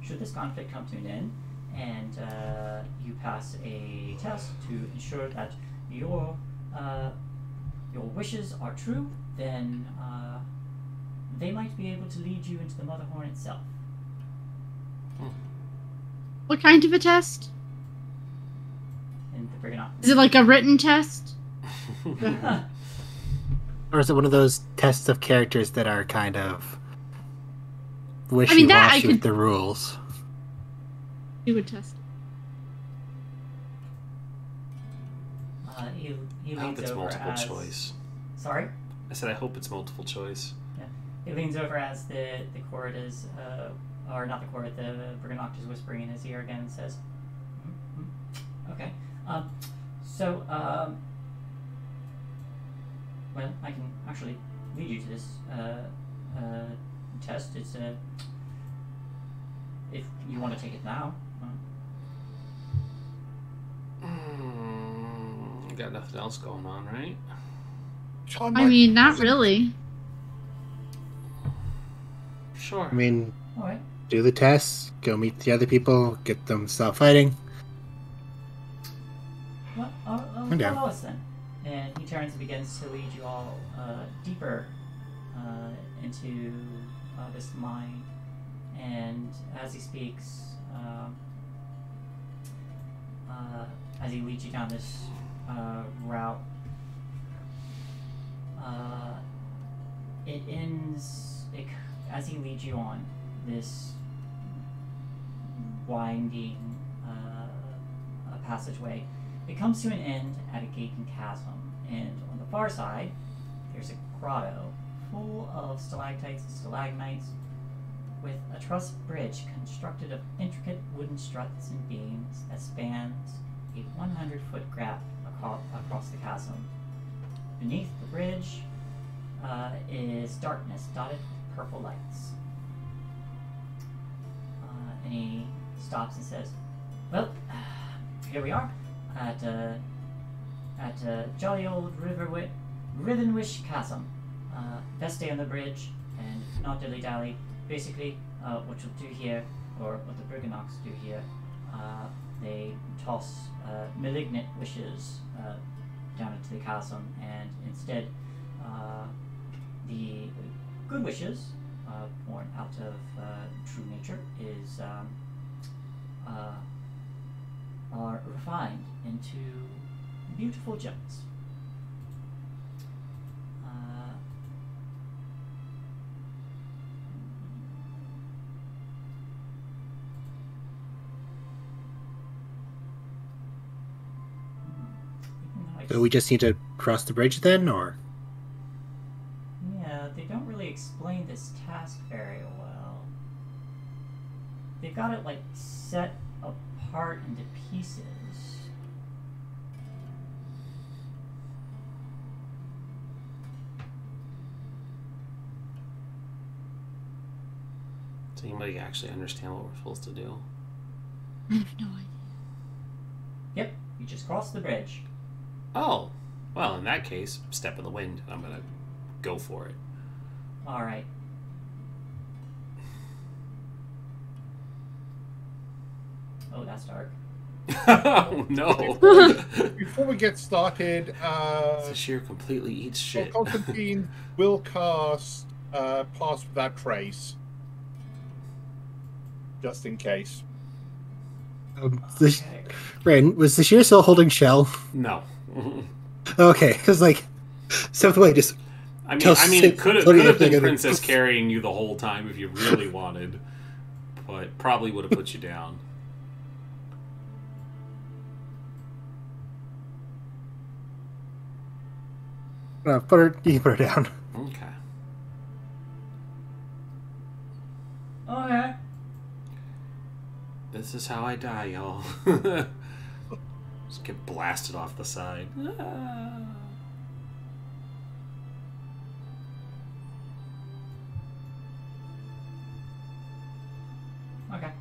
should this conflict come to an end, and you pass a test to ensure that your wishes are true, then they might be able to lead you into the Motherhorn itself. What kind of a test? And the Briganock. Is it like a written test? Or is it one of those tests of characters that are kind of that wishy-washy I could with the rules? Do a test. He I hope leans it's over multiple as... choice. Sorry? I said I hope it's multiple choice. Yeah. He leans over as the Korid is, or not the Korid, the Briganock is whispering in his ear again and says, okay. Well, I can actually lead you to this test. It's if you want to take it now. Got nothing else going on, right? I mean, not really. Sure. I mean, All right. do the tests, go meet the other people, get them stop fighting. Well, I'm down. follow us then. And he turns and begins to lead you all deeper into this mine. And as he speaks, as he leads you down this route, it ends, as he leads you on this winding passageway, it comes to an end at a gaping chasm, and on the far side, there's a grotto full of stalactites and stalagmites with a truss bridge constructed of intricate wooden struts and beams that spans a 100-foot gap across the chasm. Beneath the bridge is darkness dotted with purple lights. And he stops and says, "Well, here we are at jolly old Rivenwish Chasm. Best day on the bridge, and not dilly-dally. Basically, what you'll do here, or what the Briganocks do here, they toss malignant wishes down into the chasm, and instead, the good wishes, born out of true nature, are refined into beautiful gems. So we just need to cross the bridge then, or? Yeah, they don't really explain this task very well. They've got it like set apart into pieces. Does anybody actually understand what we're supposed to do? I have no idea. Yep, you just cross the bridge. Oh, well, in that case, step of the wind. I'm gonna go for it. Alright. Oh, that's dark. Oh, no. Before we get started, Sashir completely eats shit. Constantine will cast Pass Without Trace. Just in case. Rain, was the shear still holding Shell? No. Okay, because so the way just. I mean, it could have been Princess carrying you the whole time if you really wanted, but probably would have put you down. You can put her down. Okay. Okay. This is how I die, y'all. Just get blasted off the side. Okay.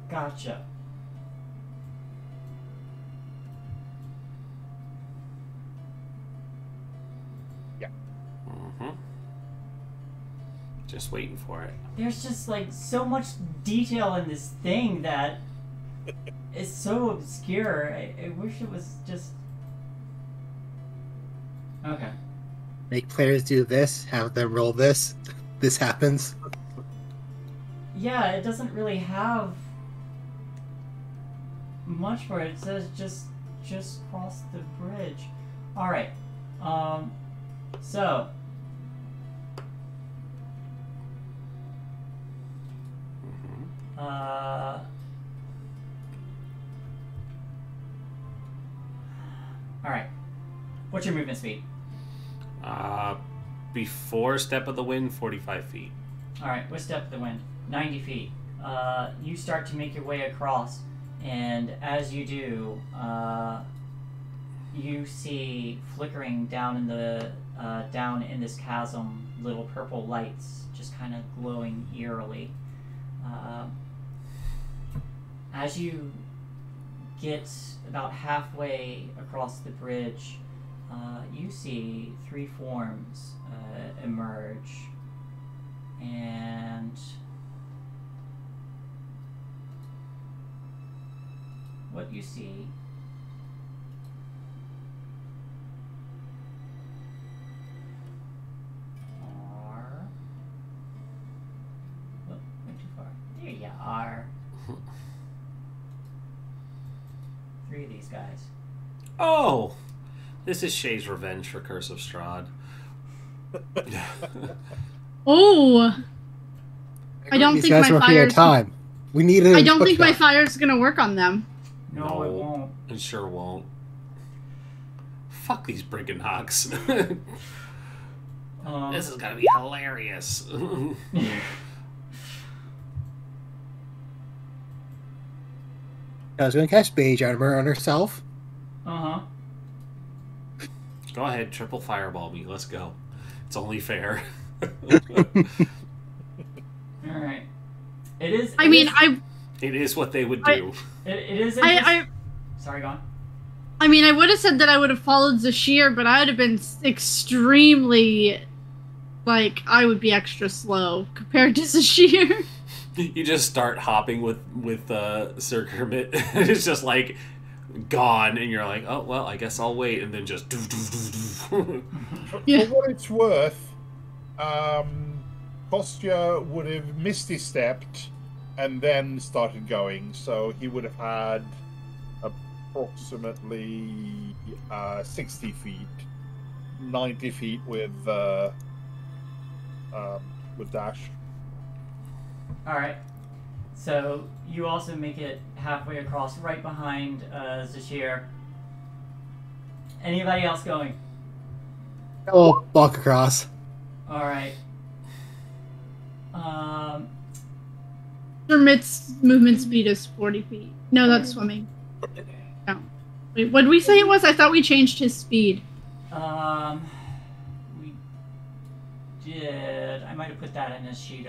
Gotcha. Yeah. Mm-hmm. Just waiting for it. There's just so much detail in this thing that is so obscure. I wish it was just... Okay. Make players do this, have them roll this. This happens. Yeah, it doesn't really have much for it. It says just cross the bridge. Alright. So alright. What's your movement speed? Before Step of the Wind, 45 feet. Alright, with Step of the Wind, 90 feet. You start to make your way across, and as you do, you see flickering down in this chasm little purple lights just kind of glowing eerily. As you get about halfway across the bridge, you see 3 forms emerge. And what you see are... Whoop, went too far. There you are. 3 of these guys. Oh! This is Shae's revenge for Curse of Strahd. Oh! I don't These think guys my were here fire's... time. We need I don't think my fire's gonna work on them. No, it won't. It sure won't. Fuck these brigand hawks. This is gonna be hilarious. I was going to cast Mage Armor on herself. Uh-huh. Go ahead, triple fireball me. Let's go. It's only fair. Alright. It is... It is what they would do. It is... Sorry, go on. I mean, I would have said that I would have followed Zashir, but I would have been extremely... Like, I would be extra slow compared to Zashir. You just start hopping with Sir Kermit. It's just like gone, and you're like, oh well, I guess I'll wait, and then just Yeah. For what it's worth, Kostya would have misty stepped and then started going, so he would have had approximately 60 feet, 90 feet with dash. Alright. So, you also make it halfway across, right behind Zashir. Anybody else going? I'll walk across. Alright. Hermit's movement speed is 40 feet. No, that's swimming. No. Wait, what did we say it was? I thought we changed his speed. We did. I might have put that in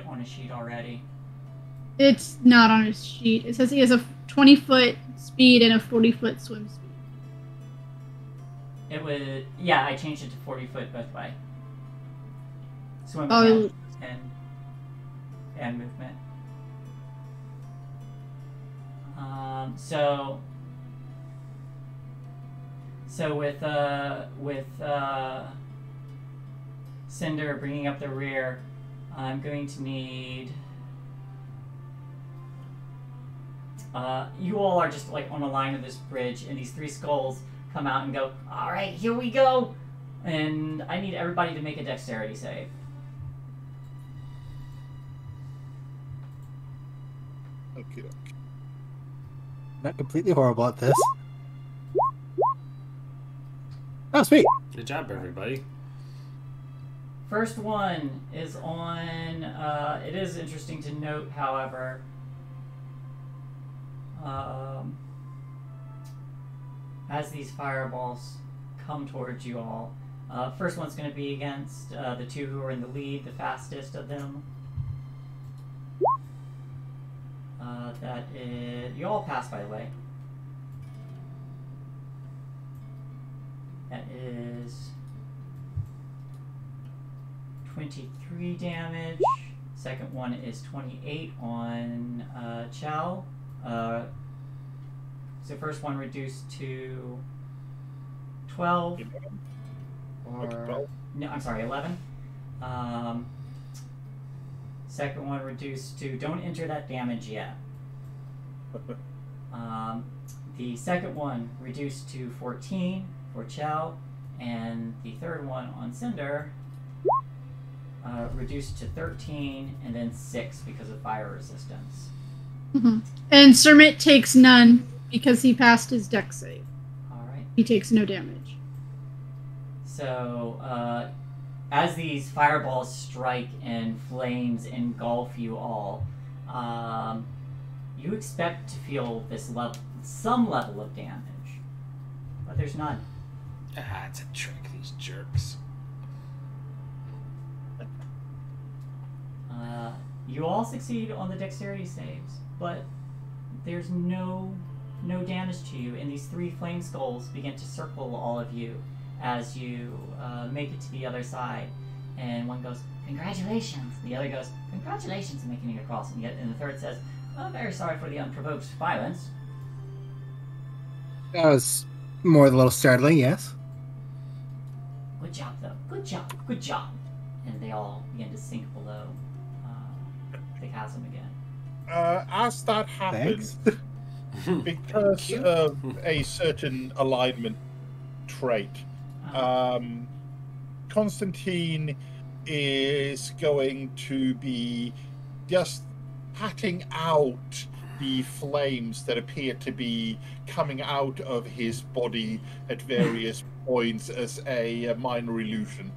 on a sheet already. It's not on his sheet. It says he has a 20-foot speed and a 40-foot swim speed. It was... Yeah, I changed it to 40 foot both way. Swimming and movement. So with Cinder bringing up the rear, I'm going to need... you all are just like on a line of this bridge, and these 3 skulls come out and go, alright, here we go! And I need everybody to make a dexterity save. Okay. Not completely horrible at this. Oh, sweet. Good job, everybody. First one is on... it is interesting to note, however... as these fireballs come towards you all, first one's going to be against the 2 who are in the lead, the fastest of them. That is... You all pass, by the way. That is 23 damage. Second one is 28 on Chow. So first one reduced to 12. Or, no, I'm sorry, 11. Second one reduced to, don't enter that damage yet. The second one reduced to 14 for Chow, and the third one on Cinder reduced to 13 and then 6 because of fire resistance. Mm-hmm. And Sermit takes none because he passed his dex save. Alright. He takes no damage. So, as these fireballs strike and flames engulf you all, you expect to feel some level of damage, but there's none. Ah, it's a trick, these jerks. You all succeed on the dexterity saves, but there's no no damage to you, and these 3 flame skulls begin to circle all of you as you make it to the other side. And one goes, "Congratulations!" The other goes, "Congratulations on making it across." And the third says, "Oh, very sorry for the unprovoked violence." That was more than a little startling, yes. Good job, though. Good job. Good job. And they all begin to sink below the chasm again. As that happens, because of a certain alignment trait, Constantine is going to be just patting out the flames that appear to be coming out of his body at various points as a minor illusion.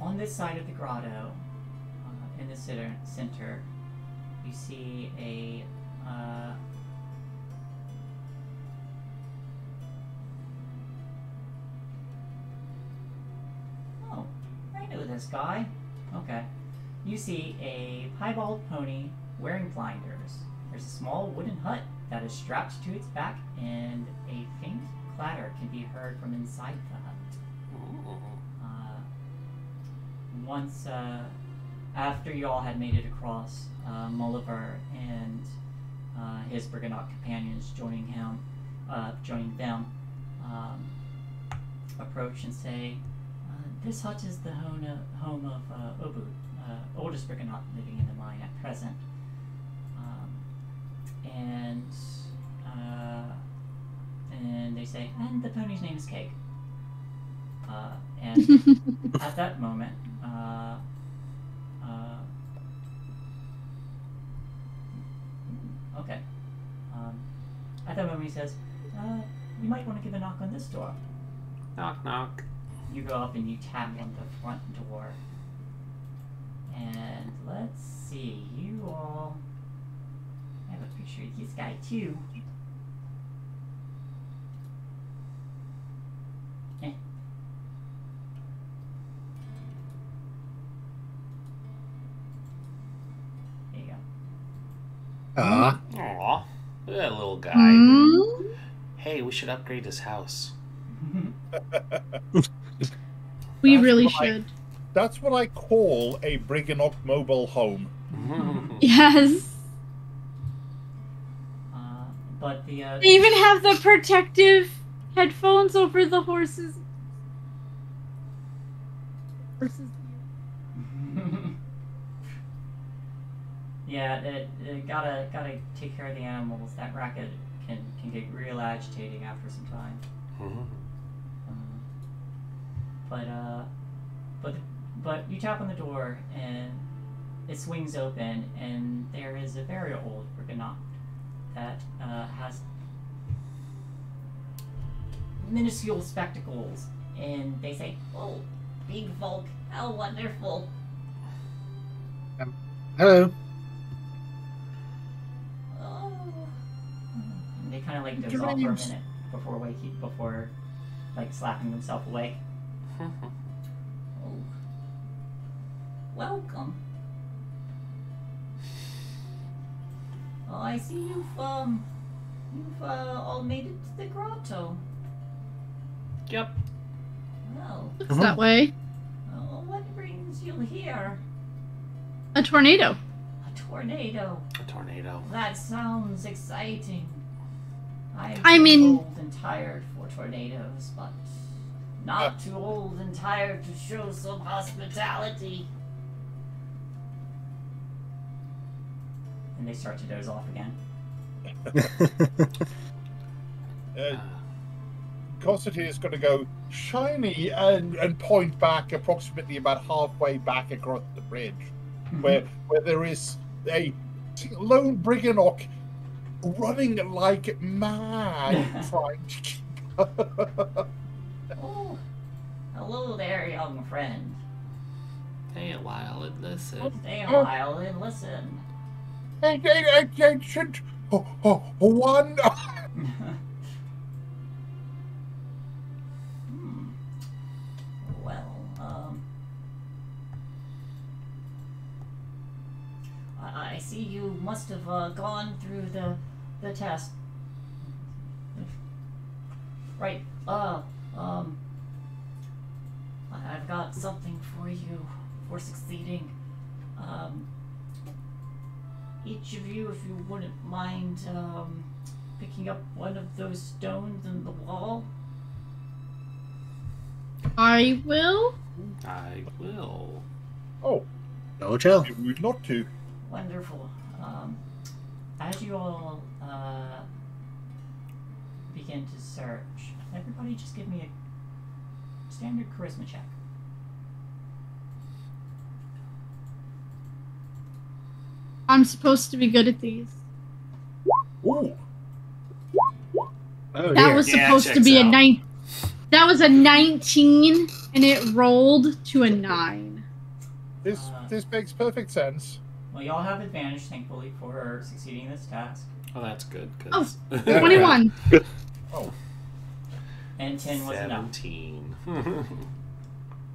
On this side of the grotto, in the center, you see a oh, I know this guy. Okay. You see a piebald pony wearing blinders. There's a small wooden hut that is strapped to its back, and a faint clatter can be heard from inside the hut. Once, after you all had made it across, Mulliver and his Briganock companions joining them, approach and say, "This hut is the home of Obu, oldest Briganock living in the mine at present." And they say, "And the pony's name is Cake." And at that moment, okay. At that moment, he says, "You might want to give a knock on this door." Knock, knock. You go up and you tap on the front door. And let's see, you all... I have a picture of this guy, too. Aw. Aw, look at that little guy. Mm? Hey, we should upgrade his house. We That's really what should. That's what I call a Briganock mobile home. Yes. But the They even have the protective headphones over the horses. yeah, it gotta take care of the animals. That racket can get real agitating after some time. But you tap on the door and it swings open, and there is a very old Briganock that has minuscule spectacles, and they say, "Oh, big folk, how wonderful!" Hello. Oh. And they kind of like doze off for a minute before like slapping themselves awake. Oh, welcome. Oh, I see you've all made it to the grotto. Yep. Well, Looks that way. what brings you here? A tornado. A tornado. A tornado. That sounds exciting. I'm I too mean- old and tired for tornadoes, but not too old and tired to show some hospitality. And they start to doze off again. Constantine is going to go shiny and point back approximately about halfway back across the bridge, where there is a lone Briganock running like mad, trying to keep up. Oh, hello there, young friend. Stay a while and listen. Stay a while and listen. Ancient one. Well, see you must have gone through the test. Right. I've got something for you for succeeding. Each of you, if you wouldn't mind picking up one of those stones in the wall. I will. I will. Oh, No, Joe. you would not to. Wonderful. As you all begin to search, everybody just give me a standard charisma check. I'm supposed to be good at these. Ooh. Oh, That dear. was Yeah, supposed to checks be a out. 9. That was a 19, and it rolled to a 9. This makes perfect sense. Well, y'all have advantage, thankfully, for succeeding this task. Oh, that's good. Oh, 'Cause 21. Oh, And 10 was enough. 17.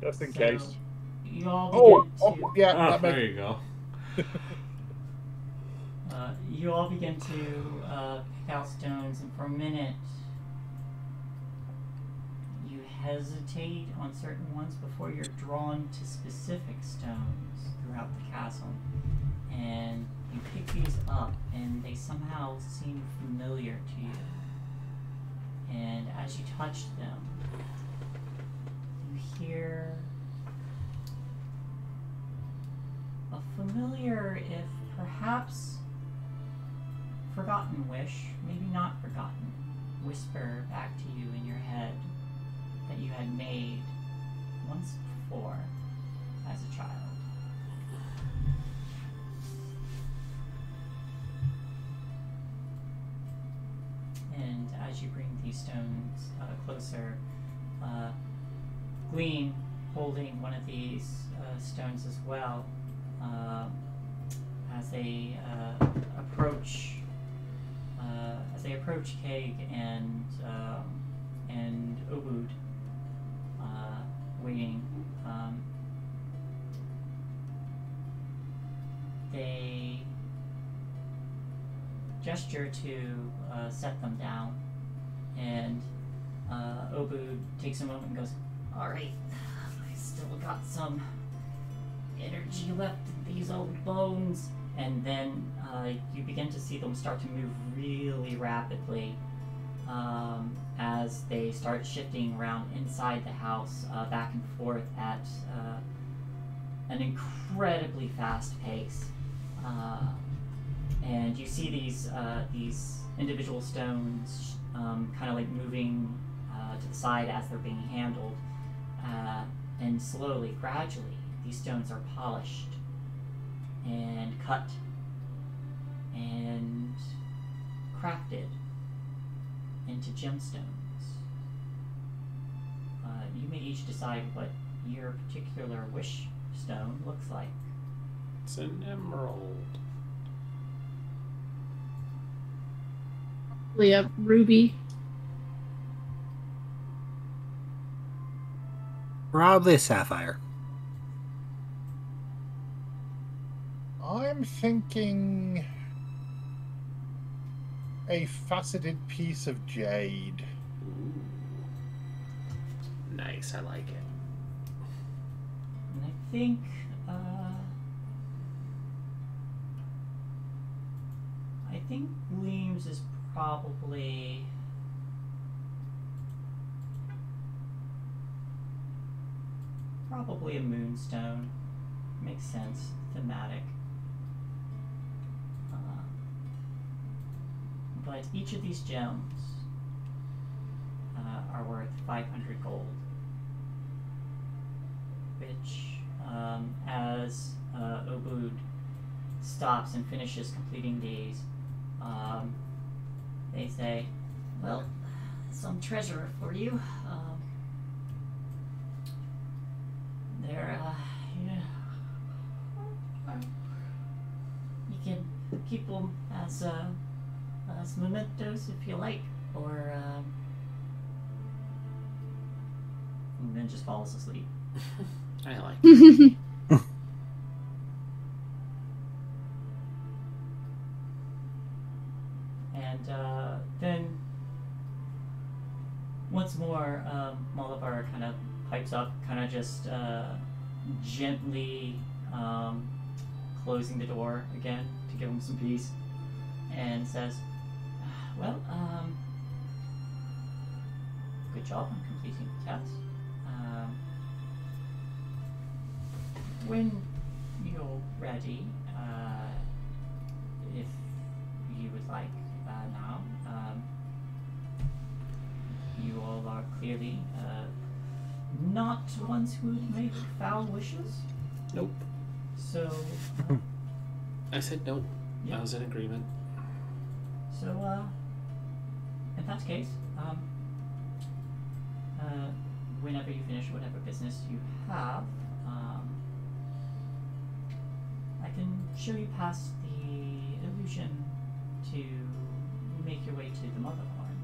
just in So, case. you all Oh, begin to... yeah, Oh, that there makes you go. You all begin to pick out stones, and for a minute, you hesitate on certain ones before you're drawn to specific stones throughout the castle. And you pick these up, and they somehow seem familiar to you. And as you touch them, you hear a familiar, if perhaps forgotten wish, maybe not forgotten, whisper back to you in your head that you had made once before as a child. And as you bring these stones closer, Gleam, holding one of these stones as well, as they approach Keg and Obud, waiting. They gesture to set them down, and Obud takes a moment and goes, "Alright, I still got some energy left in these old bones." And then you begin to see them start to move really rapidly as they start shifting around inside the house, back and forth at an incredibly fast pace. And you see these individual stones kind of like moving to the side as they're being handled, and slowly, gradually, these stones are polished and cut and crafted into gemstones. You may each decide what your particular wish stone looks like. It's an emerald. Probably a ruby. Probably a sapphire. I'm thinking a faceted piece of jade. Ooh. Nice, I like it. And I think Gleams is probably a moonstone. Makes sense, thematic. But each of these gems are worth 500 gold, which, as Obud stops and finishes completing these, they say, "Well, some treasure for you. They're, you can keep them as mementos if you like, or and then just falls asleep." I like it. pipes up, kind of just gently closing the door again to give him some peace, and says, well, good job on completing the test. When you're ready, if you would like now, you all are clearly not ones who would make foul wishes. Nope. So, I said nope. Yeah. I was in agreement. So, in that case, whenever you finish whatever business you have, I can show you past the illusion to make your way to the Mother Horn.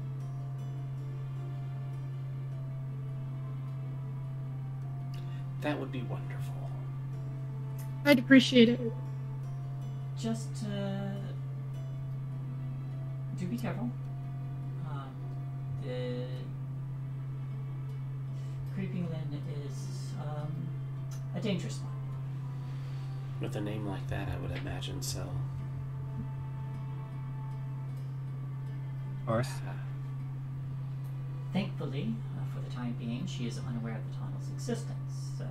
That would be wonderful. I'd appreciate it. Just do be careful. The Creeping Lynn is a dangerous one. With a name like that, I would imagine so. Of course. Thankfully, for the time being, she is unaware of the tunnel's existence, so...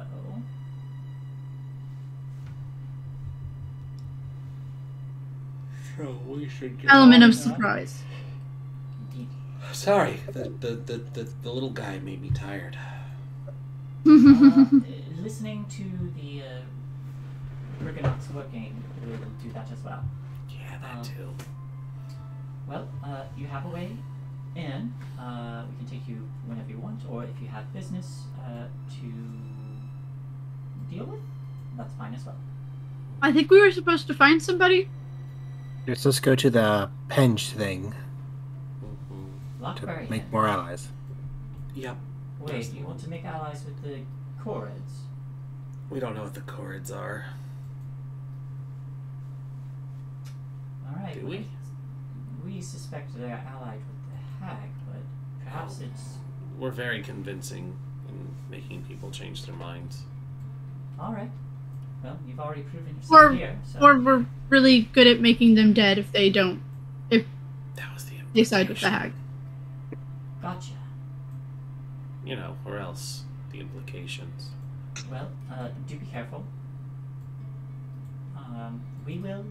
So we should get Element on of that. surprise. Indeed. Sorry, the little guy made me tired. Listening to the Briganauts working will do that as well. Yeah, that too. Well, you have a way in. We can take you whenever you want, or if you have business to deal with, that's fine as well. I think we were supposed to find somebody. Let's just go to the Penge thing to Lockberry. make more allies. Yep. Wait, you want to make allies with the Chorids? We don't know what the chords are. Alright. Do we? We suspect they're allied with the Hag, but perhaps it's... We're very convincing in making people change their minds. Alright. Well, you've already proven yourself Or, here, so... or we're really good at making them dead if they don't. If That was the they side with the implication. hag. Gotcha. You know, or else the implications. Well, do be careful. We will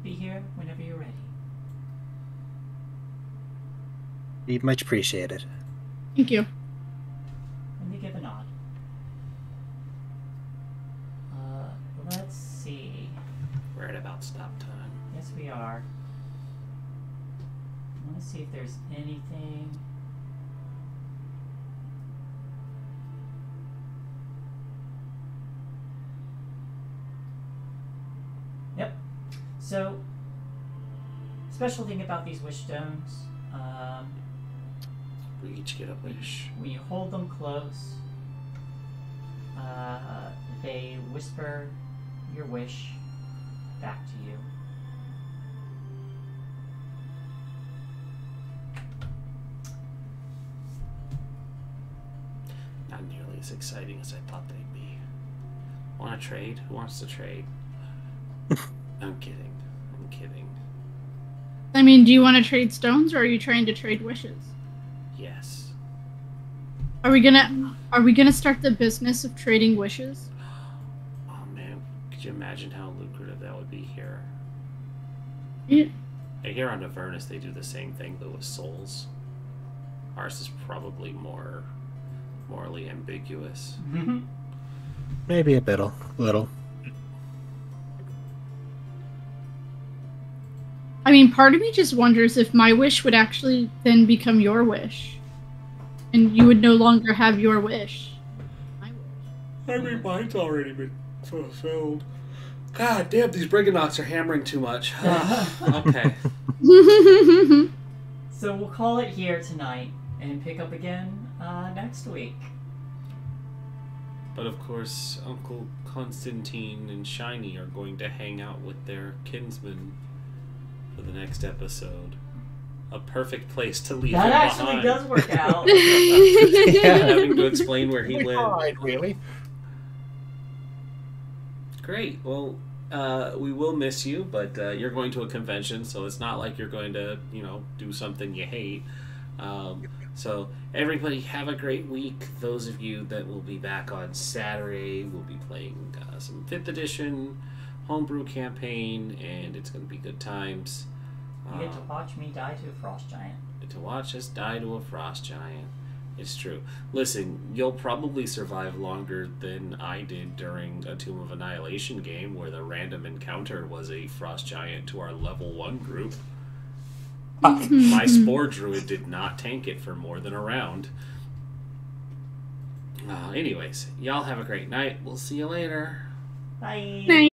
be here whenever you're ready. Be much appreciated. Thank you. Let me give a nod. Let's see. We're at about stop time. Yes, we are. I want to see if there's anything. Yep. So, special thing about these wish stones, We each get a wish. when you hold them close, they whisper your wish back to you. Not nearly as exciting as I thought they'd be. Want to trade? Who wants to trade? I'm kidding. I'm kidding. I mean, do you want to trade stones, or are you trying to trade wishes? Yes. Are we gonna start the business of trading wishes? Oh man, could you imagine how lucrative that would be here? Yeah. Here on Avernus, they do the same thing, but with souls. Ours is probably more morally ambiguous. Maybe a bit, little. I mean, part of me just wonders if my wish would actually then become your wish, and you would no longer have your wish. My wish. I mean, mine's already been fulfilled. God damn, these Briganauts are hammering too much. Okay. So we'll call it here tonight and pick up again next week. But of course, Uncle Constantine and Shiny are going to hang out with their kinsmen for the next episode. a perfect place to leave That him actually behind. does work out. Having to explain where he went. Hide, really. Great. Well, we will miss you, but you're going to a convention, so it's not like you're going to, do something you hate. So everybody have a great week. Those of you that will be back on Saturday, we'll be playing some 5th edition homebrew campaign, and it's going to be good times. You get to watch me die to a frost giant. To watch us die to a frost giant. It's true. Listen, you'll probably survive longer than I did during a Tomb of Annihilation game where the random encounter was a frost giant to our level 1 group. My Spore Druid did not tank it for more than a round. Anyways, y'all have a great night. We'll see you later. Bye. Night.